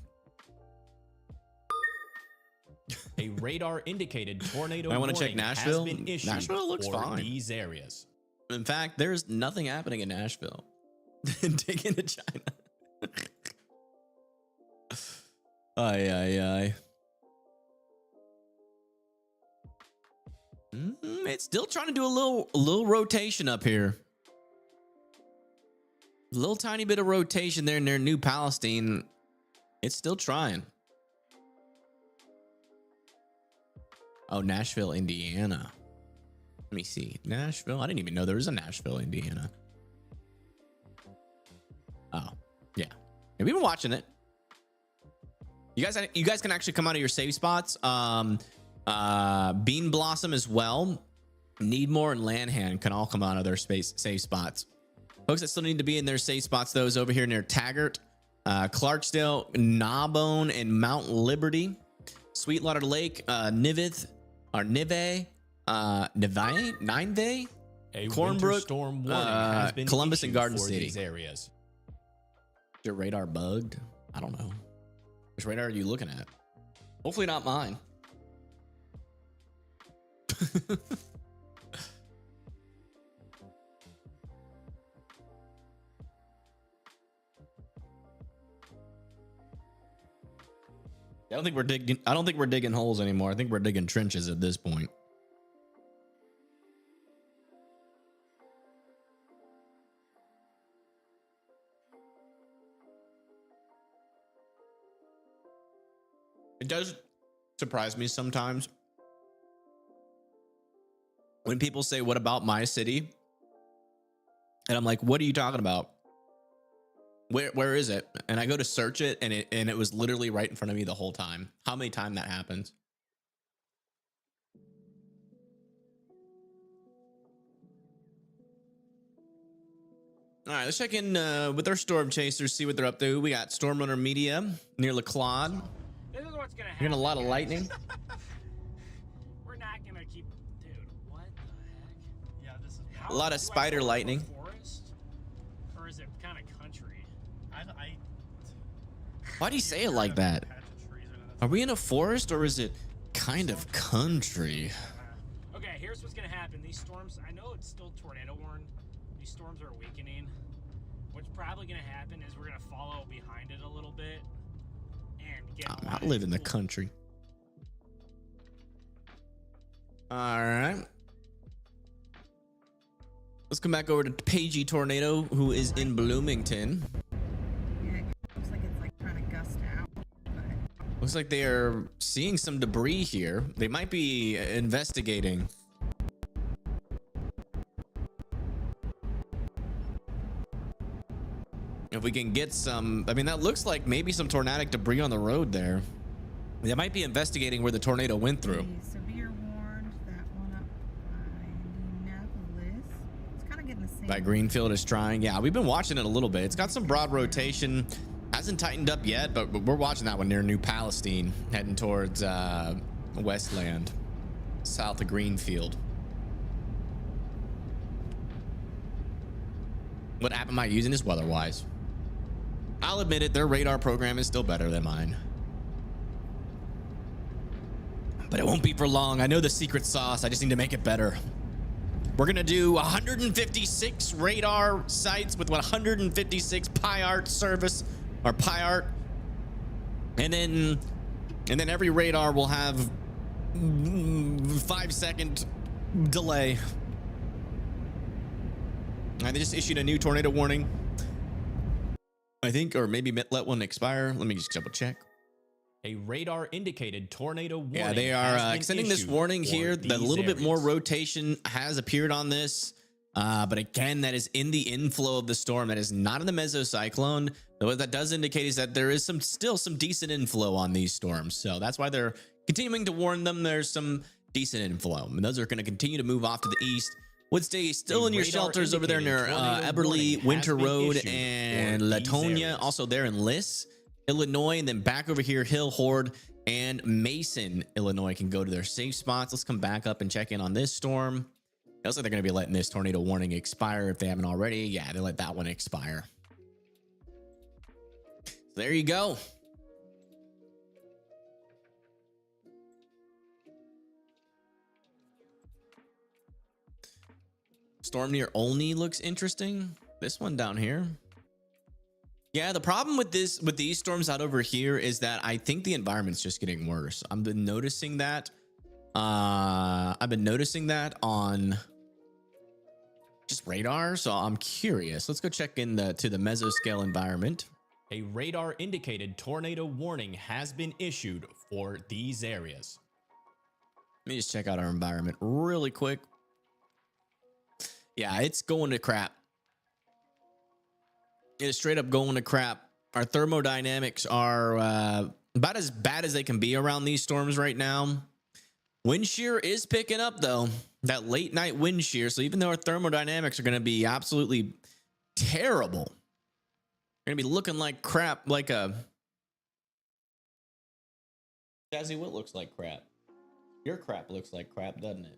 A radar indicated tornado I want to check warning Nashville. has been issued Nashville looks for fine. these areas. In fact, there's nothing happening in Nashville. Dig into China. Ay. It's still trying to do a little rotation up here. little tiny bit of rotation there near New Palestine. It's still trying. Oh, Nashville, Indiana. Let me see. Nashville. I didn't even know there was a Nashville, Indiana. Oh, yeah. We've been watching it. You guys can actually come out of your safe spots. Bean Blossom as well. Needmore and Lanham can all come out of their safe spots. Folks that still need to be in their safe spots, those over here near Taggart, Clarksdale, Gnawbone, and Mount Liberty, Sweetwater Lake, Nive, Nineveh, Cornbrook, storm warning has been Columbus, and issued Garden for City. these areas. Is your radar bugged? I don't know. Which radar are you looking at? Hopefully not mine. I don't think we're digging holes anymore. I think we're digging trenches at this point. It does surprise me sometimes when people say, "What about my city?" And I'm like, "What are you talking about? Where is it?" And I go to search it, and it was literally right in front of me the whole time. How many times that happens? All right, let's check in with our storm chasers, see what they're up to. We got Storm Runner Media near LaClaude. This is what's gonna happen. Hearing a lot of lightning. We're not gonna keep. Dude, what the heck? Yeah, this is. A lot of spider lightning. Forest, or is it kind of country? Why do you say it like that? Are we in a forest or is it kind of country? Okay, here's what's gonna happen. These storms, I know it's still tornado warned. These storms are weakening. What's probably gonna happen is we're gonna follow behind it a little bit and get. I live in the country. All right. Let's come back over to Pagey Tornado, who is in Bloomington. Yeah, it looks like it's like trying to gust out. But Looks like they are seeing some debris here. They might be investigating. If we can get some, I mean, that looks like maybe some tornadic debris on the road there. They might be investigating where the tornado went through. severe warned, that one up by Indianapolis. It's kind of getting the same. By Greenfield is trying. Yeah, we've been watching it a little bit. It's got some broad rotation. Hasn't tightened up yet, but we're watching that one near New Palestine, heading towards Westland, south of Greenfield. What app am I using is weather-wise? I'll admit it, their radar program is still better than mine. But it won't be for long. I know the secret sauce. I just need to make it better. We're going to do 156 radar sites with 156 PyArt service or PyArt. And then every radar will have 5-second delay. They just issued a new tornado warning, I think, or maybe let one expire. Let me just double check. A radar indicated tornado warning. Yeah, they are extending this warning here. That a little bit more rotation has appeared on this. But again, that is in the inflow of the storm. That is not in the mesocyclone. Though what that does indicate is that there is still some decent inflow on these storms. So that's why they're continuing to warn them. There's some decent inflow. And those are going to continue to move off to the east. Would stay still in your shelters over there near Eberly, Winter Road, and Latonia. Also there in Liss, Illinois, and then back over here, Hill, Horde, and Mason, Illinois can go to their safe spots. Let's come back up and check in on this storm. It looks like they're going to be letting this tornado warning expire if they haven't already. Yeah, they let that one expire. So there you go. Storm near Olney looks interesting. This one down here. Yeah, the problem with these storms out over here is that I think the environment's just getting worse. I've been noticing that. I've been noticing that on just radar. So I'm curious. Let's go check in to the mesoscale environment. A radar indicated tornado warning has been issued for these areas. Let me just check out our environment really quick. Yeah, it's going to crap. It is straight up going to crap. Our thermodynamics are about as bad as they can be around these storms right now. Wind shear is picking up though. That late night wind shear. So even though our thermodynamics are going to be absolutely terrible, we're going to be looking like crap, like a... Jazzy, what looks like crap? Your crap looks like crap, doesn't it?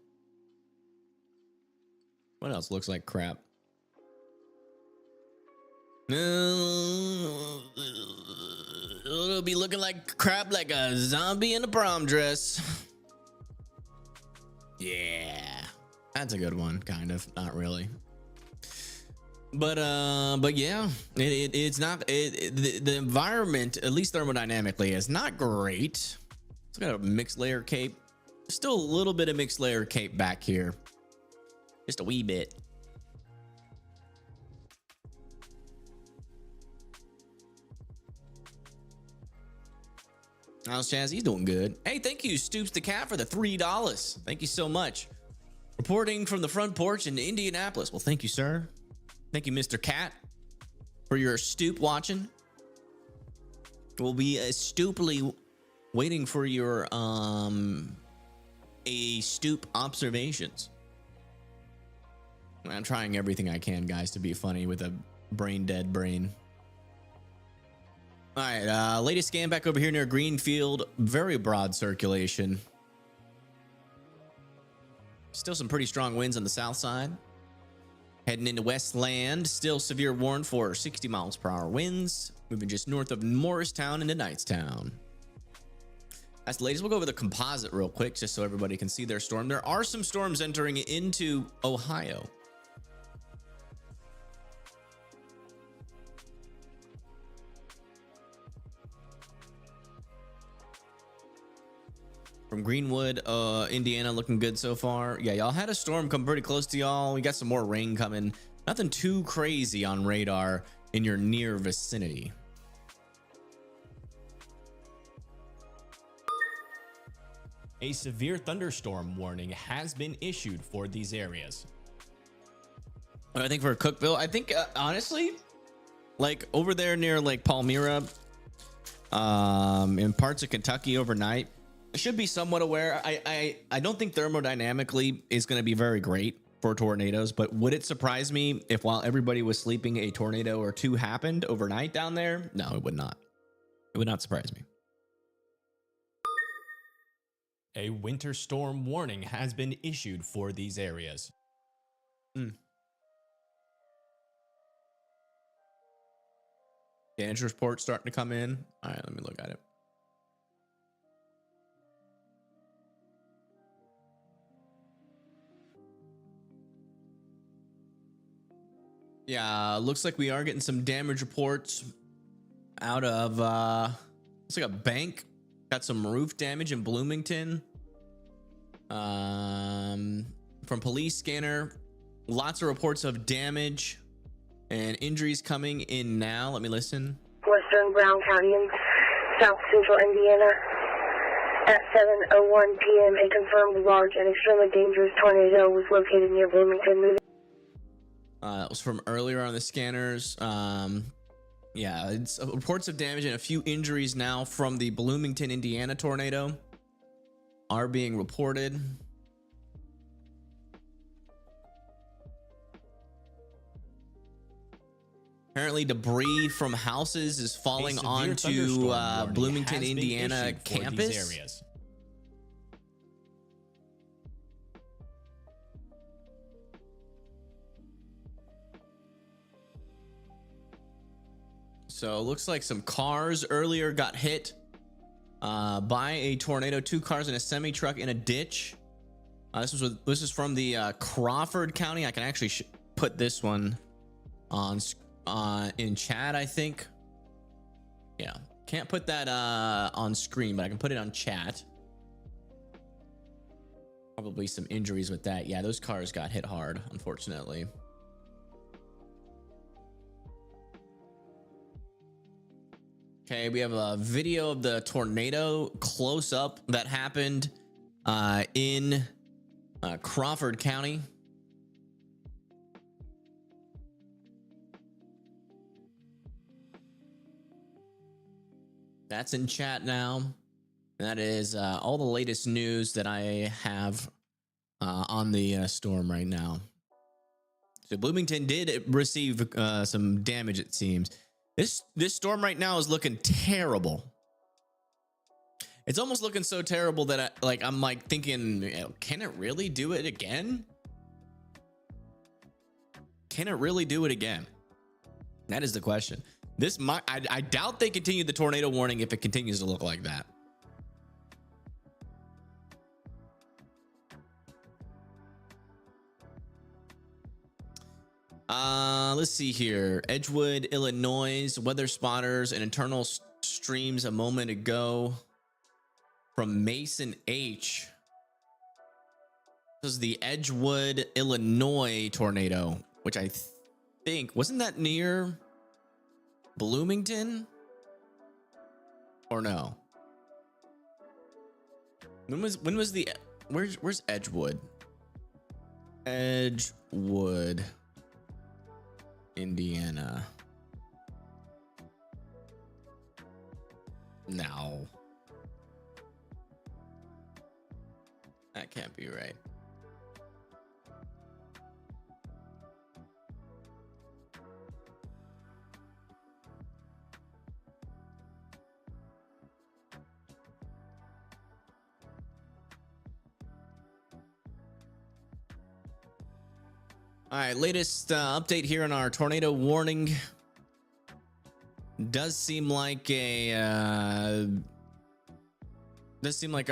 What else looks like crap? It'll be looking like crap, like a zombie in a prom dress. Yeah, that's a good one, kind of, not really. But yeah, it's not the environment, at least thermodynamically, is not great. It's got a mixed layer cape. Still a little bit of mixed layer cape back here, just a wee bit. How's Chaz? He's doing good. Hey, thank you, Stoops the Cat, for the $3. Thank you so much. Reporting from the front porch in Indianapolis. Well, thank you, sir. Thank you, Mr. Cat, for your stoop watching. We'll be stoopily waiting for your stoop observations. I'm trying everything I can, guys, to be funny with a brain dead brain. All right, latest scan back over here near Greenfield. Very broad circulation. Still some pretty strong winds on the south side. Heading into Westland, still severe warn for 60 miles per hour winds. Moving just north of Morristown into Knightstown. That's the latest. We'll go over the composite real quick just so everybody can see their storm. There are some storms entering into Ohio. From Greenwood, Indiana, looking good so far. Yeah, y'all had a storm come pretty close to y'all. We got some more rain coming. Nothing too crazy on radar in your near vicinity. A severe thunderstorm warning has been issued for these areas. I think for Cookville, I think honestly, like over there near Lake Palmyra, in parts of Kentucky overnight, should be somewhat aware. I don't think thermodynamically is going to be very great for tornadoes, but would it surprise me if while everybody was sleeping a tornado or two happened overnight down there? No, it would not. It would not surprise me. A winter storm warning has been issued for these areas. Damage report starting to come in. All right, let me look at it. Yeah, looks like we are getting some damage reports out of looks like a bank. Got some roof damage in Bloomington. From police scanner, lots of reports of damage and injuries coming in now. Let me listen. Western Brown County in South Central Indiana. At 7:01 p.m., a confirmed large and extremely dangerous tornado was located near Bloomington. That was from earlier on the scanners. Yeah, it's reports of damage and a few injuries now from the Bloomington, Indiana tornado are being reported. Apparently, debris from houses is falling onto Bloomington, Indiana campus. So it looks like some cars earlier got hit by a tornado. 2 cars and a semi truck in a ditch. This is from the Crawford County. I can actually put this one on in chat, I think. Yeah, can't put that on screen, but I can put it on chat. Probably some injuries with that. Yeah, those cars got hit hard, unfortunately. Okay, we have a video of the tornado close up that happened in Crawford County. That's in chat now. That is all the latest news that I have on the storm right now. So Bloomington did receive some damage, it seems. This storm right now is looking terrible. It's almost looking so terrible that I'm thinking, can it really do it again? Can it really do it again? That is the question. I doubt they continue the tornado warning if it continues to look like that. Let's see here. Edgewood, Illinois, weather spotters and internal streams a moment ago from Mason H. This is the Edgewood, Illinois tornado, which I think wasn't that near Bloomington or no? When was the where's Edgewood? Edgewood, Indiana. No. That can't be right. All right, latest update here on our tornado warning. Does seem like our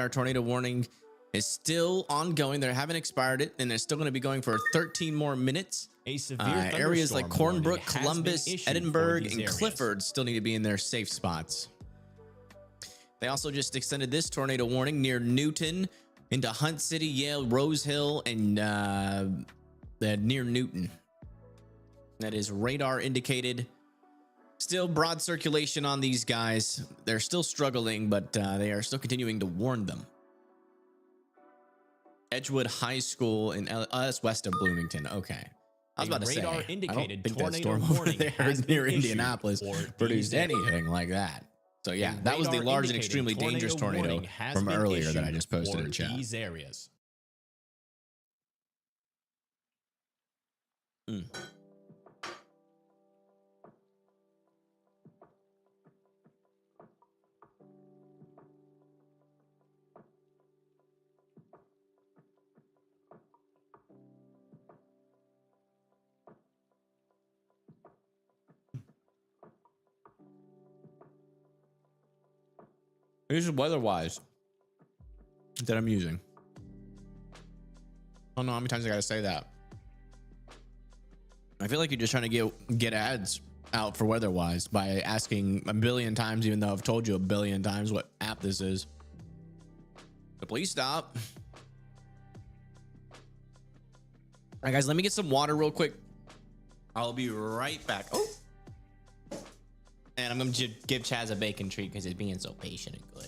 tornado warning is still ongoing. They haven't expired it, and they're still going to be going for 13 more minutes. A severe areas like thunderstorm Cornbrook, warning has Columbus, been issued for Edinburgh, these and areas. Clifford still need to be in their safe spots. They also just extended this tornado warning near Newton into Hunt City, Yale, Rose Hill, and near Newton. That is radar indicated. Still broad circulation on these guys. They're still struggling, but they are still continuing to warn them. Edgewood High School in that's west of Bloomington. Okay. I was about to say, I don't think that storm over there near Indianapolis produced anything like that. So yeah, that was the large and extremely dangerous tornado from earlier that I just posted in chat. These areas. This is weather-wise that I'm using. I don't know how many times I gotta say that. I feel like you're just trying to get ads out for weather-wise by asking a billion times, even though I've told you a billion times what app this is. So please stop. All right, guys, let me get some water real quick. I'll be right back. Oh. And I'm going to give Chaz a bacon treat because he's being so patient and good.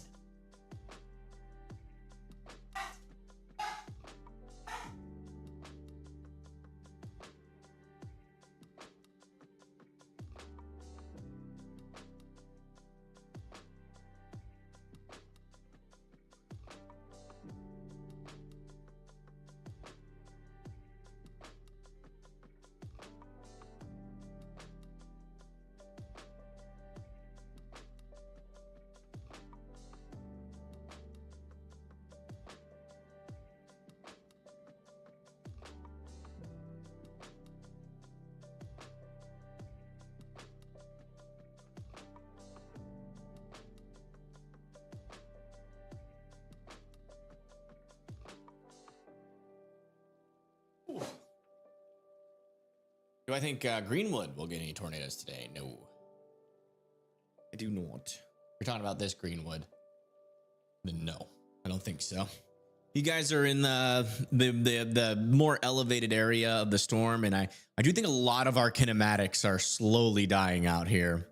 Do I think Greenwood will get any tornadoes today? No, I do not. We're talking about this Greenwood. Then no, I don't think so. You guys are in the more elevated area of the storm, and I do think a lot of our kinematics are slowly dying out here.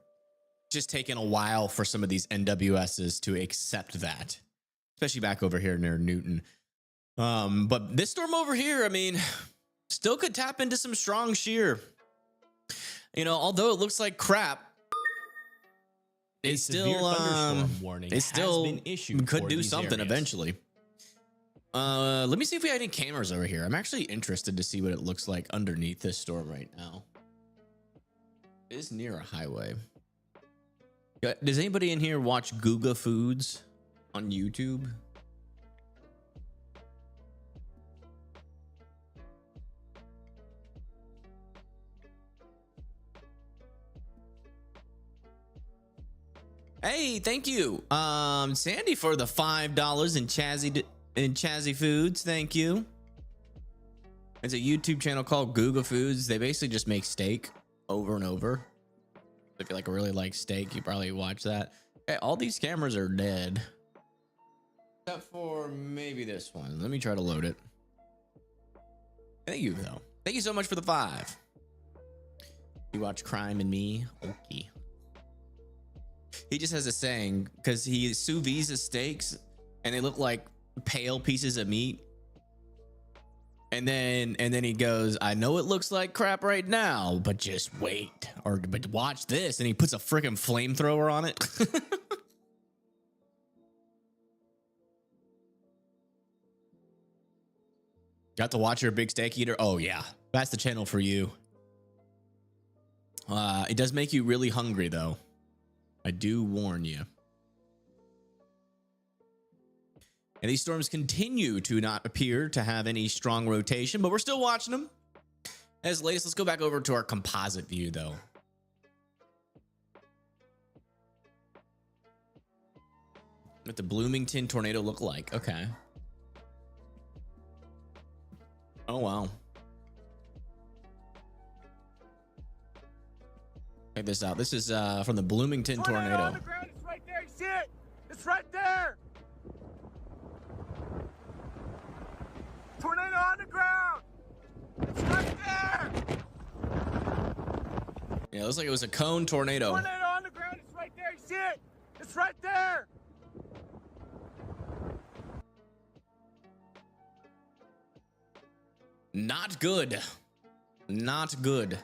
just taken a while for some of these NWSs to accept that, especially back over here near Newton. But this storm over here, I mean, still could tap into some strong shear. You know, although it looks like crap, it's still warning. It still been issued could do something areas. Eventually. Let me see if we have any cameras over here. I'm actually interested to see what it looks like underneath this storm right now. It is near a highway. Does anybody in here watch Guga Foods on YouTube? Hey, thank you, Sandy, for the $5 in Chazzy Foods. Thank you. It's a YouTube channel called Guga Foods. They basically just make steak over and over. If you really like steak, you probably watch that. Okay, all these cameras are dead, except for maybe this one. Let me try to load it. Thank you, though. Thank you so much for the 5. You watch Crime and Me? Okay. He just has a saying because he sous vide his steaks and they look like pale pieces of meat. And then he goes, I know it looks like crap right now, but just wait, but watch this. And he puts a freaking flamethrower on it. Got to watch your big steak eater? Oh yeah, that's the channel for you. It does make you really hungry though. I do warn you. And these storms continue to not appear to have any strong rotation, but we're still watching them. As latest, let's go back over to our composite view though. What the Bloomington tornado look like? Okay. Oh wow. Check this out. This is from the Bloomington tornado. On the ground, it's right there. You see it? It's right there. Tornado on the ground. It's right there. Yeah, it looks like it was a cone tornado. Tornado on the ground. It's right there. You see it? It's right there. Not good. Not good.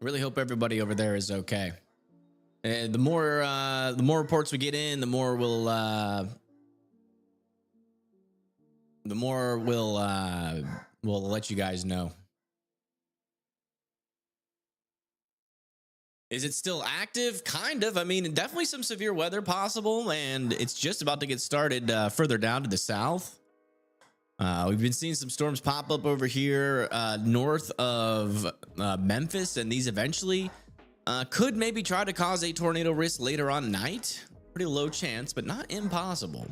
Really hope everybody over there is okay. And the more reports we get in, the more we'll let you guys know. Is it still active? Kind of. I mean, definitely some severe weather possible, and it's just about to get started further down to the south. We've been seeing some storms pop up over here north of Memphis, and these eventually could maybe try to cause a tornado risk later on tonight. Pretty low chance, but not impossible.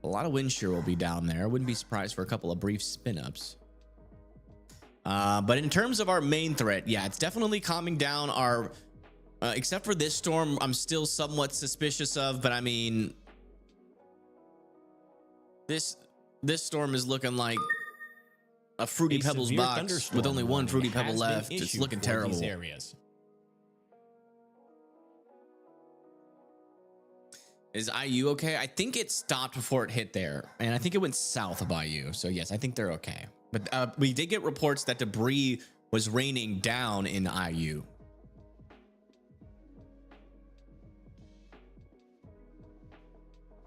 A lot of wind shear will be down there. Wouldn't be surprised for a couple of brief spin-ups. But in terms of our main threat, yeah, it's definitely calming down. Our except for this storm, I'm still somewhat suspicious of, but I mean, this storm is looking like a Fruity Pebbles box with only one Fruity Pebble left. It's looking terrible. Areas. Is IU okay? I think it stopped before it hit there, and I think it went south of IU. So yes, I think they're okay. But we did get reports that debris was raining down in IU.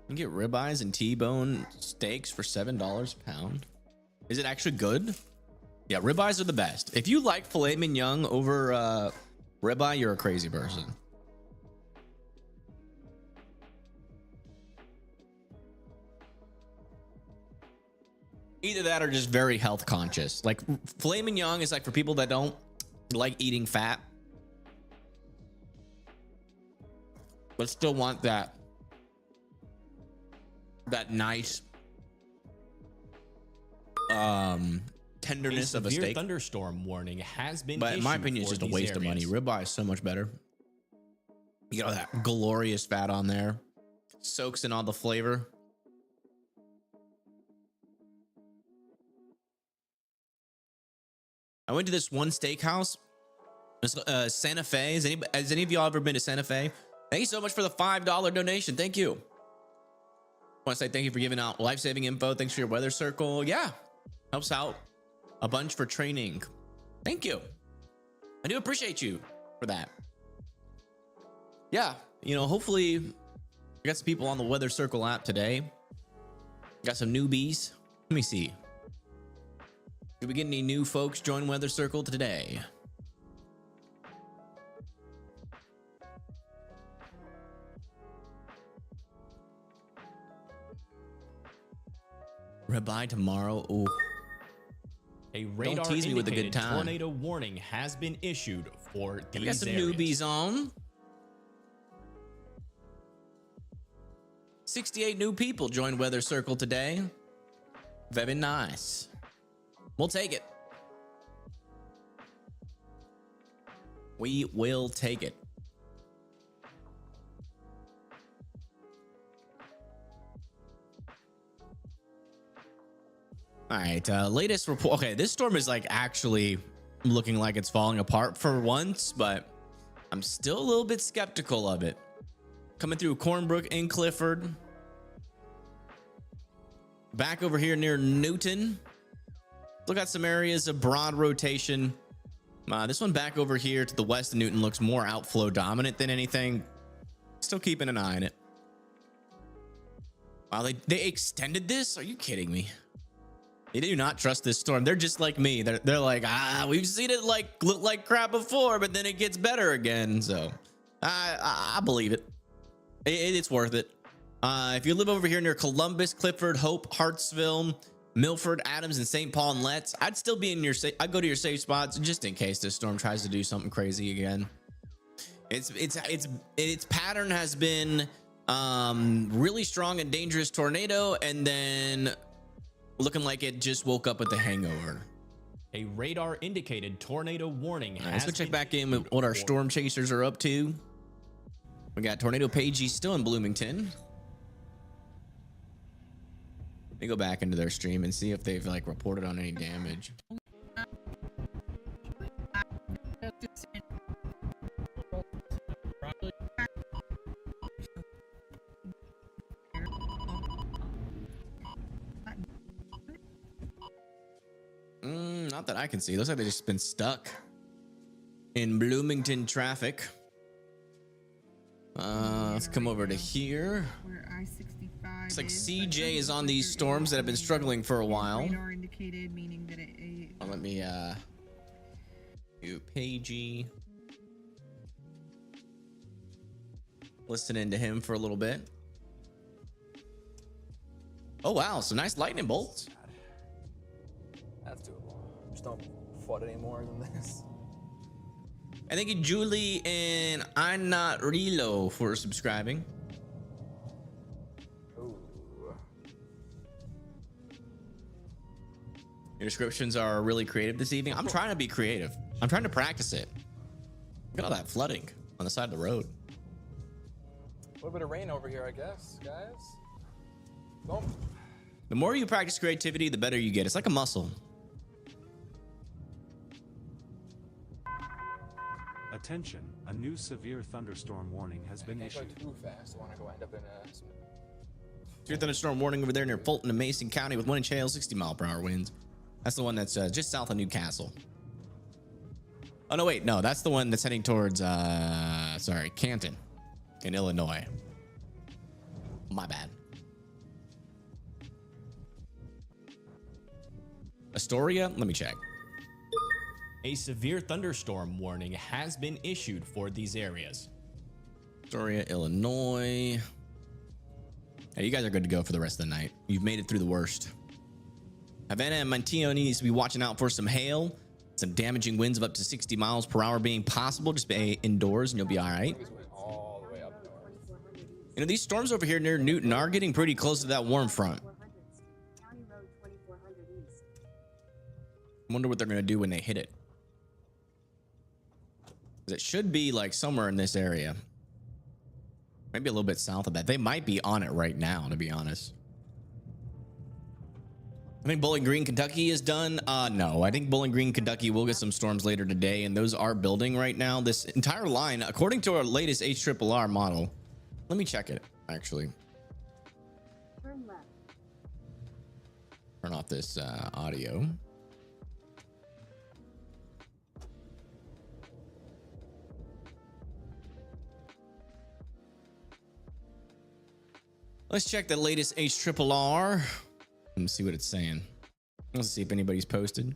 You can get ribeyes and T-bone steaks for $7 a pound. Is it actually good? Yeah, ribeyes are the best. If you like filet mignon over ribeye, you're a crazy person. Either that or just very health conscious. Like filet mignon is like for people that don't like eating fat, but still want that nice tenderness of a steak. Thunderstorm warning has been but in my opinion, it's just a waste of money. Ribeye is so much better. You got that glorious fat on there, soaks in all the flavor. I went to this one steakhouse Santa Fe. Has any of y'all ever been to Santa Fe? Thank you so much for the $5 donation. Thank you. I want to say thank you for giving out life-saving info. Thanks for your weather circle. Yeah, helps out a bunch for training. Thank you. I do appreciate you for that. Yeah, you know, hopefully I got some people on the weather circle app today. Got some newbies. Let me see. Did we get any new folks join weather circle today? Rabbi tomorrow. Ooh. A radar tease me with a good time. tornado warning has been issued for these We got some areas. newbies on. 68 new people joined weather circle today. Very nice. We'll take it. We will take it. All right, latest report. Okay, this storm is like actually looking like it's falling apart for once, but I'm still a little bit skeptical of it. Coming through Cornbrook and Clifford. Back over here near Newton. Look at some areas of broad rotation. This one back over here to the west of Newton looks more outflow dominant than anything. Still keeping an eye on it. Wow, they extended this? Are you kidding me? They do not trust this storm. They're just like me. They're like, we've seen it like look like crap before, but then it gets better again. So I believe it. It's worth it. If you live over here near Columbus, Clifford, Hope, Hartsville, Milford, Adams, and St. Paul and Letts, I'd still be in your I'd go to your safe spots just in case this storm tries to do something crazy again. Its pattern has been really strong and dangerous tornado, and then looking like it just woke up with the hangover. A radar indicated tornado warning. All right, let's check back in with what our storm chasers are up to. We got Tornado Pagey still in Bloomington. Let me go back into their stream and see if they've like reported on any damage. Not that I can see. Looks like they've just been stuck in Bloomington traffic. Let's come over to here. Where I-65 Looks like is, CJ is on these storms that have been struggling for a while. Radar indicated, meaning that it Let me do Pagey. Listening to him for a little bit. Oh wow, some nice lightning bolts. That's doable. Just don't flood any more than this. I thank you, Julie and I'm not Relo for subscribing. Ooh. Your descriptions are really creative this evening. I'm trying to be creative. I'm trying to practice it. Look at all that flooding on the side of the road. A little bit of rain over here, I guess, guys. Don't. The more you practice creativity, the better you get. It's like a muscle. Attention, a new severe thunderstorm warning has been Can't go issued. too fast. I want to go end up in some. Severe thunderstorm warning over there near Fulton and Mason County with 1 inch hail, 60-mile-per-hour winds. That's the one that's just south of Newcastle. Oh no, wait, no, that's the one that's heading towards Canton in Illinois. My bad. Astoria, let me check. A severe thunderstorm warning has been issued for these areas. Astoria, Illinois. Hey, you guys are good to go for the rest of the night. You've made it through the worst. Havana and Montino needs to be watching out for some hail, some damaging winds of up to 60 miles per hour being possible. Just be indoors and you'll be all right. All the way up north. You know, these storms over here near Newton are getting pretty close to that warm front. I wonder what they're going to do when they hit it. 'Cause it should be like somewhere in this area. Maybe a little bit south of that. They might be on it right now, to be honest. I think Bowling Green, Kentucky is done. No, I think Bowling Green, Kentucky will get some storms later today, and those are building right now. This entire line, according to our latest HRRR model, let me check it actually. Turn off this audio. Let's check the latest HRRR. Let me see what it's saying. Let's see if anybody's posted.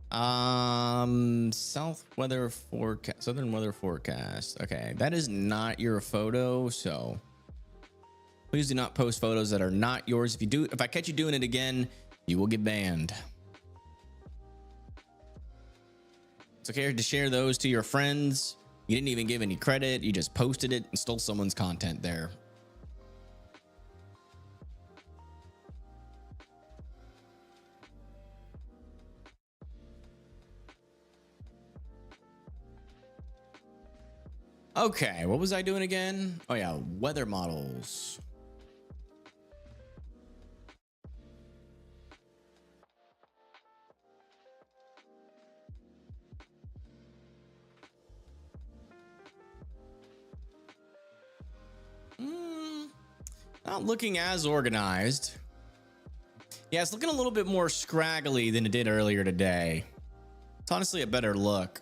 Southern weather forecast. Okay, that is not your photo, so please do not post photos that are not yours. If you do, if I catch you doing it again, you will get banned. It's okay to share those to your friends. You didn't even give any credit. You just posted it and stole someone's content there. Okay, what was I doing again? Oh yeah, weather models. Not looking as organized. Yeah, it's looking a little bit more scraggly than it did earlier today. It's honestly a better look.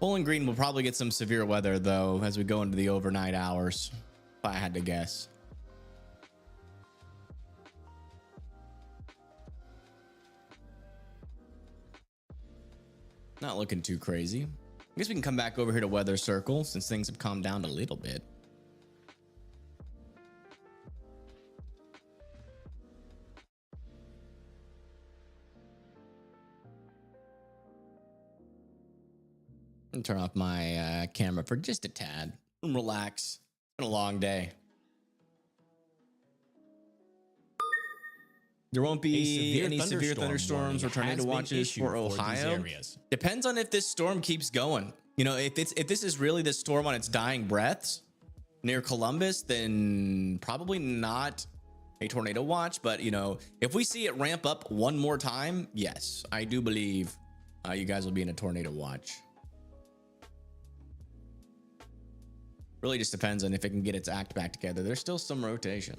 Bowling Green will probably get some severe weather though as we go into the overnight hours, if I had to guess. Not looking too crazy. I guess we can come back over here to Weather Circle since things have calmed down a little bit. And turn off my camera for just a tad and relax. It's been a long day. There won't be any severe thunderstorms or tornado watches for Ohio. Depends on if this storm keeps going. You know, if this is really the storm on its dying breaths near Columbus, then probably not a tornado watch. But you know, if we see it ramp up one more time, yes, I do believe you guys will be in a tornado watch. Really just depends on if it can get its act back together. There's still some rotation.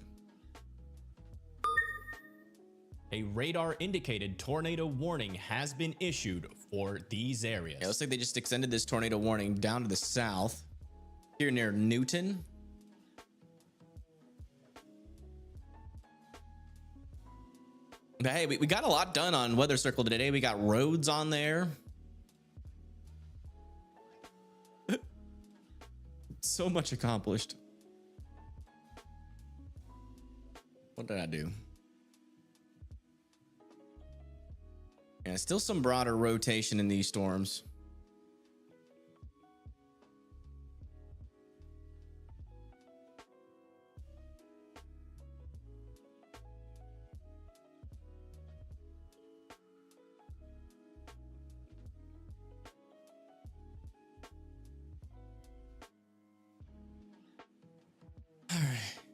A radar indicated tornado warning has been issued for these areas. Yeah, looks like they just extended this tornado warning down to the south here near Newton. But hey, we got a lot done on Weather Circle today. We got roads on there. So much accomplished. What did I do? Yeah, still some broader rotation in these storms.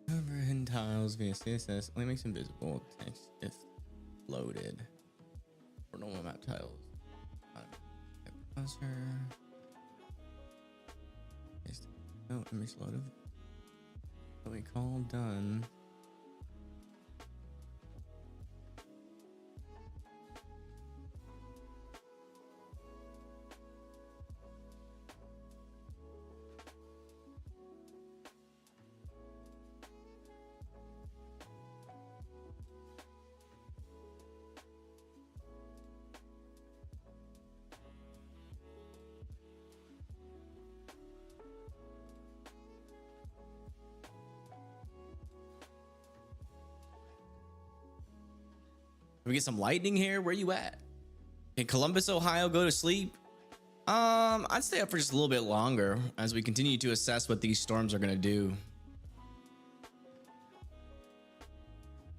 Overhead tiles via CSS only makes invisible text if loaded. For normal map tiles. Browser. No image loaded. What we call done. We get some lightning here. Where you at? In Columbus, Ohio, go to sleep? I'd stay up for just a little bit longer as we continue to assess what these storms are going to do.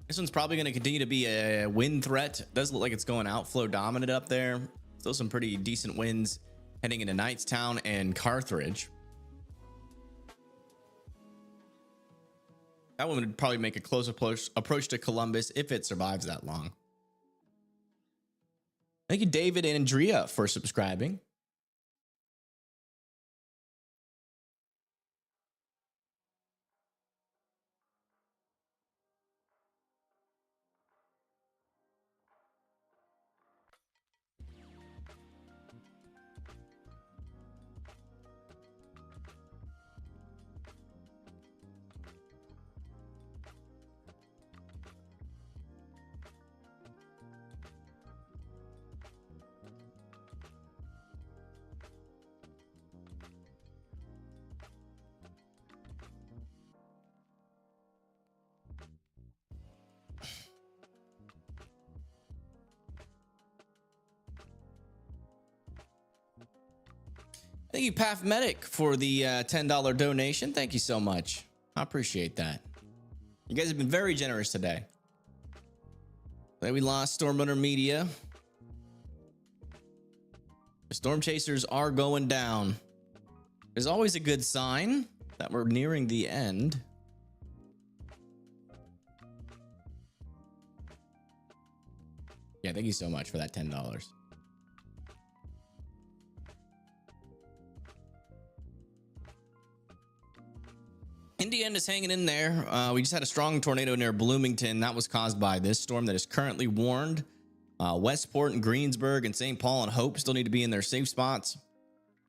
This one's probably going to continue to be a wind threat. Does look like it's going outflow dominant up there. Still some pretty decent winds heading into Knightstown and Carthage. That one would probably make a close approach to Columbus if it survives that long. Thank you, David and Andrea, for subscribing. Thank you, Path Medic, for the $10 donation. Thank you so much. I appreciate that. You guys have been very generous today. Today we lost Storm Runner Media. The Storm Chasers are going down. There's always a good sign that we're nearing the end. Yeah, thank you so much for that $10. Indiana's hanging in there. We just had a strong tornado near Bloomington. That was caused by this storm that is currently warned. Westport and Greensburg and St. Paul and Hope still need to be in their safe spots.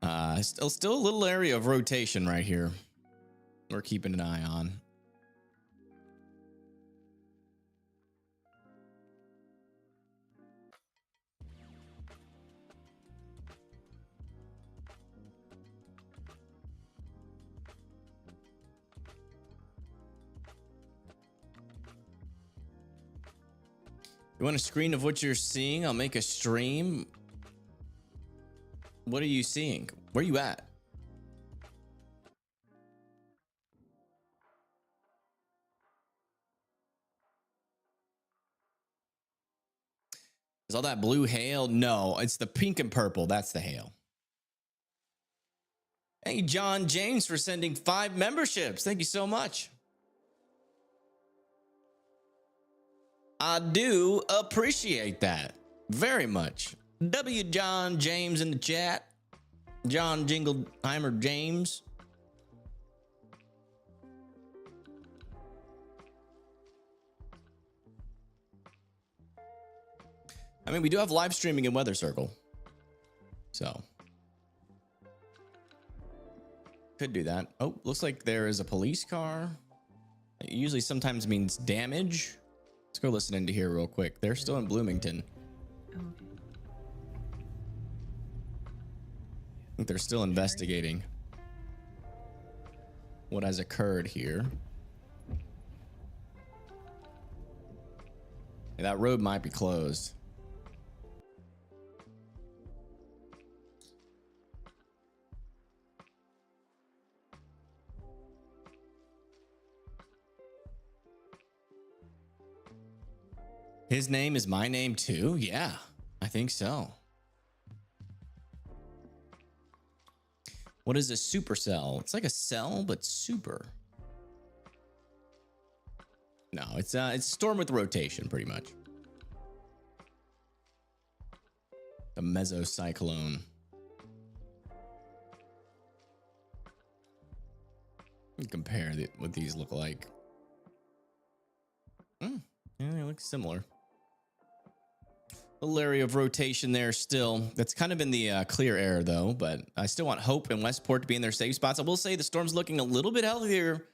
Still a little area of rotation right here. We're keeping an eye on. You want a screen of what you're seeing? I'll make a stream. What are you seeing? Where are you at? Is all that blue hail? No, it's the pink and purple. That's the hail. Hey, John James, for sending 5 memberships. Thank you so much. I do appreciate that very much. W. John James in the chat. John Jingleheimer James. I mean, we do have live streaming in Weather Circle, so could do that. Oh, looks like there is a police car. It usually sometimes means damage. Let's go listen into here real quick. They're still in Bloomington. Okay. I think they're still investigating what has occurred here. Yeah, that road might be closed. His name is my name too? Yeah, I think so. What is a supercell? It's like a cell, but super. No, it's a storm with rotation, pretty much. The mesocyclone. Compare what these look like. Yeah, they look similar. Little area of rotation there still. That's kind of in the clear air though, but I still want Hope and Westport to be in their safe spots. I will say the storm's looking a little bit healthier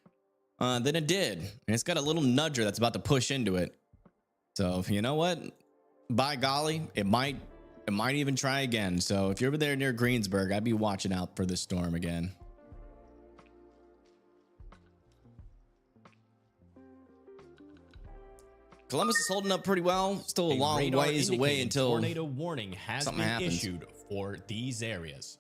than it did. And it's got a little nudger that's about to push into it. So you know what? By golly, it might even try again. So if you're over there near Greensburg, I'd be watching out for this storm again. Columbus is holding up pretty well. Still a long ways away until tornado warning has been happens. issued for these areas.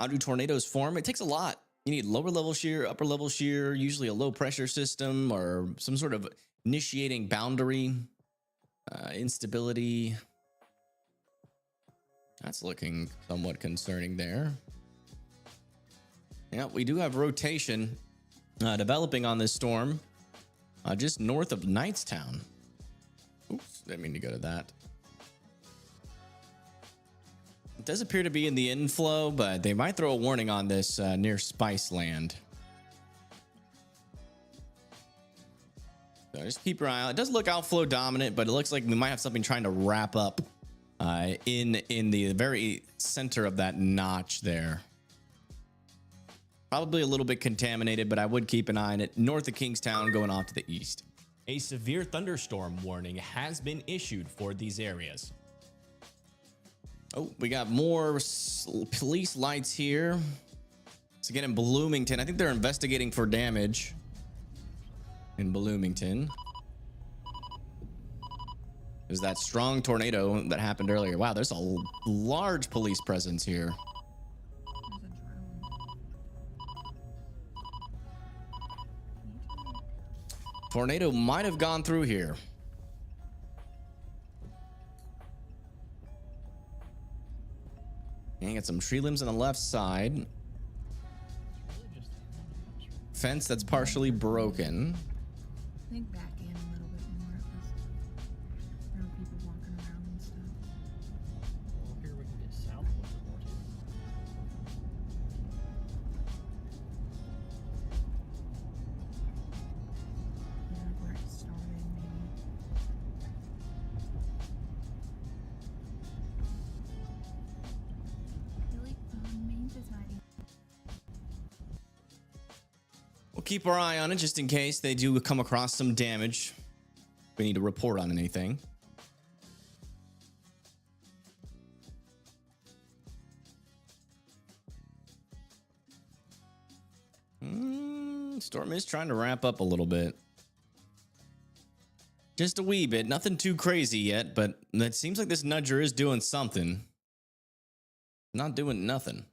How do tornadoes form? It takes a lot. You need lower level shear, upper level shear, usually a low pressure system or some sort of initiating boundary, instability. That's looking somewhat concerning there. Yeah, we do have rotation developing on this storm just north of Knightstown. Oops, didn't mean to go to that. It does appear to be in the inflow, but they might throw a warning on this near Spiceland. So just keep your eye out. It does look outflow dominant, but it looks like we might have something trying to wrap up in the very center of that notch there. Probably a little bit contaminated, but I would keep an eye on it. North of Kingstown going off to the east. A severe thunderstorm warning has been issued for these areas. Oh, we got more police lights here. It's again in Bloomington. I think they're investigating for damage in Bloomington. There's that strong tornado that happened earlier. Wow, there's a large police presence here. Tornado might have gone through here. And got some tree limbs on the left side. Fence that's partially broken. I think back in a little bit more. There were people walking around and stuff. Well, here we can get south a little bit more too. Yeah, where it started, maybe. Really, main society. We'll keep our eye on it just in case they do come across some damage. We need to report on anything. Storm is trying to wrap up a little bit. Just a wee bit. Nothing too crazy yet, but it seems like this nudger is doing something. Not doing nothing.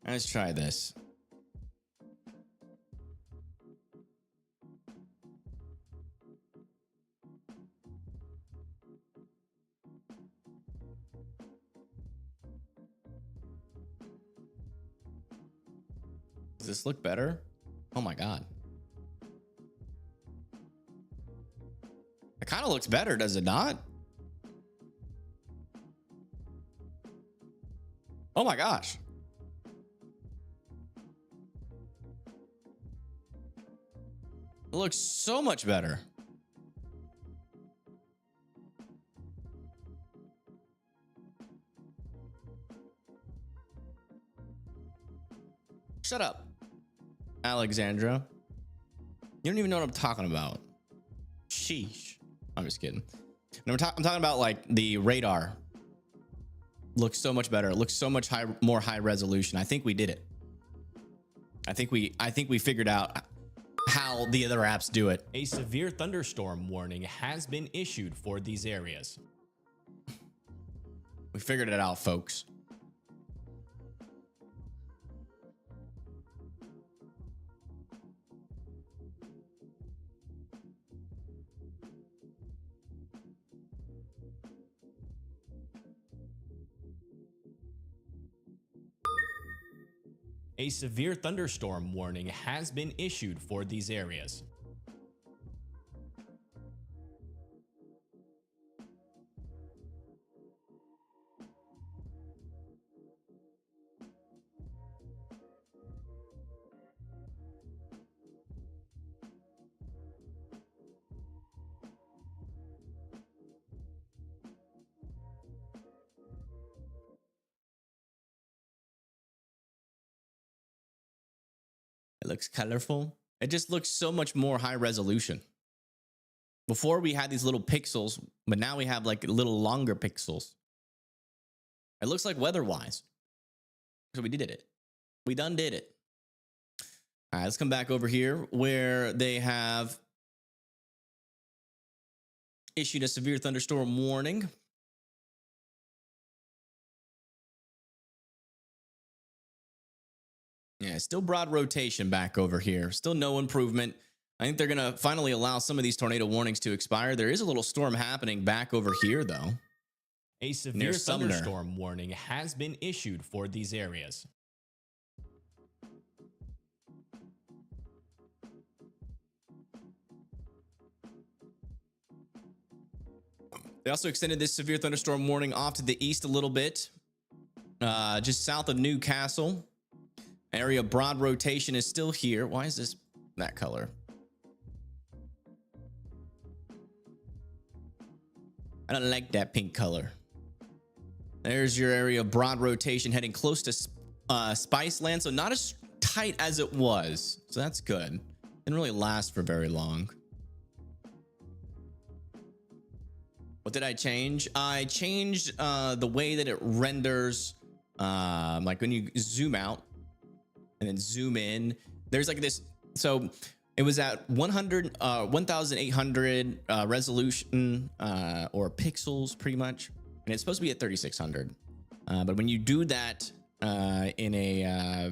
Let's try this. Does this look better? Oh my God. It kind of looks better, does it not? Oh my gosh. It looks so much better. Shut up, Alexandra. You don't even know what I'm talking about. Sheesh. I'm just kidding. No, I'm talking about like the radar. Looks so much better. It looks so much more high resolution. I think we did it. I think we figured out how the other apps do it. A severe thunderstorm warning has been issued for these areas. We figured it out, folks. A severe thunderstorm warning has been issued for these areas. It looks colorful. It just looks so much more high resolution. Before we had these little pixels, but now we have like little longer pixels. It looks like weather-wise. So we did it. We done did it. All right, let's come back over here where they have issued a severe thunderstorm warning. Yeah, still broad rotation back over here. Still no improvement. I think they're going to finally allow some of these tornado warnings to expire. There is a little storm happening back over here, though. A severe thunderstorm warning has been issued for these areas. They also extended this severe thunderstorm warning off to the east a little bit, just south of Newcastle. Area broad rotation is still here. Why is this that color? I don't like that pink color. There's your area of broad rotation heading close to Spice Land, so not as tight as it was. So that's good. Didn't really last for very long. What did I change? I changed the way that it renders, like when you zoom out and then zoom in, there's like this. So it was at 1,800 resolution or pixels pretty much. And it's supposed to be at 3,600. But when you do that in a,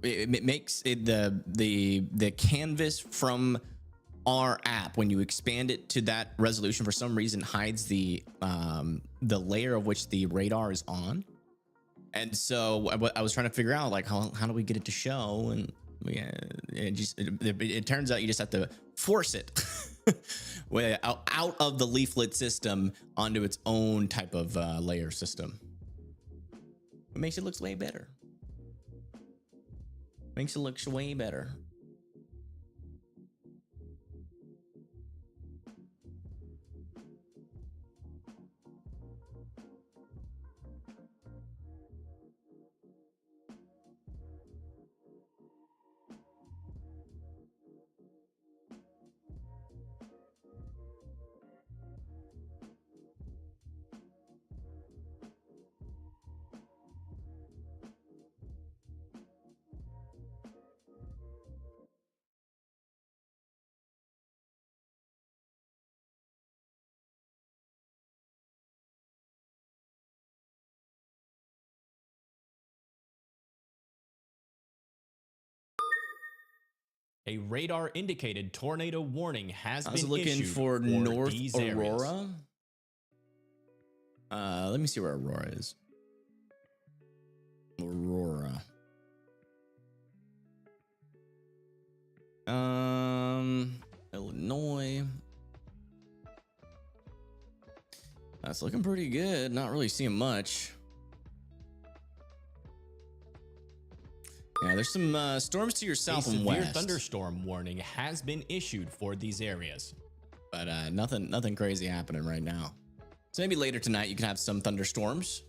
it makes it the canvas from our app, when you expand it to that resolution, for some reason hides the layer of which the radar is on. And so I was trying to figure out like how do we get it to show, and it turns out you just have to force it out of the leaflet system onto its own type of layer system. It makes it look way better. Makes it look way better. A radar indicated tornado warning has been issued. I was looking for North Aurora. Let me see where Aurora is. Aurora. Illinois. That's looking pretty good. Not really seeing much. Yeah, there's some storms to your south and west. A severe thunderstorm warning has been issued for these areas. But nothing crazy happening right now. So maybe later tonight you can have some thunderstorms.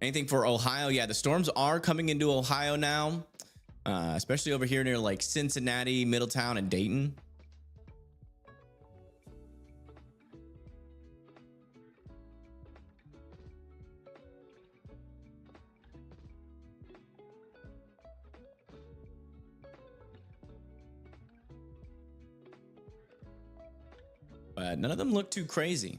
Anything for Ohio? Yeah, the storms are coming into Ohio now. Especially over here near like Cincinnati, Middletown, and Dayton. But none of them look too crazy.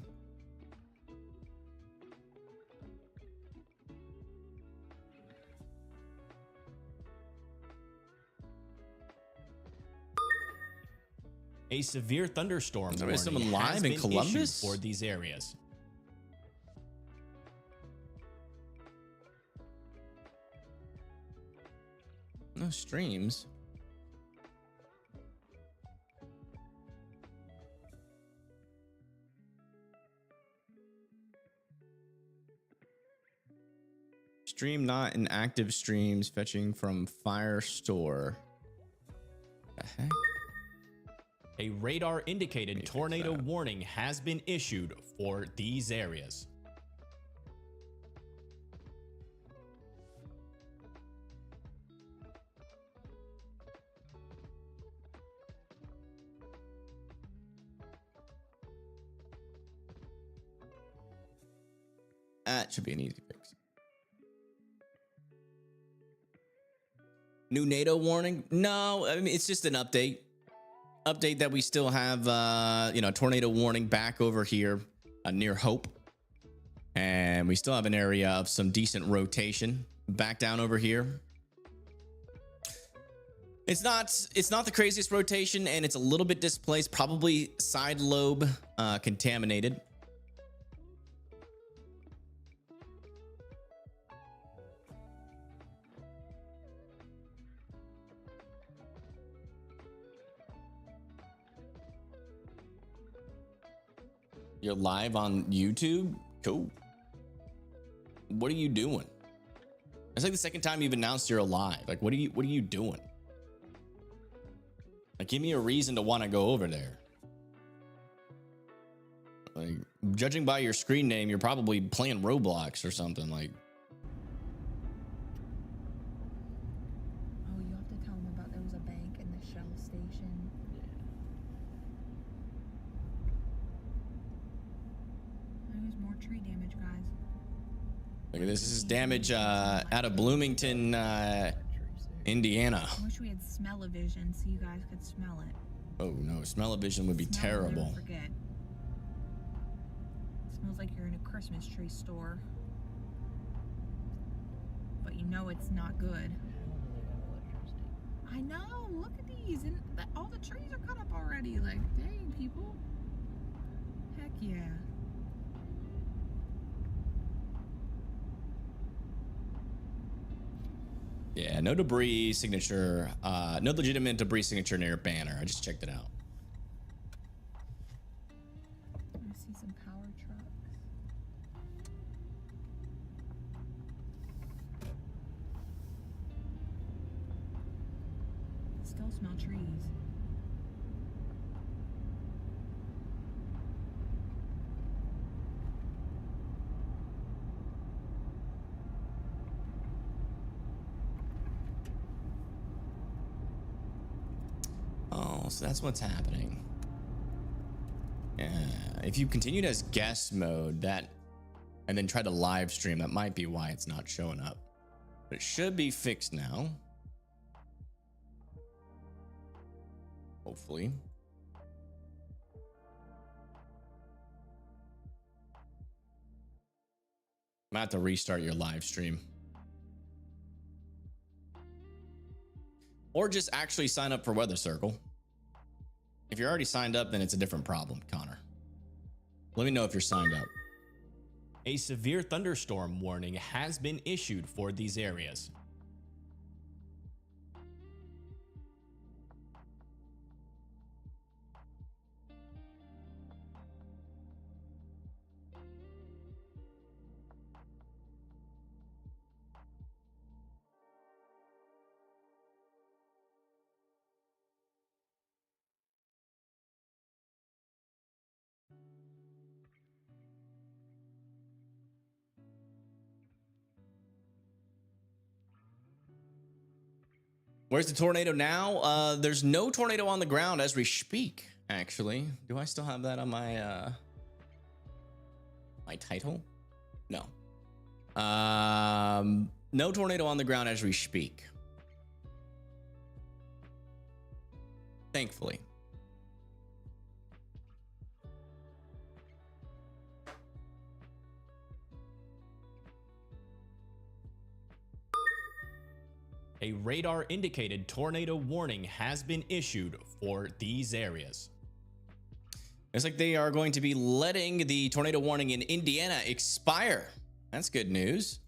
A severe thunderstorm warning someone live in Columbus for these areas. No streams. Stream not in active streams, fetching from Firestore. The heck? A radar indicated tornado warning has been issued for these areas. That should be an easy fix. New NATO warning? No, I mean, it's just an update. Update that we still have, tornado warning back over here near Hope. And we still have an area of some decent rotation back down over here. It's not the craziest rotation, and it's a little bit displaced, probably side lobe contaminated. You're live on YouTube? Cool. What are you doing? It's like the second time you've announced you're alive. Like, what are you doing? Like, give me a reason to want to go over there. Like, judging by your screen name, you're probably playing Roblox or something. Like, Oh, you have to tell them about there was a bank in the Shell station. There's more tree damage, guys. look at this. This is damage out of Bloomington, Indiana. I wish we had smell-o-vision so you guys could smell it. Oh no, smell-o-vision would be Smell it, terrible. never forget. It smells like you're in a Christmas tree store. But you know it's not good. I know, look at these. And all the trees are cut up already. Like, dang, people. Heck yeah. Yeah, no debris signature, no legitimate debris signature near banner. I just checked it out. I see some power trucks. Still smell trees. Oh, so that's what's happening. Yeah, if you continued as guest mode, that, and then try to live stream, that might be why it's not showing up. But it should be fixed now. Hopefully. I'm gonna have to restart your live stream. Or just actually sign up for Weather Circle. If you're already signed up, then it's a different problem, Connor. Let me know if you're signed up. A severe thunderstorm warning has been issued for these areas. Where's the tornado now? There's no tornado on the ground as we speak, actually. Do I still have that on my my title? No. No tornado on the ground as we speak. Thankfully. A radar indicated tornado warning has been issued for these areas. It's like they are going to be letting the tornado warning in Indiana expire. That's good news.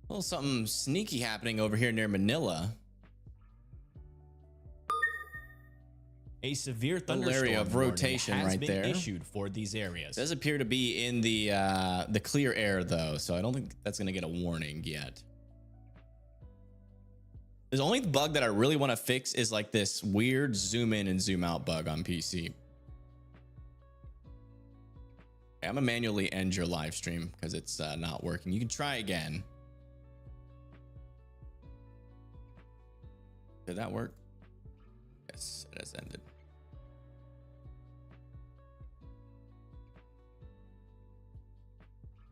A little something sneaky happening over here near Manila. A severe Little thunderstorm area of warning rotation has right been there. issued for these areas. Does appear to be in the clear air though, so I don't think that's gonna get a warning yet. The only bug that I really want to fix is like this weird zoom in and zoom out bug on PC. I'm gonna manually end your live stream because it's not working. You can try again. Did that work? Yes, it has ended.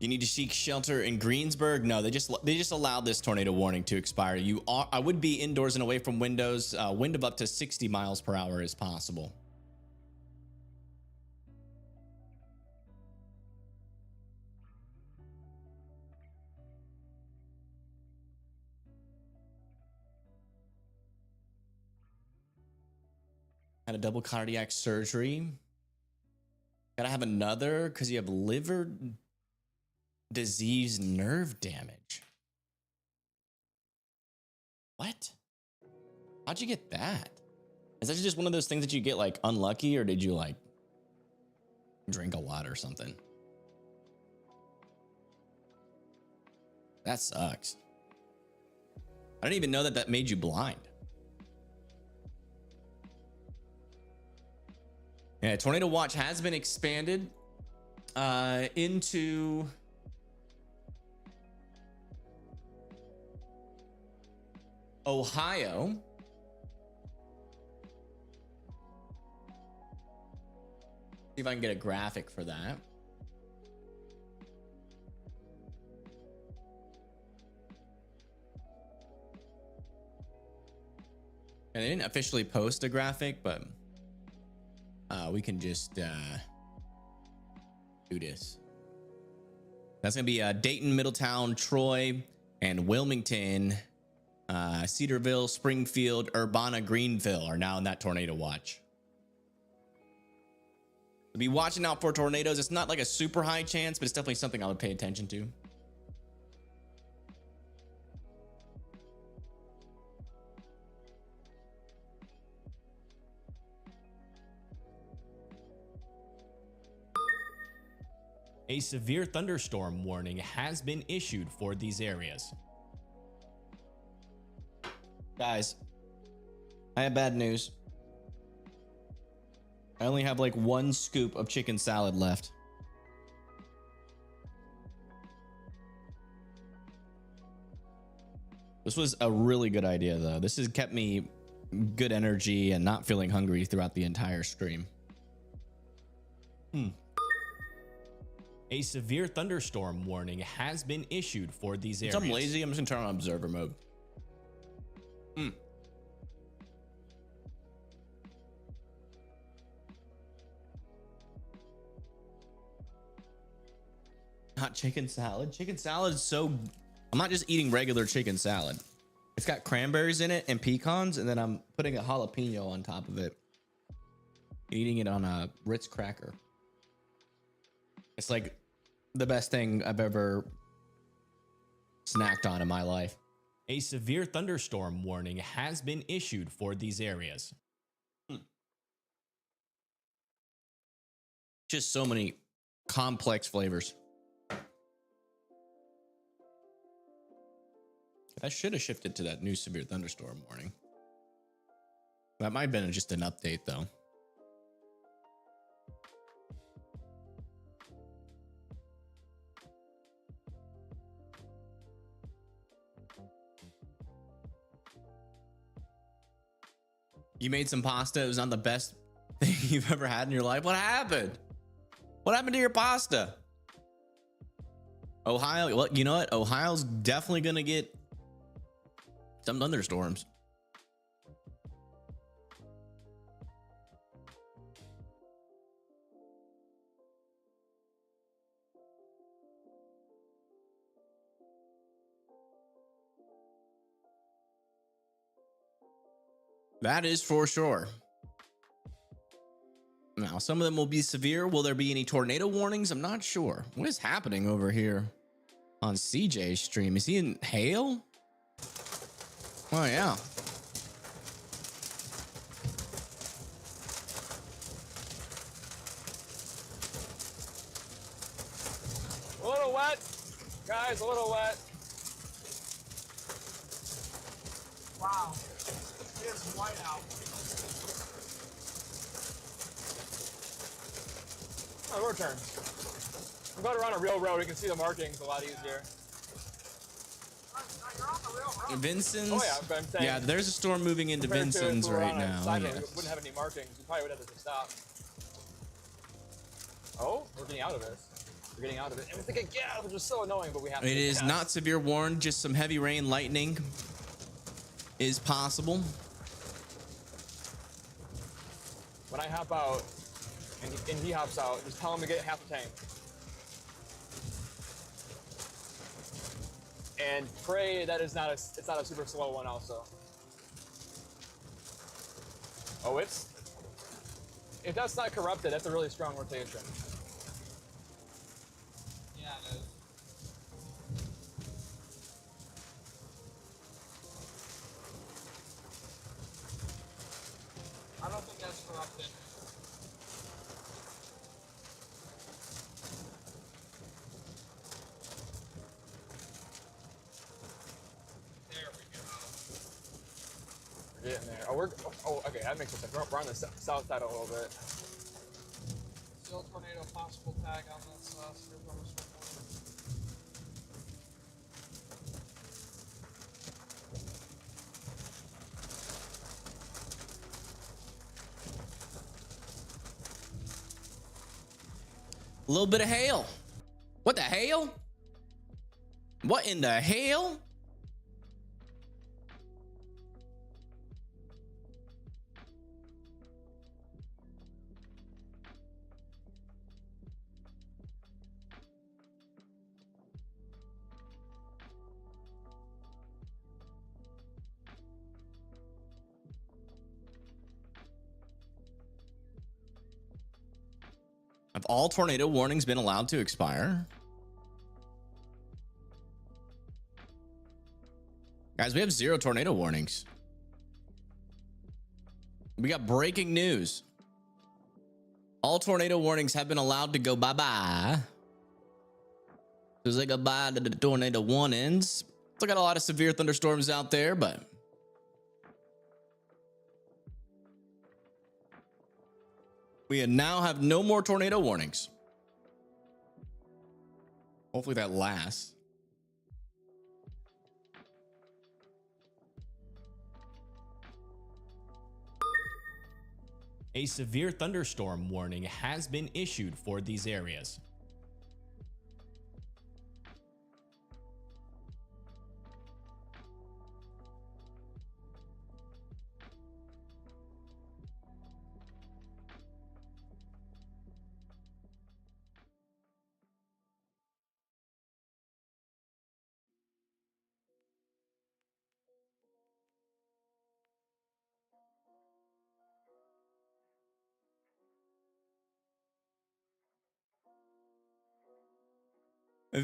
You need to seek shelter in Greensburg. No, they just allowed this tornado warning to expire. I would be indoors and away from windows. Wind of up to 60 miles per hour is possible. Had a double cardiac surgery. Gotta have another because you have liver disease nerve damage. What? How'd you get that? Is that just one of those things that you get like unlucky, or did you like drink a lot or something? That sucks. I didn't even know that made you blind. Yeah, tornado watch has been expanded into Ohio. See if I can get a graphic for that. And they didn't officially post a graphic, but we can just do this. That's gonna be Dayton, Middletown, Troy, and Wilmington, Cedarville, Springfield, Urbana, Greenville are now in that tornado watch. So be watching out for tornadoes. It's not like a super high chance, but it's definitely something I would pay attention to. A severe thunderstorm warning has been issued for these areas. Guys, I have bad news. I only have like one scoop of chicken salad left. This was a really good idea though. This has kept me good energy and not feeling hungry throughout the entire stream. A severe thunderstorm warning has been issued for these areas. I'm lazy. I'm just gonna turn on observer mode. Hot chicken salad. Chicken salad is so... I'm not just eating regular chicken salad. It's got cranberries in it and pecans, and then I'm putting a jalapeno on top of it. Eating it on a Ritz cracker. It's like the best thing I've ever snacked on in my life. A severe thunderstorm warning has been issued for these areas. Just so many complex flavors. I should have shifted to that new severe thunderstorm warning. That might have been just an update though. You made some pasta. It was not the best thing you've ever had in your life. What happened? What happened to your pasta? Ohio. Well, you know what? Ohio's definitely going to get some thunderstorms. That is for sure. Now, some of them will be severe. Will there be any tornado warnings? I'm not sure. What is happening over here on CJ's stream? Is he in hail? Oh, yeah. A little wet. Guys, a little wet. Wow. It is white out. Oh, we're turned. I'm going around a real road. You can see the markings a lot easier. Vincent's. Oh yeah, but I'm saying. Yeah, there's a storm moving into Vincent's right now. We wouldn't have any markings. We probably would have to stop. Oh, we're getting out of this. We're getting out of it. And we're thinking, yeah, which is so annoying, but we have to. It is not severe warned, just some heavy rain, lightning is possible. When I hop out and he hops out, just tell him to get half a tank. And pray that it's not a super slow one also. Oh, if that's not corrupted, that's a really strong rotation. Yeah, it is. I don't think that's corrupted. There we go. We're getting there. Oh, okay, that makes sense. We're on the south side a little bit. Still tornado possible tag on this severe thunderstorm warning. A little bit of hail. What the hell? What in the hell? Have all tornado warnings been allowed to expire? Guys, we have 0 tornado warnings. We got breaking news. All tornado warnings have been allowed to go bye-bye. So say goodbye to the tornado warnings. Still got a lot of severe thunderstorms out there, but we now have no more tornado warnings. Hopefully that lasts. A severe thunderstorm warning has been issued for these areas.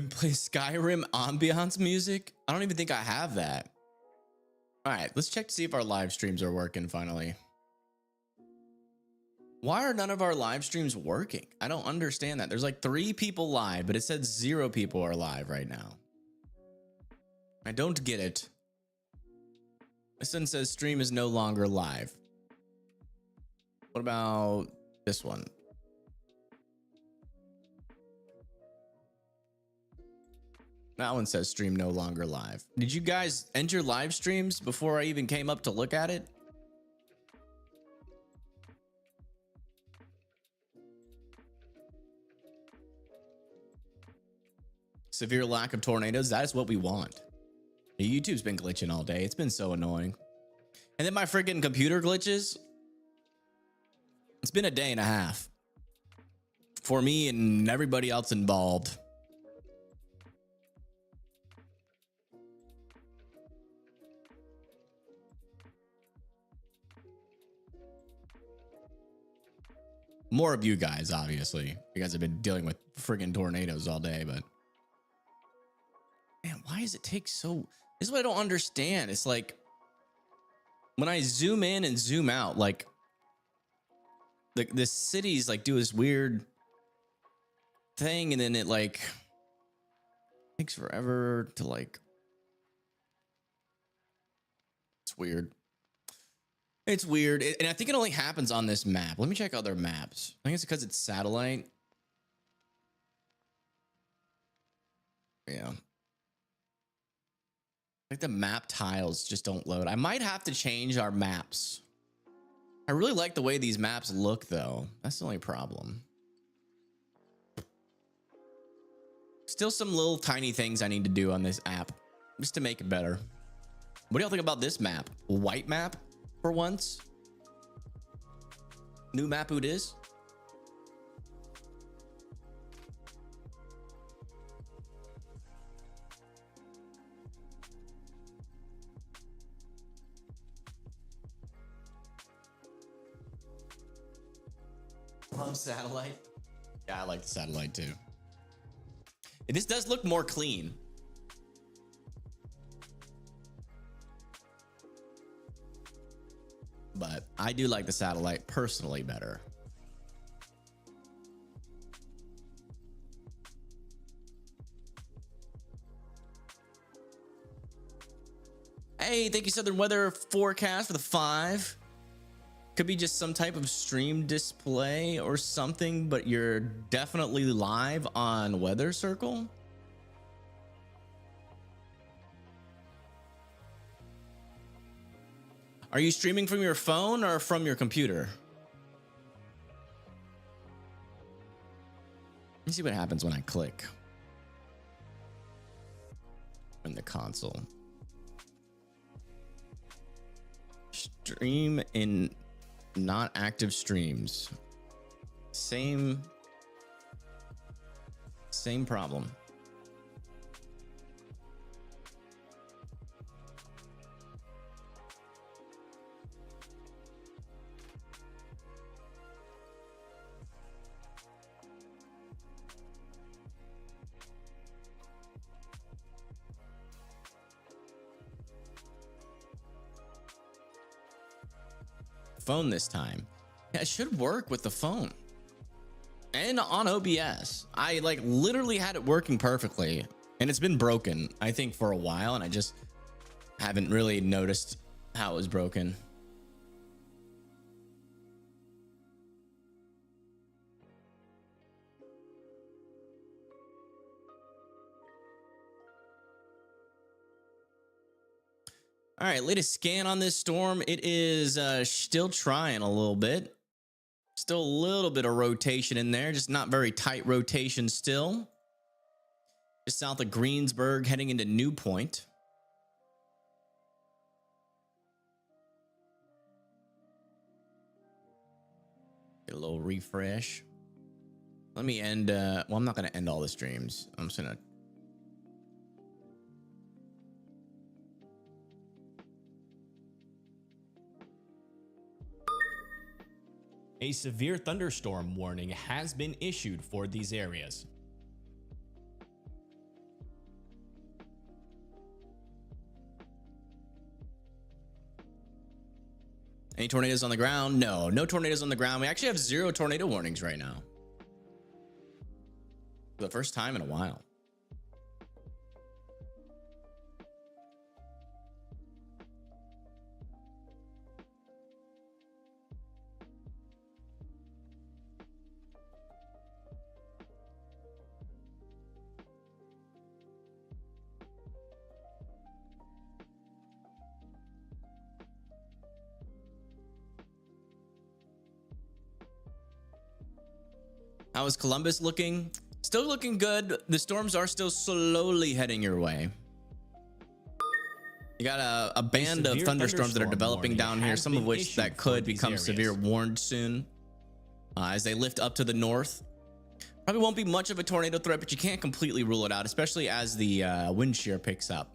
Play Skyrim ambiance music? I don't even think I have that. All right, let's check to see if our live streams are working finally. Why are none of our live streams working? I don't understand that. There's like 3 people live, but it said 0 people are live right now. I don't get it. This one says stream is no longer live. What about this one? That one says stream no longer live. Did you guys end your live streams before I even came up to look at it? Severe lack of tornadoes. That is what we want. YouTube's been glitching all day. It's been so annoying. And then my freaking computer glitches. It's been a day and a half for me and everybody else involved. More of you guys, obviously. You guys have been dealing with friggin' tornadoes all day, but man, why does it take so? This is what I don't understand. It's like when I zoom in and zoom out, like the cities like do this weird thing, and then it like takes forever to like. It's weird. It's weird. And I think it only happens on this map. Let me check other maps. I think it's because it's satellite. Yeah. Like the map tiles just don't load. I might have to change our maps. I really like the way these maps look though. That's the only problem. Still some little tiny things I need to do on this app just to make it better. What do y'all think about this map? White map for once. New map who it is. Love satellite. Yeah, I like the satellite too. This does look more clean. But I do like the satellite personally better. Hey, thank you, Southern Weather Forecast, for the 5. Could be just some type of stream display or something, but you're definitely live on Weather Circle. Are you streaming from your phone or from your computer? Let me see what happens when I click in the console. Stream in not active streams. Same problem. Phone this time. Yeah, it should work with the phone and on OBS. I like literally had it working perfectly, and it's been broken, I think, for a while, and I just haven't really noticed how it was broken. All right, latest scan on this storm. It is still trying a little bit. Still a little bit of rotation in there, just not very tight rotation still. Just south of Greensburg, heading into New Point. Get a little refresh. Let me end, well, I'm not gonna end all the streams. I'm just gonna A severe thunderstorm warning has been issued for these areas. Any tornadoes on the ground? No, no tornadoes on the ground. We actually have 0 tornado warnings right now. For the first time in a while. How is Columbus looking? Still looking good. The storms are still slowly heading your way. You got a band of thunderstorms that are developing down here, some of which that could become severe warned soon as they lift up to the north. Probably won't be much of a tornado threat, but you can't completely rule it out, especially as the wind shear picks up.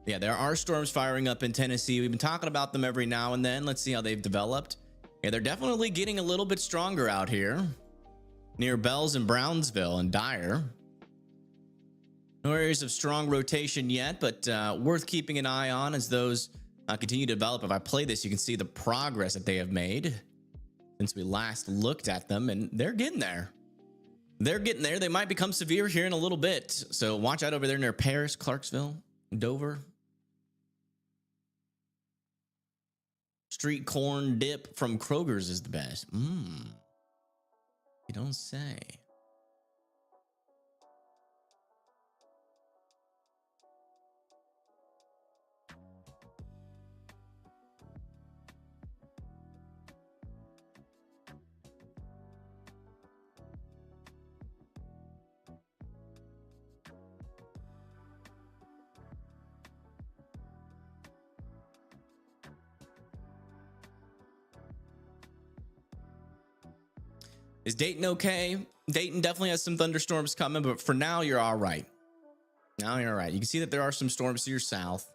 Yeah, there are storms firing up in Tennessee. We've been talking about them every now and then. Let's see how they've developed. Yeah, they're definitely getting a little bit stronger out here near Bells and Brownsville and Dyer. No areas of strong rotation yet, but worth keeping an eye on as those continue to develop. If I play this, you can see the progress that they have made since we last looked at them, and they're getting there. They're getting there. They might become severe here in a little bit, so watch out over there near Paris, Clarksville, Dover. Street corn dip from Kroger's is the best. You don't say. Is Dayton okay? Dayton definitely has some thunderstorms coming, but for now, you're all right. Now you're all right. You can see that there are some storms to your south.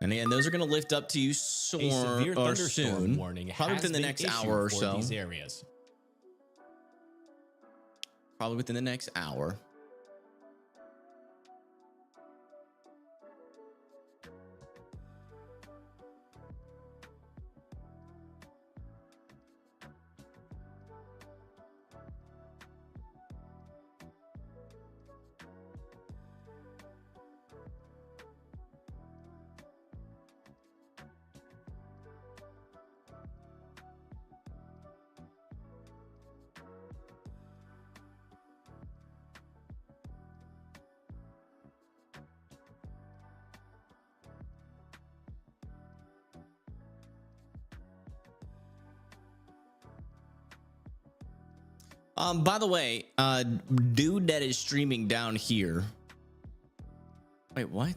And again, those are going to lift up to you A severe thunderstorm soon. warning Probably has within the been next issued hour or for so. these areas. Probably within the next hour. By the way, dude that is streaming down here. Wait, what?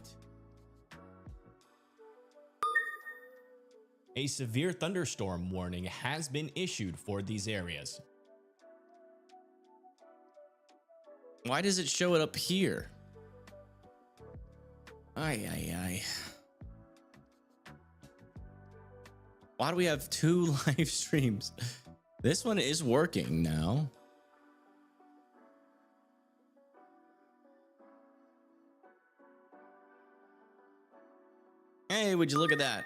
A severe thunderstorm warning has been issued for these areas. Why does it show it up here? Ay, ay, ay. Why do we have 2 live streams? This one is working now. Hey, would you look at that?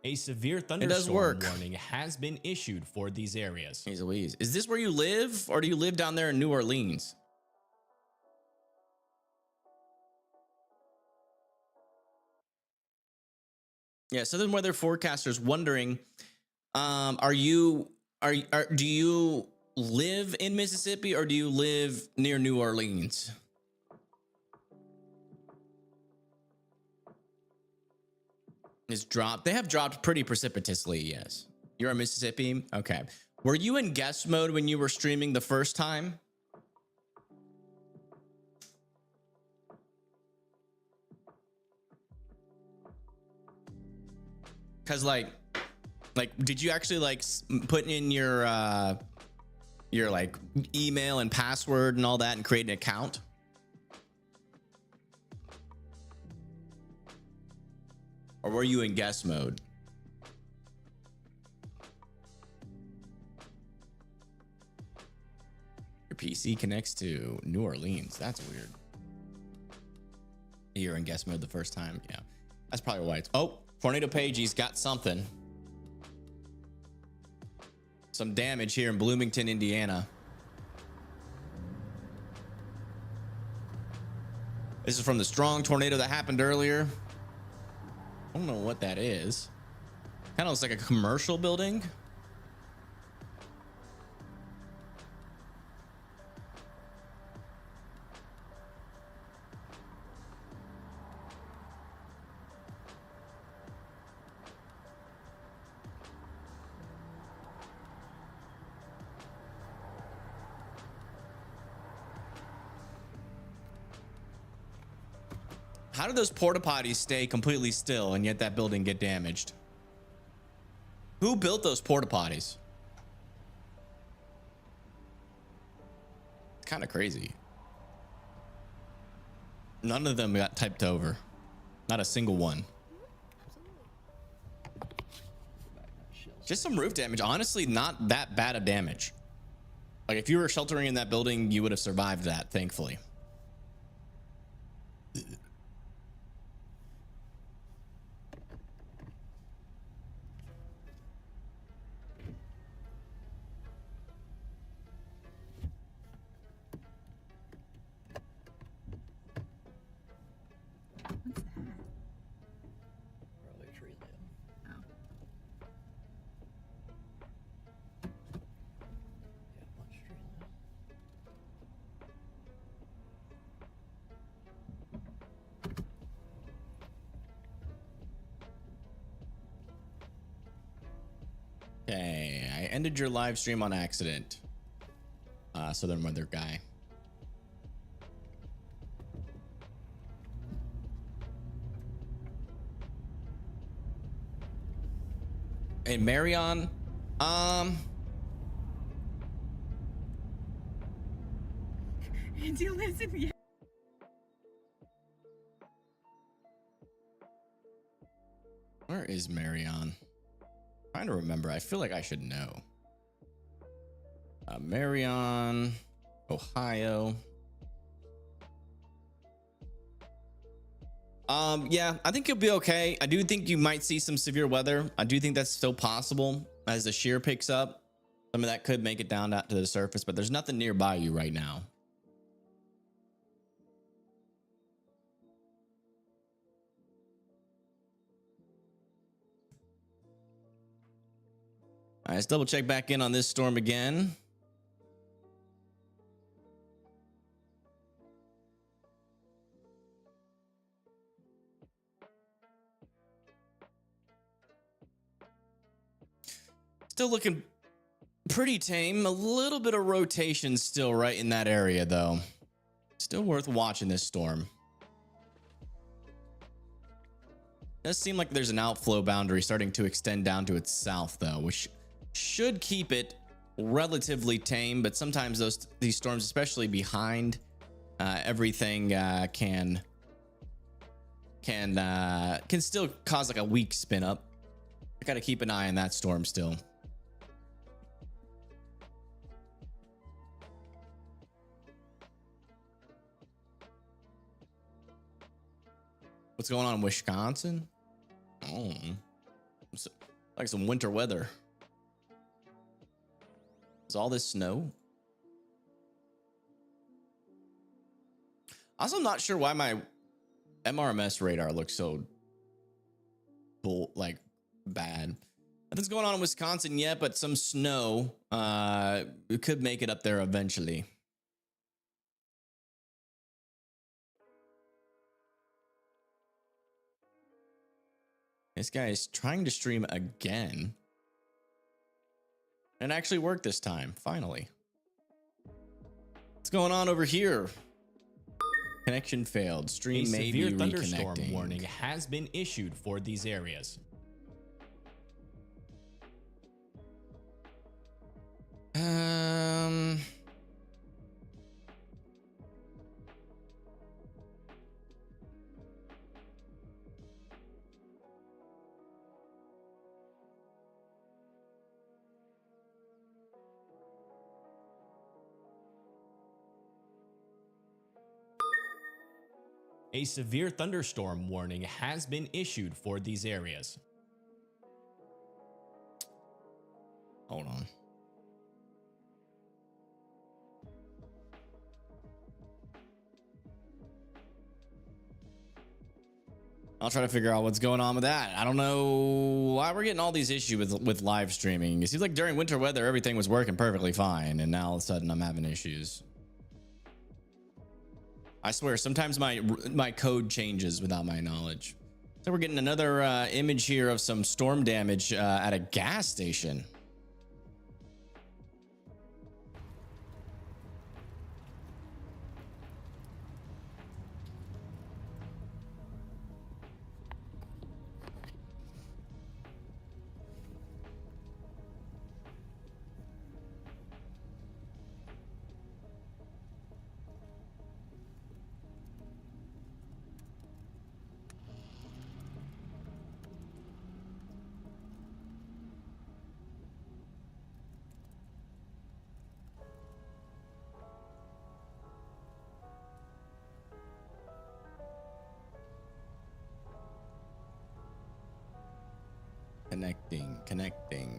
A severe does thunderstorm work. warning has been issued for these areas. Jeez Louise. Is this where you live, or do you live down there in New Orleans? Yeah, Southern Weather Forecasters wondering, do you live in Mississippi or do you live near New Orleans? It's dropped. They have dropped pretty precipitously, yes. You're in Mississippi? Okay. Were you in guest mode when you were streaming the first time? Cause like, did you actually like put in your like email and password and all that and create an account? Or were you in guest mode? Your PC connects to New Orleans. That's weird. You're in guest mode the first time. Yeah, that's probably why it's. Oh, Tornado Pagey's got something. Some damage here in Bloomington, Indiana. This is from the strong tornado that happened earlier. I don't know what that is. Kind of looks like a commercial building. How did those porta potties stay completely still and yet that building get damaged? Who built those porta potties? It's kind of crazy. None of them got typed over. Not a single one. Just some roof damage. Honestly, not that bad of damage. Like if you were sheltering in that building, you would have survived that, thankfully. Probably a tree limb. Oh. Yeah, a bunch of tree limb. Okay, I ended your live stream on accident. Southern Weather guy. Hey, Marion. Randy lives in the. Where is Marion? Trying to remember. I feel like I should know. Marion, Ohio. Yeah, I think you'll be okay. I do think you might see some severe weather. I do think that's still possible as the shear picks up. Some of that could make it down to the surface, but there's nothing nearby you right now. All right, let's double check back in on this storm again. Still looking pretty tame. A little bit of rotation still right in that area, though. Still worth watching this storm. Does seem like there's an outflow boundary starting to extend down to its south, though, which should keep it relatively tame. But sometimes these storms, especially behind everything, can still cause like a weak spin up. I got to keep an eye on that storm still. What's going on in Wisconsin? Oh, like some winter weather. Is all this snow? Also, I'm not sure why my MRMS radar looks so bad. Nothing's going on in Wisconsin yet, but some snow could make it up there eventually. This guy is trying to stream again. And it actually worked this time, finally. What's going on over here? Connection failed. Stream may be reconnecting. A severe thunderstorm warning has been issued for these areas. A severe thunderstorm warning has been issued for these areas. Hold on. I'll try to figure out what's going on with that. I don't know why we're getting all these issues with live streaming. It seems like during winter weather, everything was working perfectly fine. And now all of a sudden I'm having issues. I swear, sometimes my code changes without my knowledge. So we're getting another image here of some storm damage at a gas station.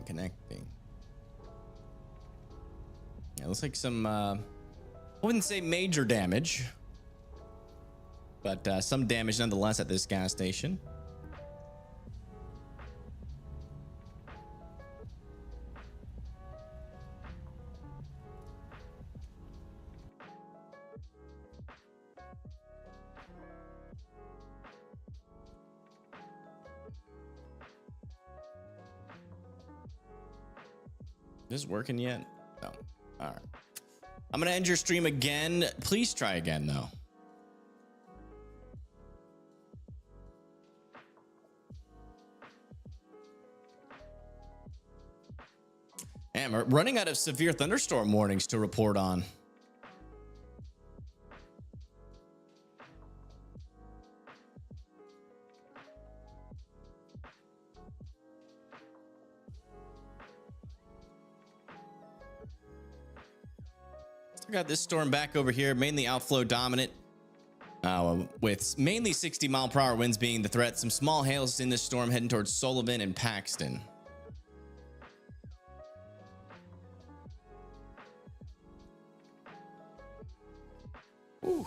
Connecting. Yeah, looks like some, I wouldn't say major damage, but some damage nonetheless at this gas station. Is this working yet? No. All right. I'm going to end your stream again. Please try again, though. Man, we're running out of severe thunderstorm warnings to report on. Got this storm back over here, mainly outflow dominant, with mainly 60-mile-per-hour winds being the threat. Some small hails in this storm heading towards Sullivan and Paxton. Ooh.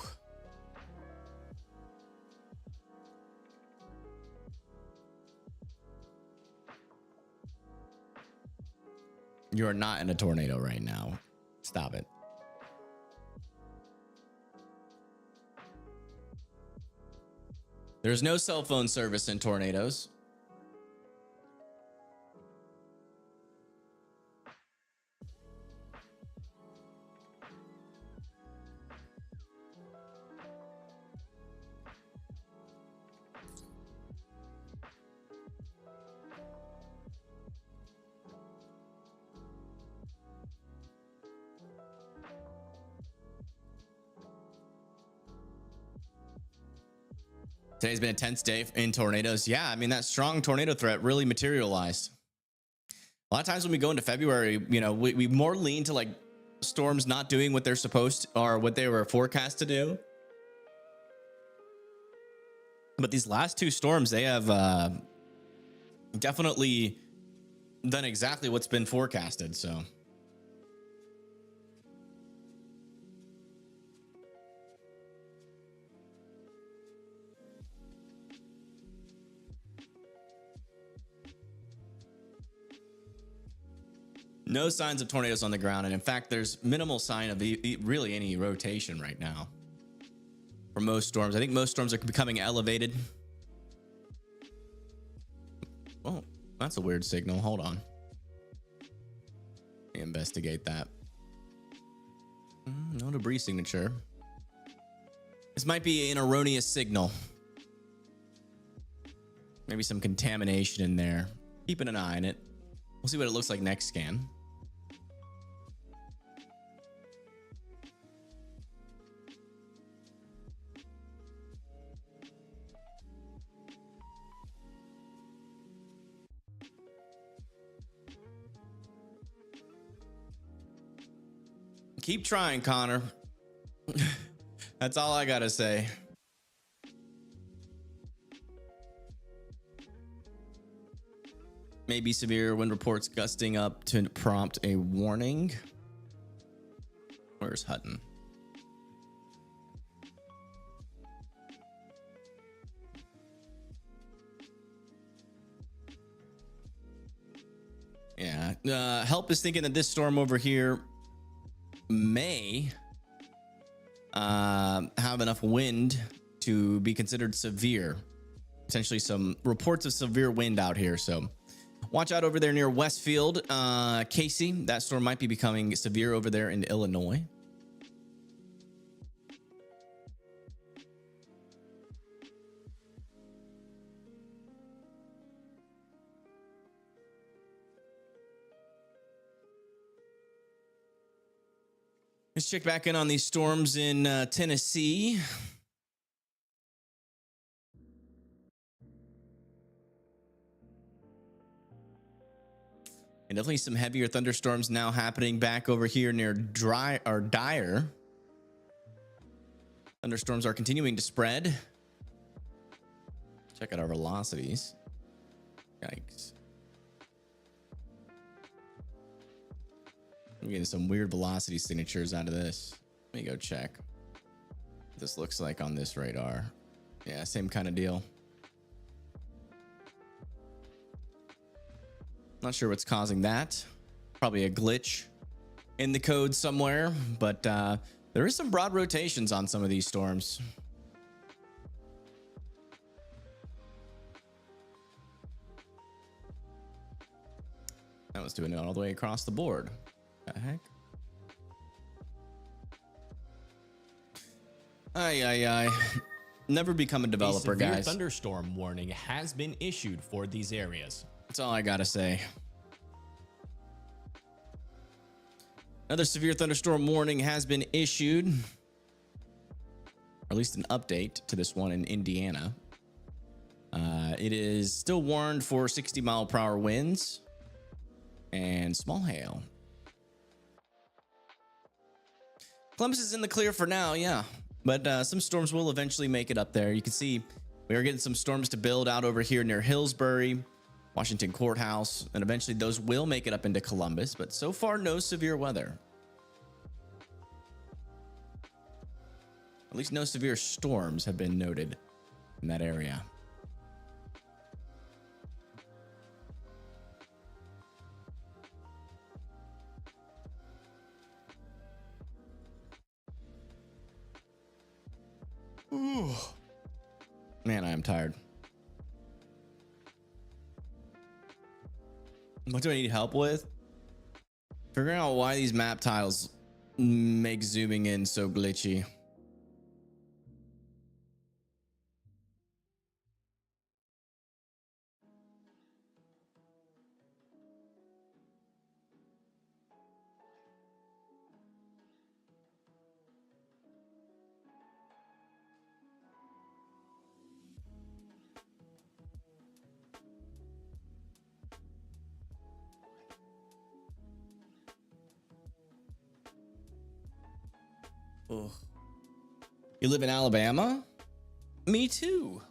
You're not in a tornado right now. Stop it. There's no cell phone service in tornadoes. Today's been a tense day in tornadoes. Yeah, I mean, that strong tornado threat really materialized. A lot of times when we go into February, you know, we more lean to like storms not doing what they're supposed to, or what they were forecast to do. But these last two storms, they have definitely done exactly what's been forecasted. So no signs of tornadoes on the ground, and in fact, there's minimal sign of really any rotation right now for most storms. I think most storms are becoming elevated. Oh, that's a weird signal. Hold on. Let me investigate that. No debris signature. This might be an erroneous signal. Maybe some contamination in there. Keeping an eye on it. We'll see what it looks like next scan. Keep trying, Connor. That's all I gotta say. Maybe severe wind reports gusting up to prompt a warning. Where's Hutton? Yeah. Help is thinking that this storm over here may have enough wind to be considered severe. Potentially some reports of severe wind out here. So watch out over there near Westfield. Casey, that storm might be becoming severe over there in Illinois. Let's check back in on these storms in Tennessee. And definitely some heavier thunderstorms now happening back over here near Dyer. Thunderstorms are continuing to spread. Check out our velocities. Yikes. I'm getting some weird velocity signatures out of this. Let me go check what this looks like on this radar. Yeah, same kind of deal. Not sure what's causing that. Probably a glitch in the code somewhere, but there is some broad rotations on some of these storms. That was doing it all the way across the board. The heck? Aye. Never become a developer, a severe guys. Thunderstorm warning has been issued for these areas. That's all I gotta say. Another severe thunderstorm warning has been issued, or at least an update to this one in Indiana. It is still warned for 60-mile-per-hour winds and small hail. Columbus is in the clear for now, yeah. But some storms will eventually make it up there. You can see we are getting some storms to build out over here near Hillsbury, Washington Courthouse, and eventually those will make it up into Columbus. But so far, no severe weather. At least no severe storms have been noted in that area. Ooh. Man, I am tired. What do I need help with? Figuring out why these map tiles make zooming in so glitchy. Ugh. You live in Alabama? Me too.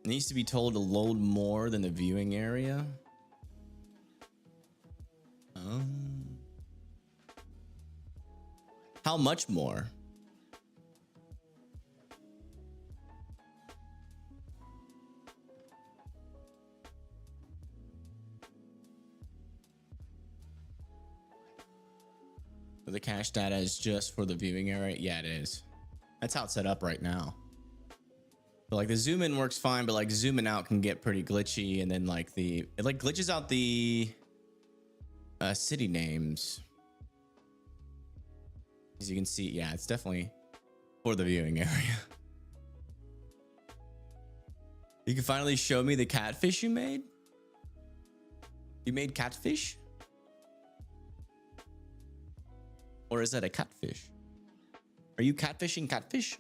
Needs to be told to load more than the viewing area. How much more? The cache data is just for the viewing area. Yeah, it is. That's how it's set up right now. But like the zoom in works fine, but like zooming out can get pretty glitchy, and then like it like glitches out the city names. As you can see, yeah, it's definitely for the viewing area. You can finally show me the catfish you made? You made catfish? Or is that a catfish? Are you catfishing catfish?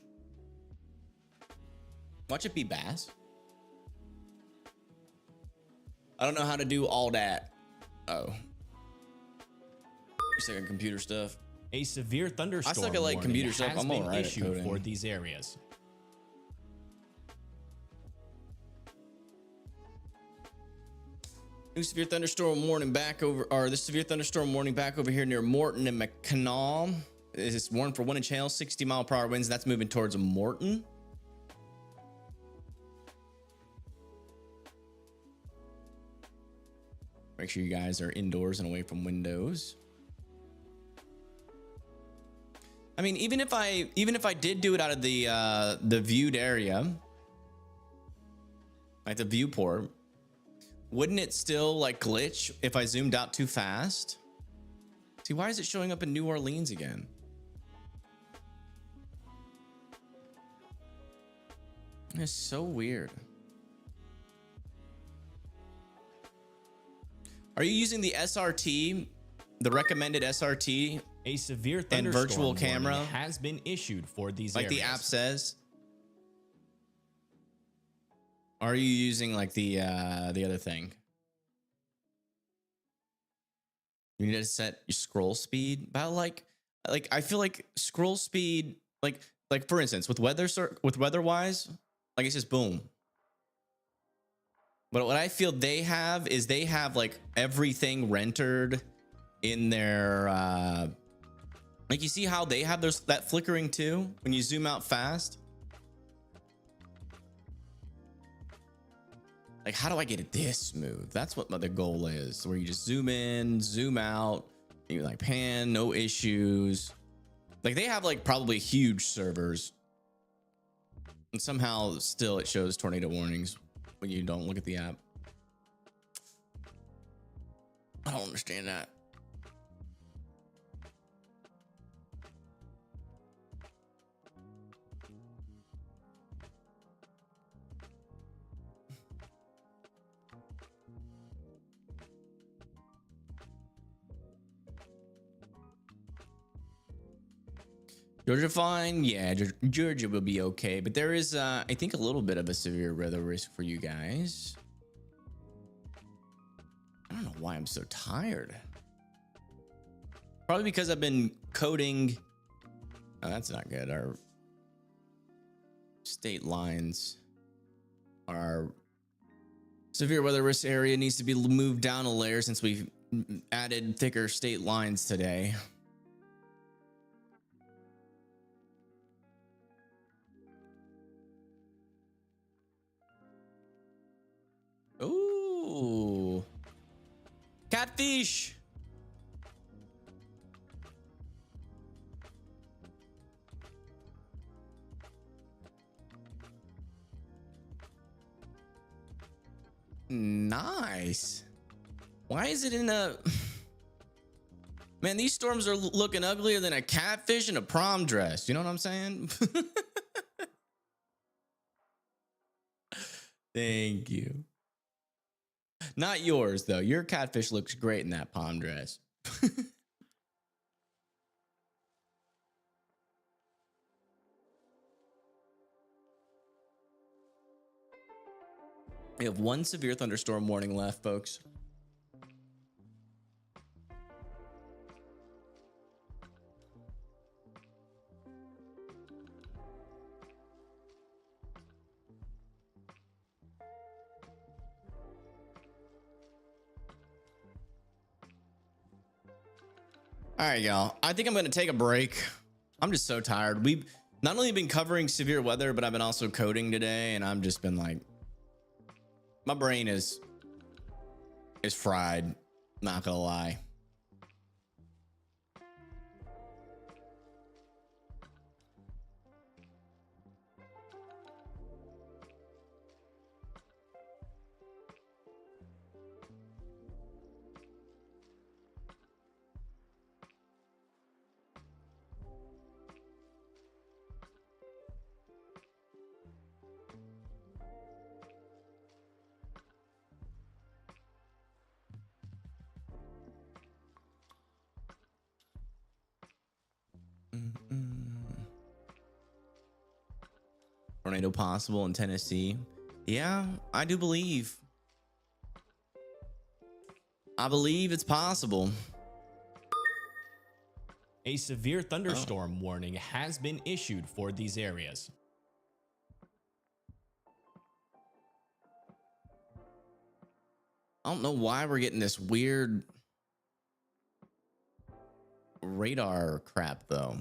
Watch it be bass. I don't know how to do all that. Oh. You suck at computer stuff. A severe thunderstorm I suck at like computer stuff. has I'm been alright at issued coding. for these areas. New severe thunderstorm warning back over, or the severe thunderstorm warning back over here near Morton and McCannal. It's warned for 1-inch hail, 60-mile-per-hour winds. That's moving towards Morton. Make sure you guys are indoors and away from windows. I mean, even if I did do it out of the viewed area, like the viewport, wouldn't it still like glitch if I zoomed out too fast? See, why is it showing up in New Orleans again? It's so weird. Are you using the SRT, the recommended SRT? A severe and thunderstorm virtual camera warning has been issued for these like areas. the app says? Are you using like the other thing? You need to set your scroll speed. But like I feel like scroll speed, like for instance, with weather-wise, like it's just boom. But what I feel they have is they have like everything rendered in their like you see how they have that flickering too when you zoom out fast. Like, how do I get it this smooth? That's what the goal is, where you just zoom in, zoom out, you like pan, no issues. Like they have like probably huge servers, and somehow still it shows tornado warnings when you don't look at the app. I don't understand that. Georgia fine? Yeah, Georgia will be okay, but there is I think a little bit of a severe weather risk for you guys. don't know why I'm so tired. Probably because I've been coding. Oh, that's not good. Our state lines, our severe weather risk area needs to be moved down a layer since we've added thicker state lines today. Ooh, catfish. Nice. Why is it in a... Man, these storms are looking uglier than a catfish in a prom dress. You know what I'm saying? Thank you. Not yours, though. Your catfish looks great in that prom dress. We have one severe thunderstorm warning left, folks. All right, y'all. I think I'm going to take a break. I'm just so tired. We've not only been covering severe weather, but I've been also coding today, and I've just been like, my brain is fried, not gonna lie. Tornado possible in Tennessee. Yeah, I do believe. I believe it's possible. A severe thunderstorm warning has been issued for these areas. I don't know why we're getting this weird radar crap, though.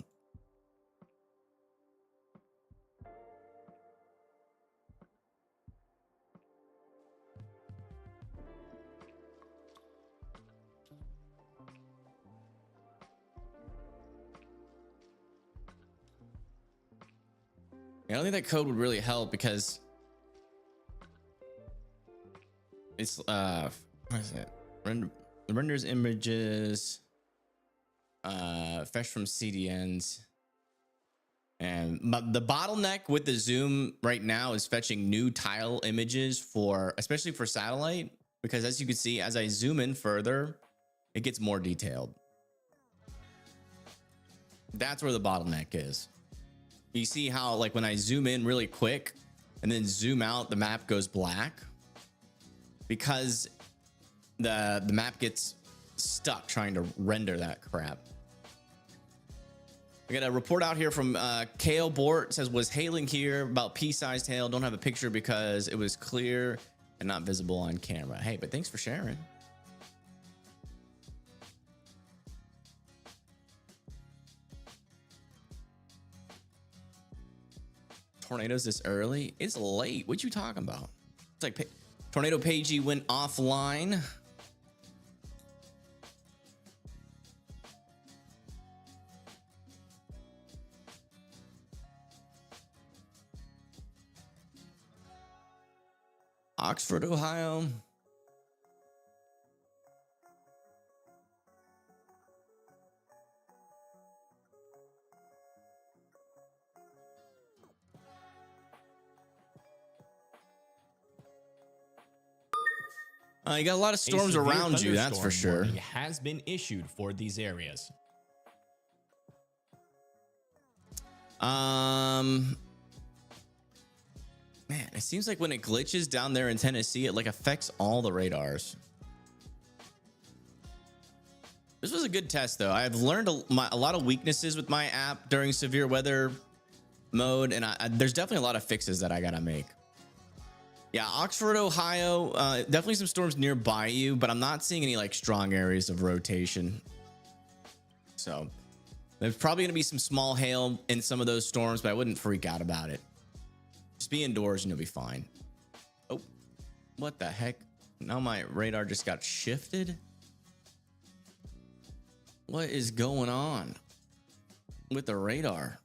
I don't think that code would really help because it's what is it? Renders images fetch from CDNs, and the bottleneck with the zoom right now is fetching new tile images for, especially for satellite, because as you can see, as I zoom in further, it gets more detailed. That's where the bottleneck is. You see how, like, when I zoom in really quick and then zoom out, the map goes black because the map gets stuck trying to render that crap. I got a report out here from Kale Bort. Says, was hailing here, about pea-sized hail. Don't have a picture because it was clear and not visible on camera. Hey, but thanks for sharing. Tornadoes this early? It's late. What you talking about? It's like Tornado Pagey went offline. Oxford, Ohio. You got a lot of storms around you, that's for sure. Has been issued for these areas. Man, it seems like when it glitches down there in Tennessee, it like affects all the radars. This was a good test, though. I've learned a lot of weaknesses with my app during severe weather mode, and there's definitely a lot of fixes that I gotta make. Yeah, Oxford, Ohio, definitely some storms nearby you, but I'm not seeing any like strong areas of rotation. So there's probably gonna be some small hail in some of those storms, but I wouldn't freak out about it. Just be indoors and you'll be fine. Oh, what the heck? Now my radar just got shifted. What is going on with the radar?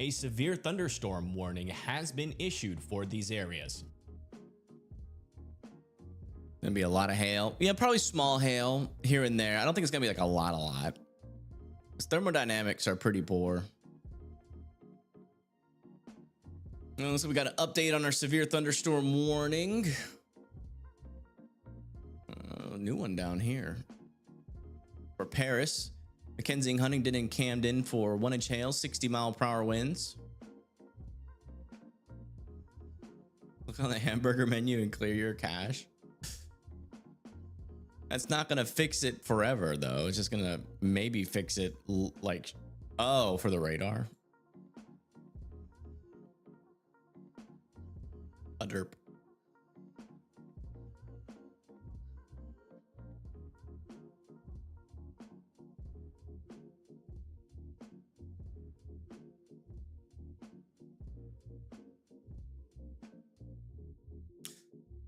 A severe thunderstorm warning has been issued for these areas. Gonna be a lot of hail. Yeah, probably small hail here and there. I don't think it's gonna be like a lot. Because thermodynamics are pretty poor. So we got an update on our severe thunderstorm warning. New one down here. For Paris, Mackenzie, Huntington, and Camden for 1-inch hail, 60-mile-per-hour winds. Look on the hamburger menu and clear your cache. That's not gonna fix it forever, though. It's just gonna maybe fix it like, oh, for the radar. A derp.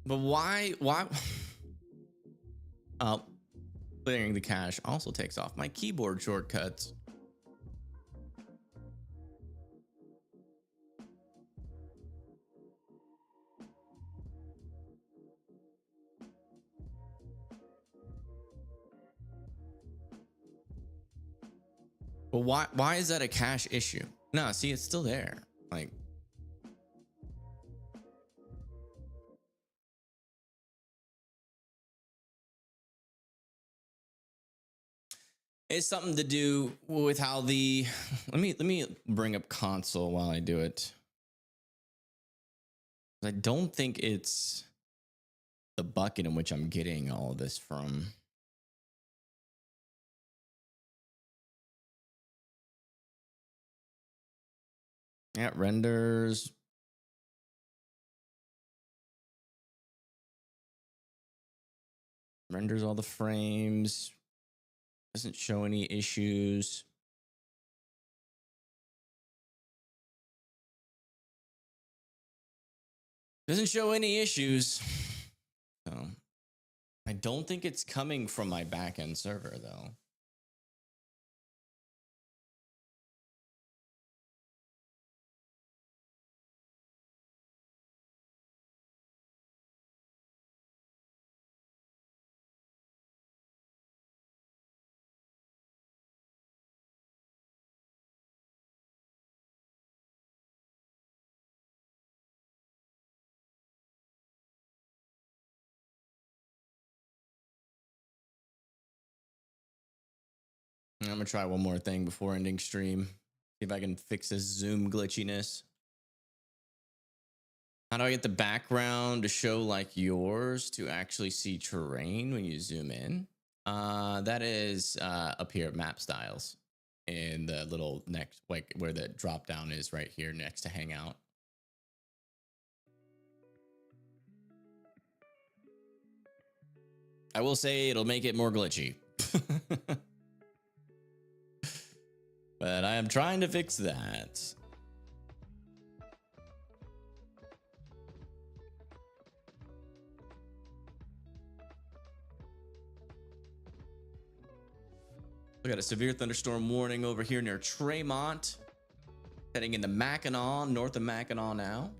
But why clearing the cache also takes off my keyboard shortcuts. But why is that a cache issue? No, see, it's still there. Like, it's something to do with how the let me bring up console while I do it. I don't think it's the bucket in which I'm getting all of this from. Yeah, renders. Renders all the frames. Doesn't show any issues. Doesn't show any issues. So I don't think it's coming from my backend server, though. I'm gonna try one more thing before ending stream. See if I can fix this Zoom glitchiness. How do I get the background to show like yours to actually see terrain when you zoom in? That is up here at map styles in the little next, like where the drop down is right here next to hangout. I will say it'll make it more glitchy. But I am trying to fix that. We got a severe thunderstorm warning over here near Tremont. Heading into Mackinac, north of Mackinac now.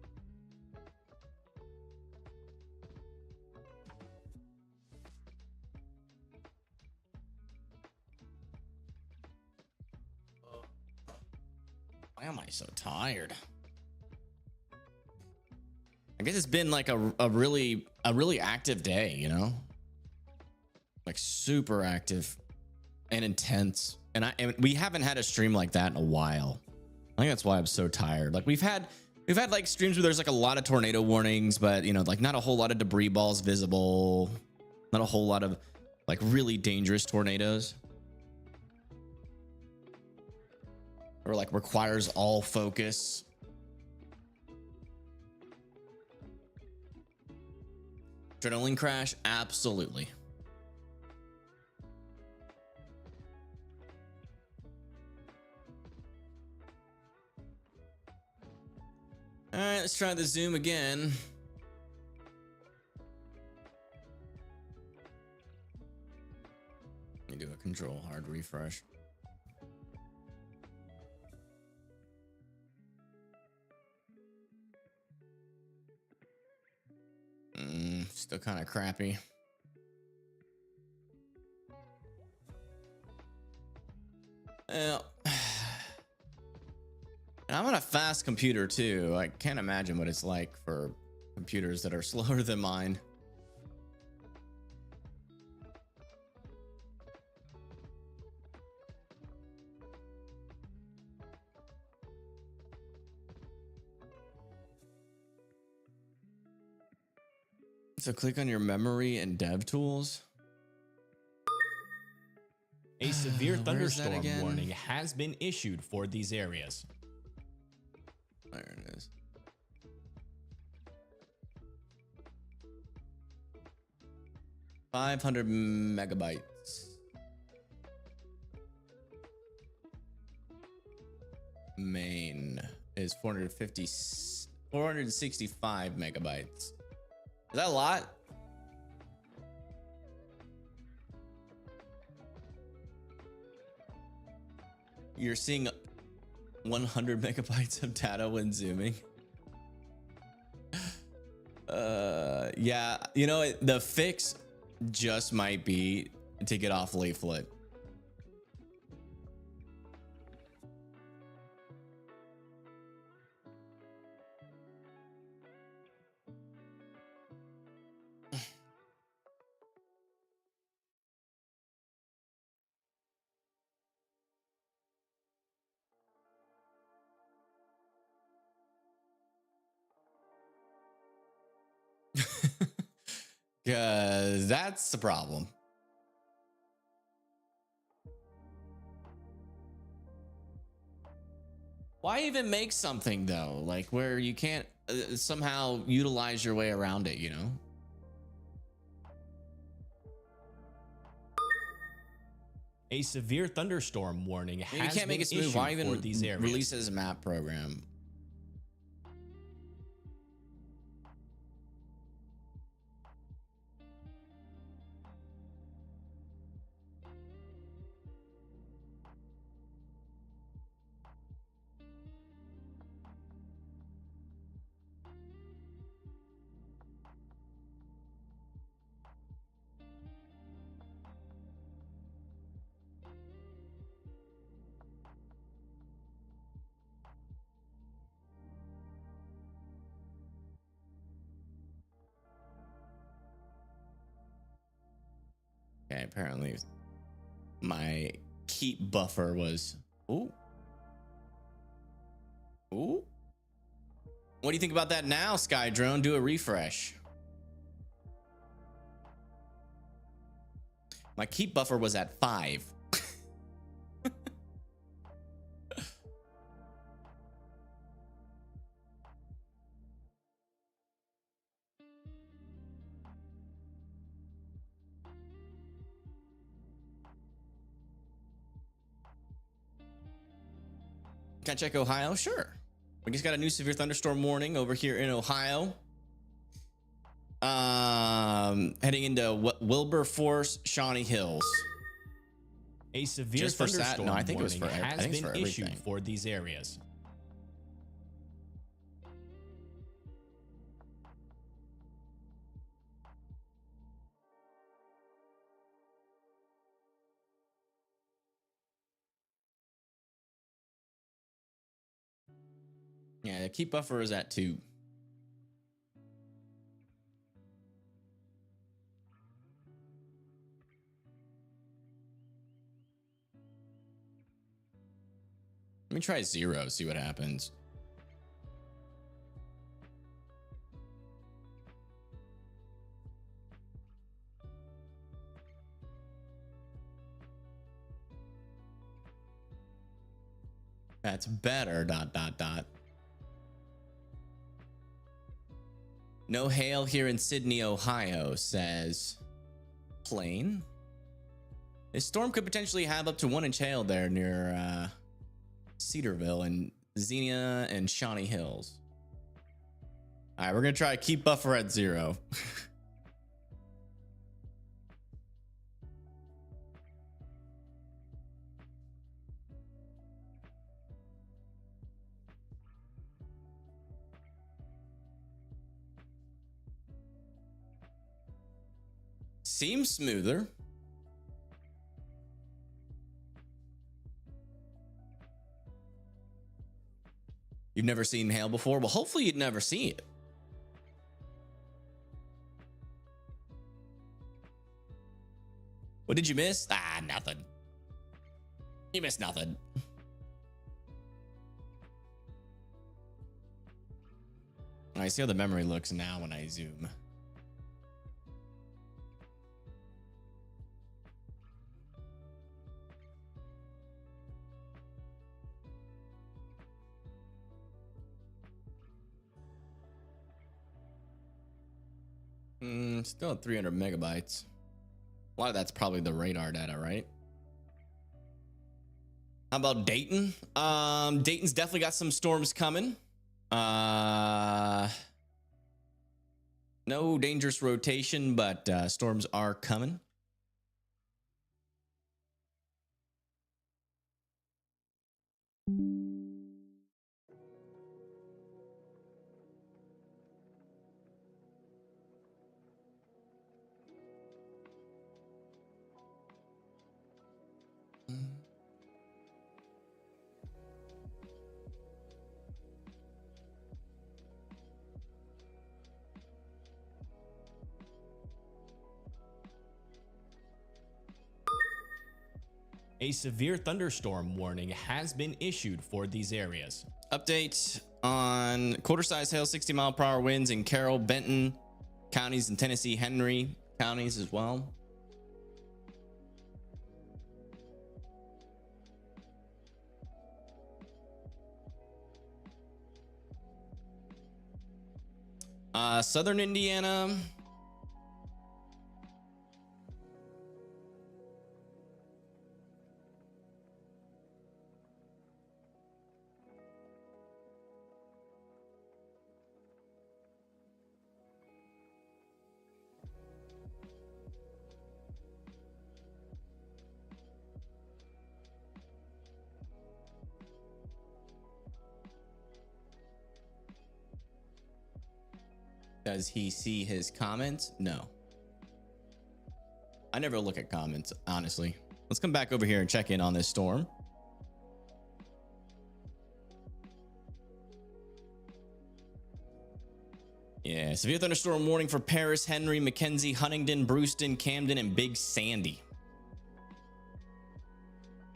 Why am I so tired? I guess it's been like a really active day, you know? Like super active and intense. And we haven't had a stream like that in a while. I think that's why I'm so tired. Like we've had like streams where there's like a lot of tornado warnings, but you know, like not a whole lot of debris balls visible, not a whole lot of like really dangerous tornadoes. Or like requires all focus. Adrenaline crash? Absolutely. All right, let's try the zoom again. Let me do a control hard refresh. Still kind of crappy. Well, and I'm on a fast computer too. I can't imagine what it's like for computers that are slower than mine. So click on your memory and dev tools. A severe thunderstorm warning has been issued for these areas. There it is. $500 megabytes. Main is 465 megabytes. Is that a lot? You're seeing 100 megabytes of data when zooming. Yeah, you know, the fix just might be to get off leaflet. Because that's the problem. Why even make something though, like where you can't somehow utilize your way around it, you know? A severe thunderstorm warning has You can't make been it smooth. issued Why even for these areas. release it as a map program? Okay, apparently my keep buffer was. Ooh. Ooh. What do you think about that now, Sky Drone? Do a refresh. My keep buffer was at 5. Can I check Ohio? Sure. We just got a new severe thunderstorm warning over here in Ohio. Heading into Wilberforce, Shawnee Hills. A severe Just for thunderstorm no, I think it was warning for, I has think it's been for issued everything. for these areas. Yeah, the keep buffer is at 2. Let me try 0, see what happens. That's better, ... No hail here in Sydney, Ohio, says Plain. This storm could potentially have up to 1-inch hail there near Cedarville and Xenia and Shawnee Hills. All right, we're gonna try keep buffer at 0. Seems smoother. You've never seen hail before? Well, hopefully you'd never see it. What did you miss? Ah, nothing. You missed nothing. I see how the memory looks now when I zoom. Still at 300 megabytes. A lot of that's probably the radar data, right? How about Dayton? Dayton's definitely got some storms coming. No dangerous rotation, but storms are coming. A severe thunderstorm warning has been issued for these areas. Update on quarter-size hail, 60-mile-per-hour winds in Carroll, Benton counties, and Tennessee Henry counties as well. Southern Indiana. Does he see his comments? No. I never look at comments, honestly. Let's come back over here and check in on this storm. Yeah, severe thunderstorm warning for Paris, Henry, McKenzie, Huntingdon, Brewston, Camden, and Big Sandy.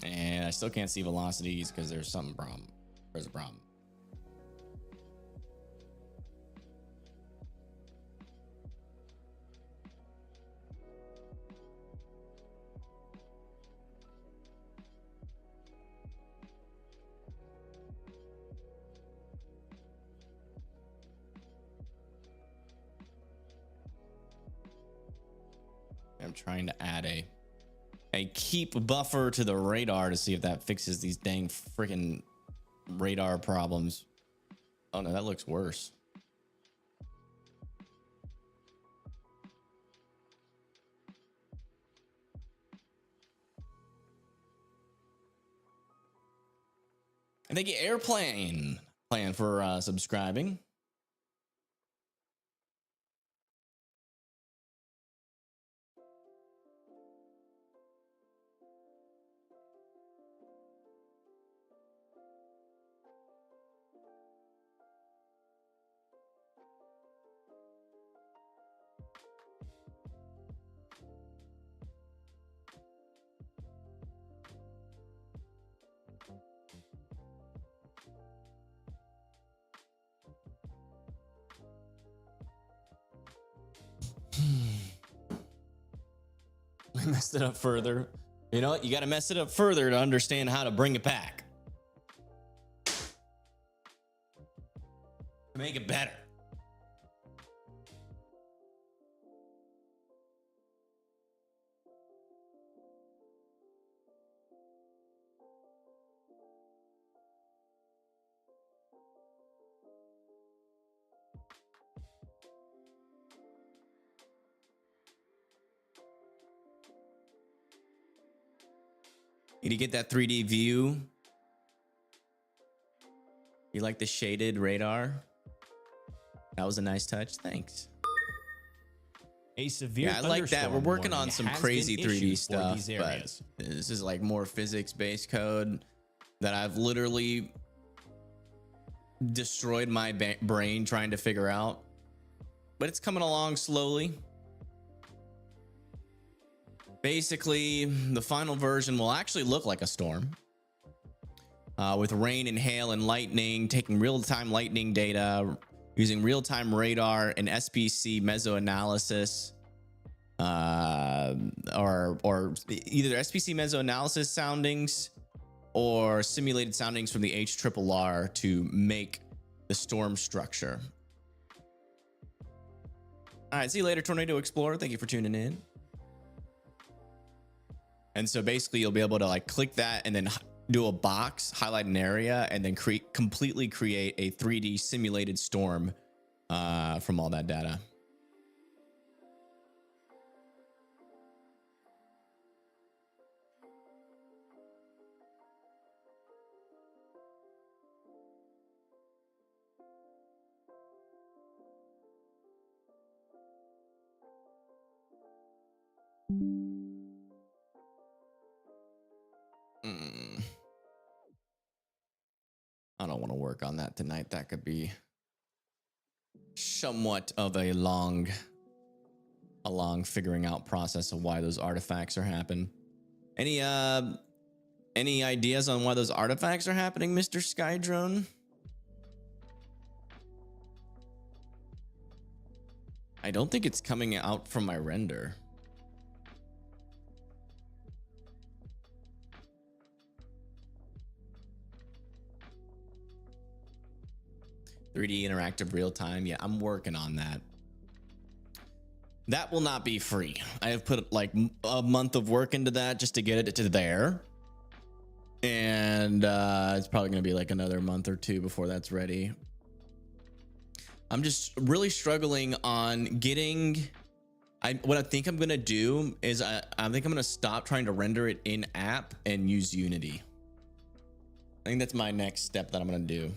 And I still can't see velocities because there's some problem. There's a problem. I'm trying to add a keep buffer to the radar to see if that fixes these dang freaking radar problems. Oh no, that looks worse. And thank you, Airplane, plan for subscribing. I messed it up further. You know what? You got to mess it up further to understand how to bring it back. To make it better. Need to get that 3D view. You like the shaded radar? That was a nice touch. Thanks. A severe Yeah, I like that. We're thunderstorm working warning on some has crazy been 3D issued for stuff, these but areas. this is like more physics-based code that I've literally destroyed my brain trying to figure out. But it's coming along slowly. Basically, the final version will actually look like a storm. With rain and hail and lightning, taking real-time lightning data, using real-time radar and SPC meso-analysis, or either SPC meso-analysis soundings or simulated soundings from the HRRR to make the storm structure. All right, see you later, Tornado Explorer. Thank you for tuning in. And so basically you'll be able to like click that and then do a box, highlight an area, and then completely create a 3D simulated storm from all that data. I don't want to work on that tonight. That could be somewhat of a long figuring out process of why those artifacts are happening. Any ideas on why those artifacts are happening, Mr. Skydrone? I don't think it's coming out from my render. "3D interactive real time." Yeah, I'm working on that. That will not be free. I have put like a month of work into that just to get it to there. And it's probably going to be like another month or two before that's ready. I'm just really struggling on getting... what I think I'm going to do is I think I'm going to stop trying to render it in app and use Unity. I think that's my next step that I'm going to do.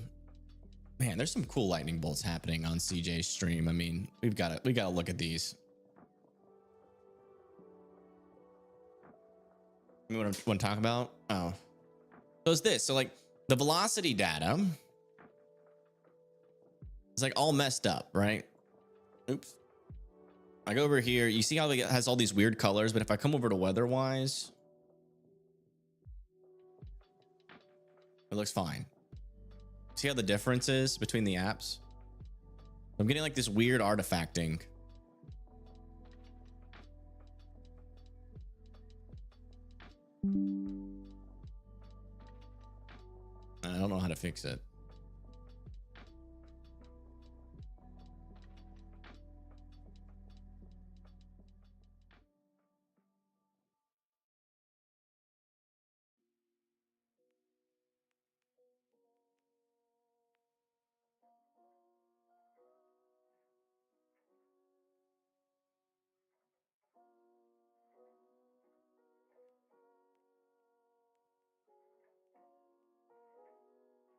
Man, there's some cool lightning bolts happening on CJ's stream. I mean, we got to look at these. You know what I want to talk about? Oh, so it's this. So like the velocity data is like all messed up, right? Oops. I go over here. You see how it has all these weird colors, but if I come over to weather-wise, it looks fine. See how the difference is between the apps? I'm getting like this weird artifacting. I don't know how to fix it.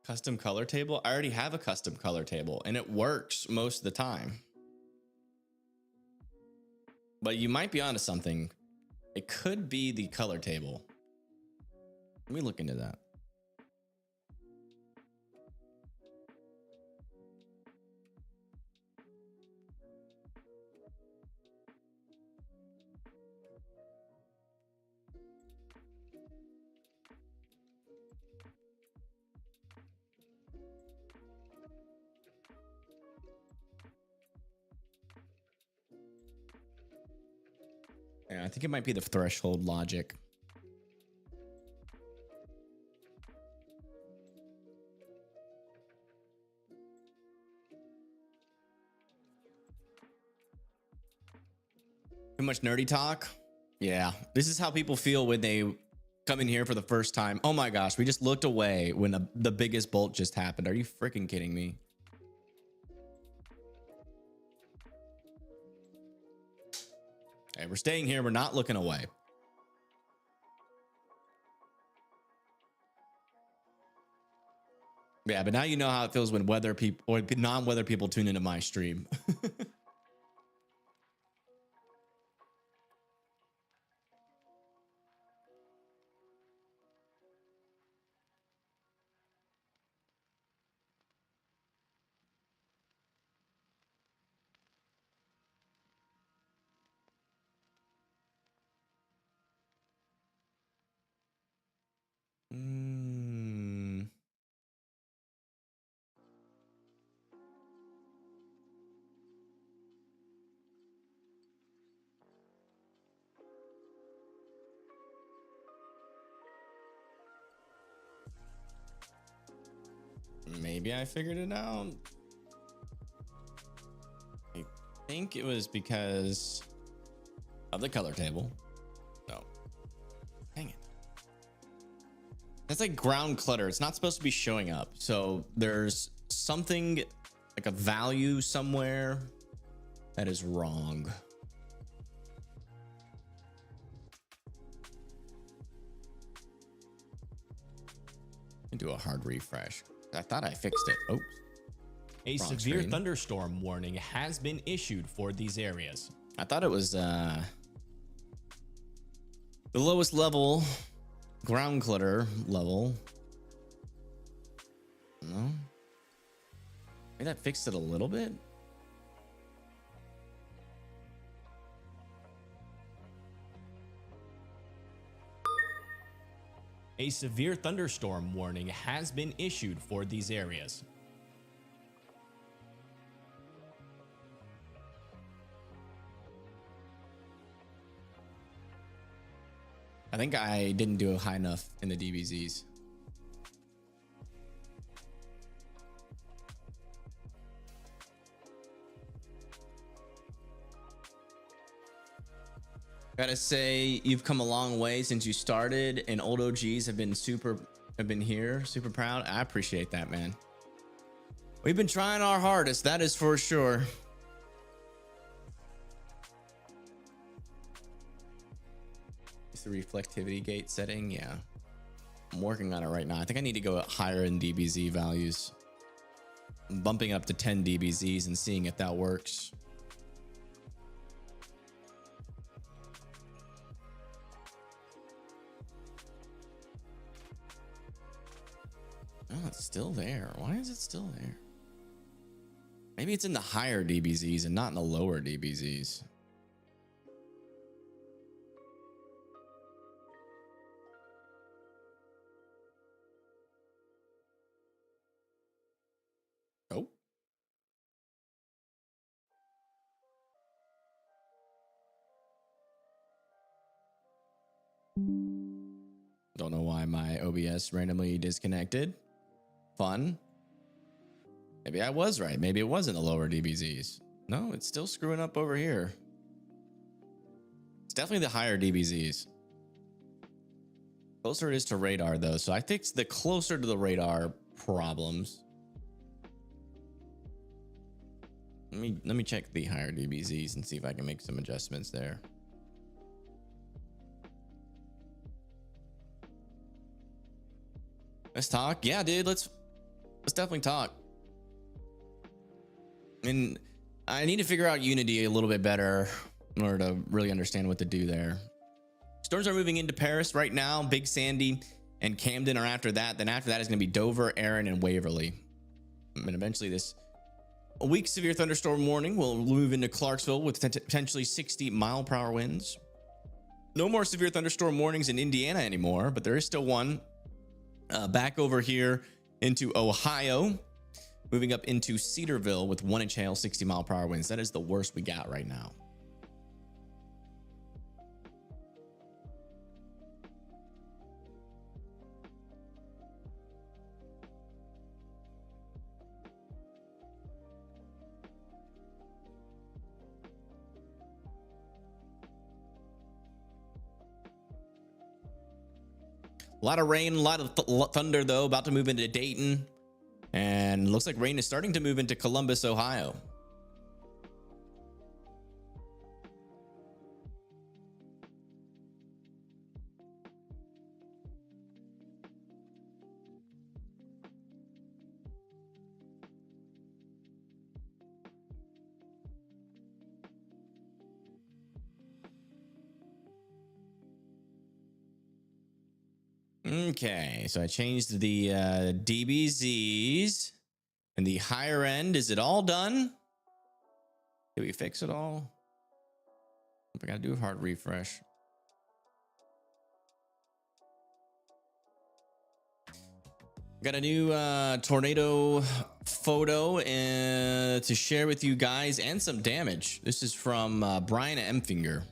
Custom color table? I already have a custom color table and it works most of the time. But you might be onto something. It could be the color table. Let me look into that. Yeah, I think it might be the threshold logic. Too much nerdy talk? Yeah, this is how people feel when they come in here for the first time. Oh my gosh, we just looked away when the biggest bolt just happened. Are you freaking kidding me? Hey, we're staying here. We're not looking away. Yeah, but now you know how it feels when weather people or non-weather people tune into my stream. Maybe I figured it out. I think it was because of the color table. No. Dang it. That's like ground clutter. It's not supposed to be showing up. So there's something like a value somewhere that is wrong. Do a hard refresh. I thought I fixed it. Oops. A severe thunderstorm warning has been issued for these areas. I thought it was the lowest level ground clutter level. No. Maybe that fixed it a little bit. A severe thunderstorm warning has been issued for these areas. I think I didn't do high enough in the DBZs. Gotta say, you've come a long way since you started, and old OGs have been here, super proud. I appreciate that, man. We've been trying our hardest, that is for sure. It's the reflectivity gate setting, yeah. I'm working on it right now. I think I need to go higher in DBZ values. I'm bumping up to 10 DBZs and seeing if that works. Oh, it's still there. Why is it still there? Maybe it's in the higher DBZs and not in the lower DBZs. Oh. Don't know why my OBS randomly disconnected. Fun. Maybe I was right. Maybe it wasn't the lower DBZs. No, it's still screwing up over here. It's definitely the higher DBZs. Closer it is to radar though, so I fixed the closer to the radar problems. Let me check the higher DBZs and see if I can make some adjustments there. Let's talk. Yeah, dude, let's Let's definitely talk. And I need to figure out Unity a little bit better in order to really understand what to do there. Storms are moving into Paris right now. Big Sandy and Camden are after that. Then after that is going to be Dover, Erin, and Waverly. And eventually this a weak severe thunderstorm warning will move into Clarksville with potentially 60-mile-per-hour winds. No more severe thunderstorm warnings in Indiana anymore, but there is still one back over here into Ohio, moving up into Cedarville with 1-inch hail, 60-mile-per-hour winds. That is the worst we got right now. A lot of rain, a lot of thunder, though, about to move into Dayton. And looks like rain is starting to move into Columbus, Ohio. Okay, so I changed the DBZs and the higher end. Is it all done? Did we fix it all? I gotta do a hard refresh. Got a new tornado photo to share with you guys and some damage. This is from Brian Empfinger.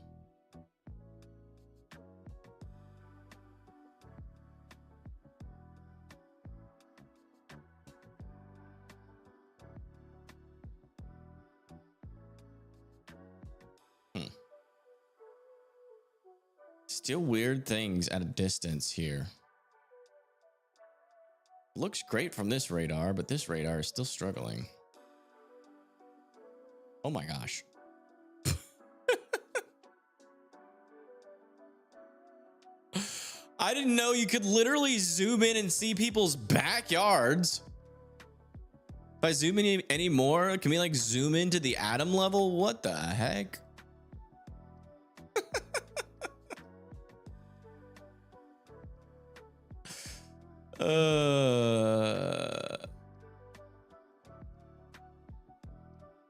Still weird things at a distance here. Looks great from this radar, but this radar is still struggling. Oh my gosh. I didn't know you could literally zoom in and see people's backyards. If I zoom in any more, can we like zoom into the atom level? What the heck?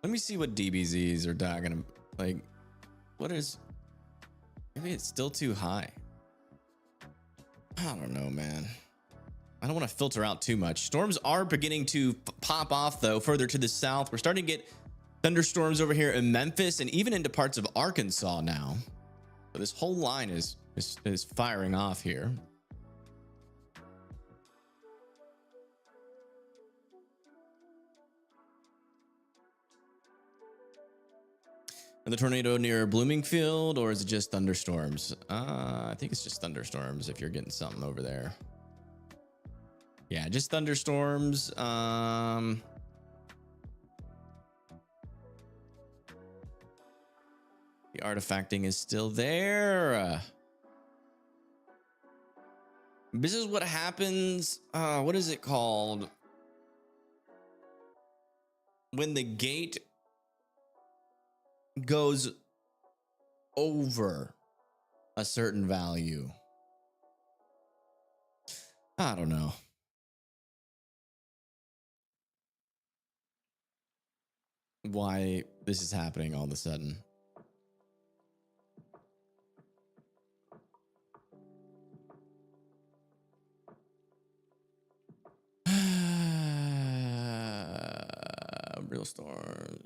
Let me see what DBZs are gonna like. What is? Maybe it's still too high. I don't know, man. I don't want to filter out too much. Storms are beginning to pop off though further to the south. We're starting to get thunderstorms over here in Memphis and even into parts of Arkansas now. So this whole line is firing off here. The tornado near Bloomington, or is it just thunderstorms? I think it's just thunderstorms if you're getting something over there. Yeah, just thunderstorms. The artifacting is still there. This is what happens. What is it called? When the gate goes over a certain value. I don't know. Why this is happening all of a sudden. Real storm.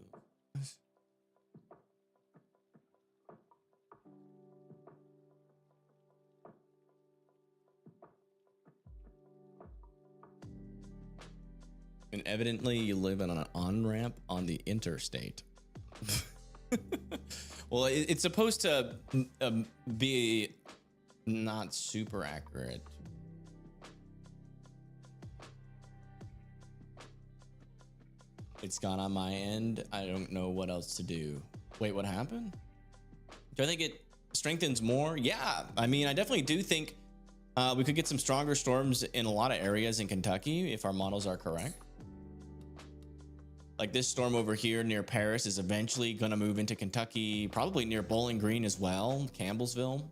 And evidently you live on an on-ramp on the interstate. Well, it's supposed to be not super accurate. It's gone on my end. I don't know what else to do. Wait, what happened? Do I think it strengthens more? Yeah, I mean, I definitely do think we could get some stronger storms in a lot of areas in Kentucky if our models are correct. Like this storm over here near Paris is eventually going to move into Kentucky, probably near Bowling Green as well, Campbellsville.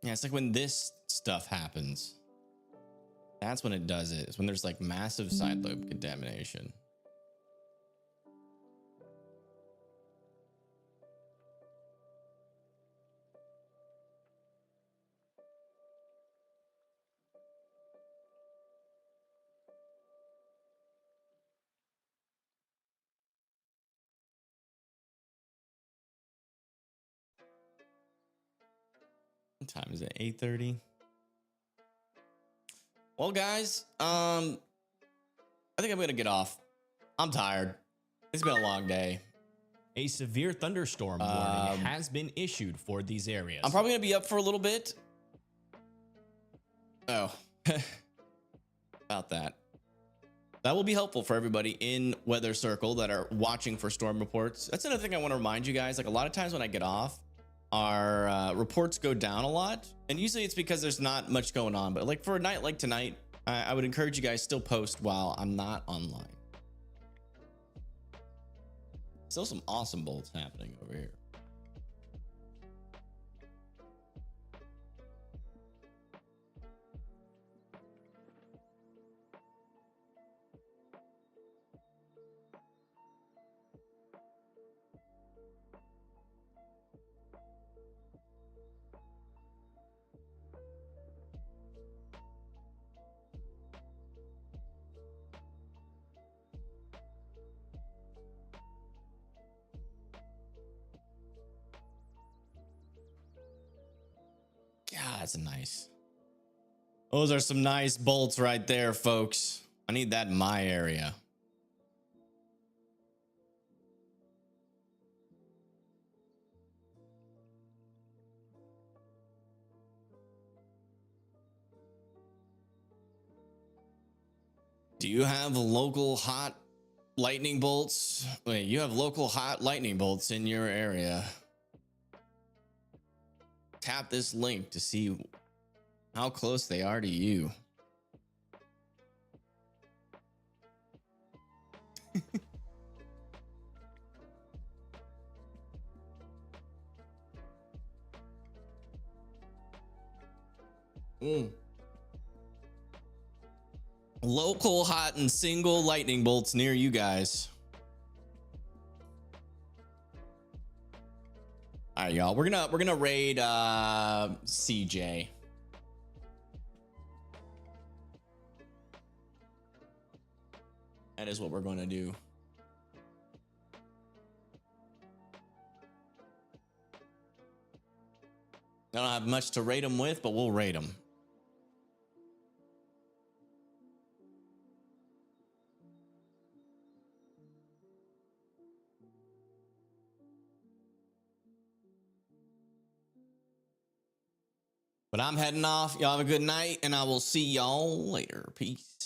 Yeah, it's like when this stuff happens. That's when it does it. It's when there's like massive side lobe contamination. What time is it? 8:30. Well, guys, I think I'm gonna get off. I'm tired. It's been a long day. A severe thunderstorm warning has been issued for these areas. I'm probably gonna be up for a little bit. Oh, about that. That will be helpful for everybody in Weather Circle that are watching for storm reports. That's another thing I want to remind you guys. Like a lot of times when I get off, our reports go down a lot, and usually it's because there's not much going on. But like for a night like tonight, I would encourage you guys still post while I'm not online. Still some awesome bolts happening over here. God, that's nice. Those are some nice bolts right there, folks. I need that in my area. Do you have local hot lightning bolts? Wait, you have local hot lightning bolts in your area. Tap this link to see how close they are to you. Local hot and single lightning bolts near you guys. All right, y'all. We're gonna raid CJ. That is what we're going to do. I don't have much to rate him with, but we'll rate him. But I'm heading off. Y'all have a good night, and I will see y'all later. Peace.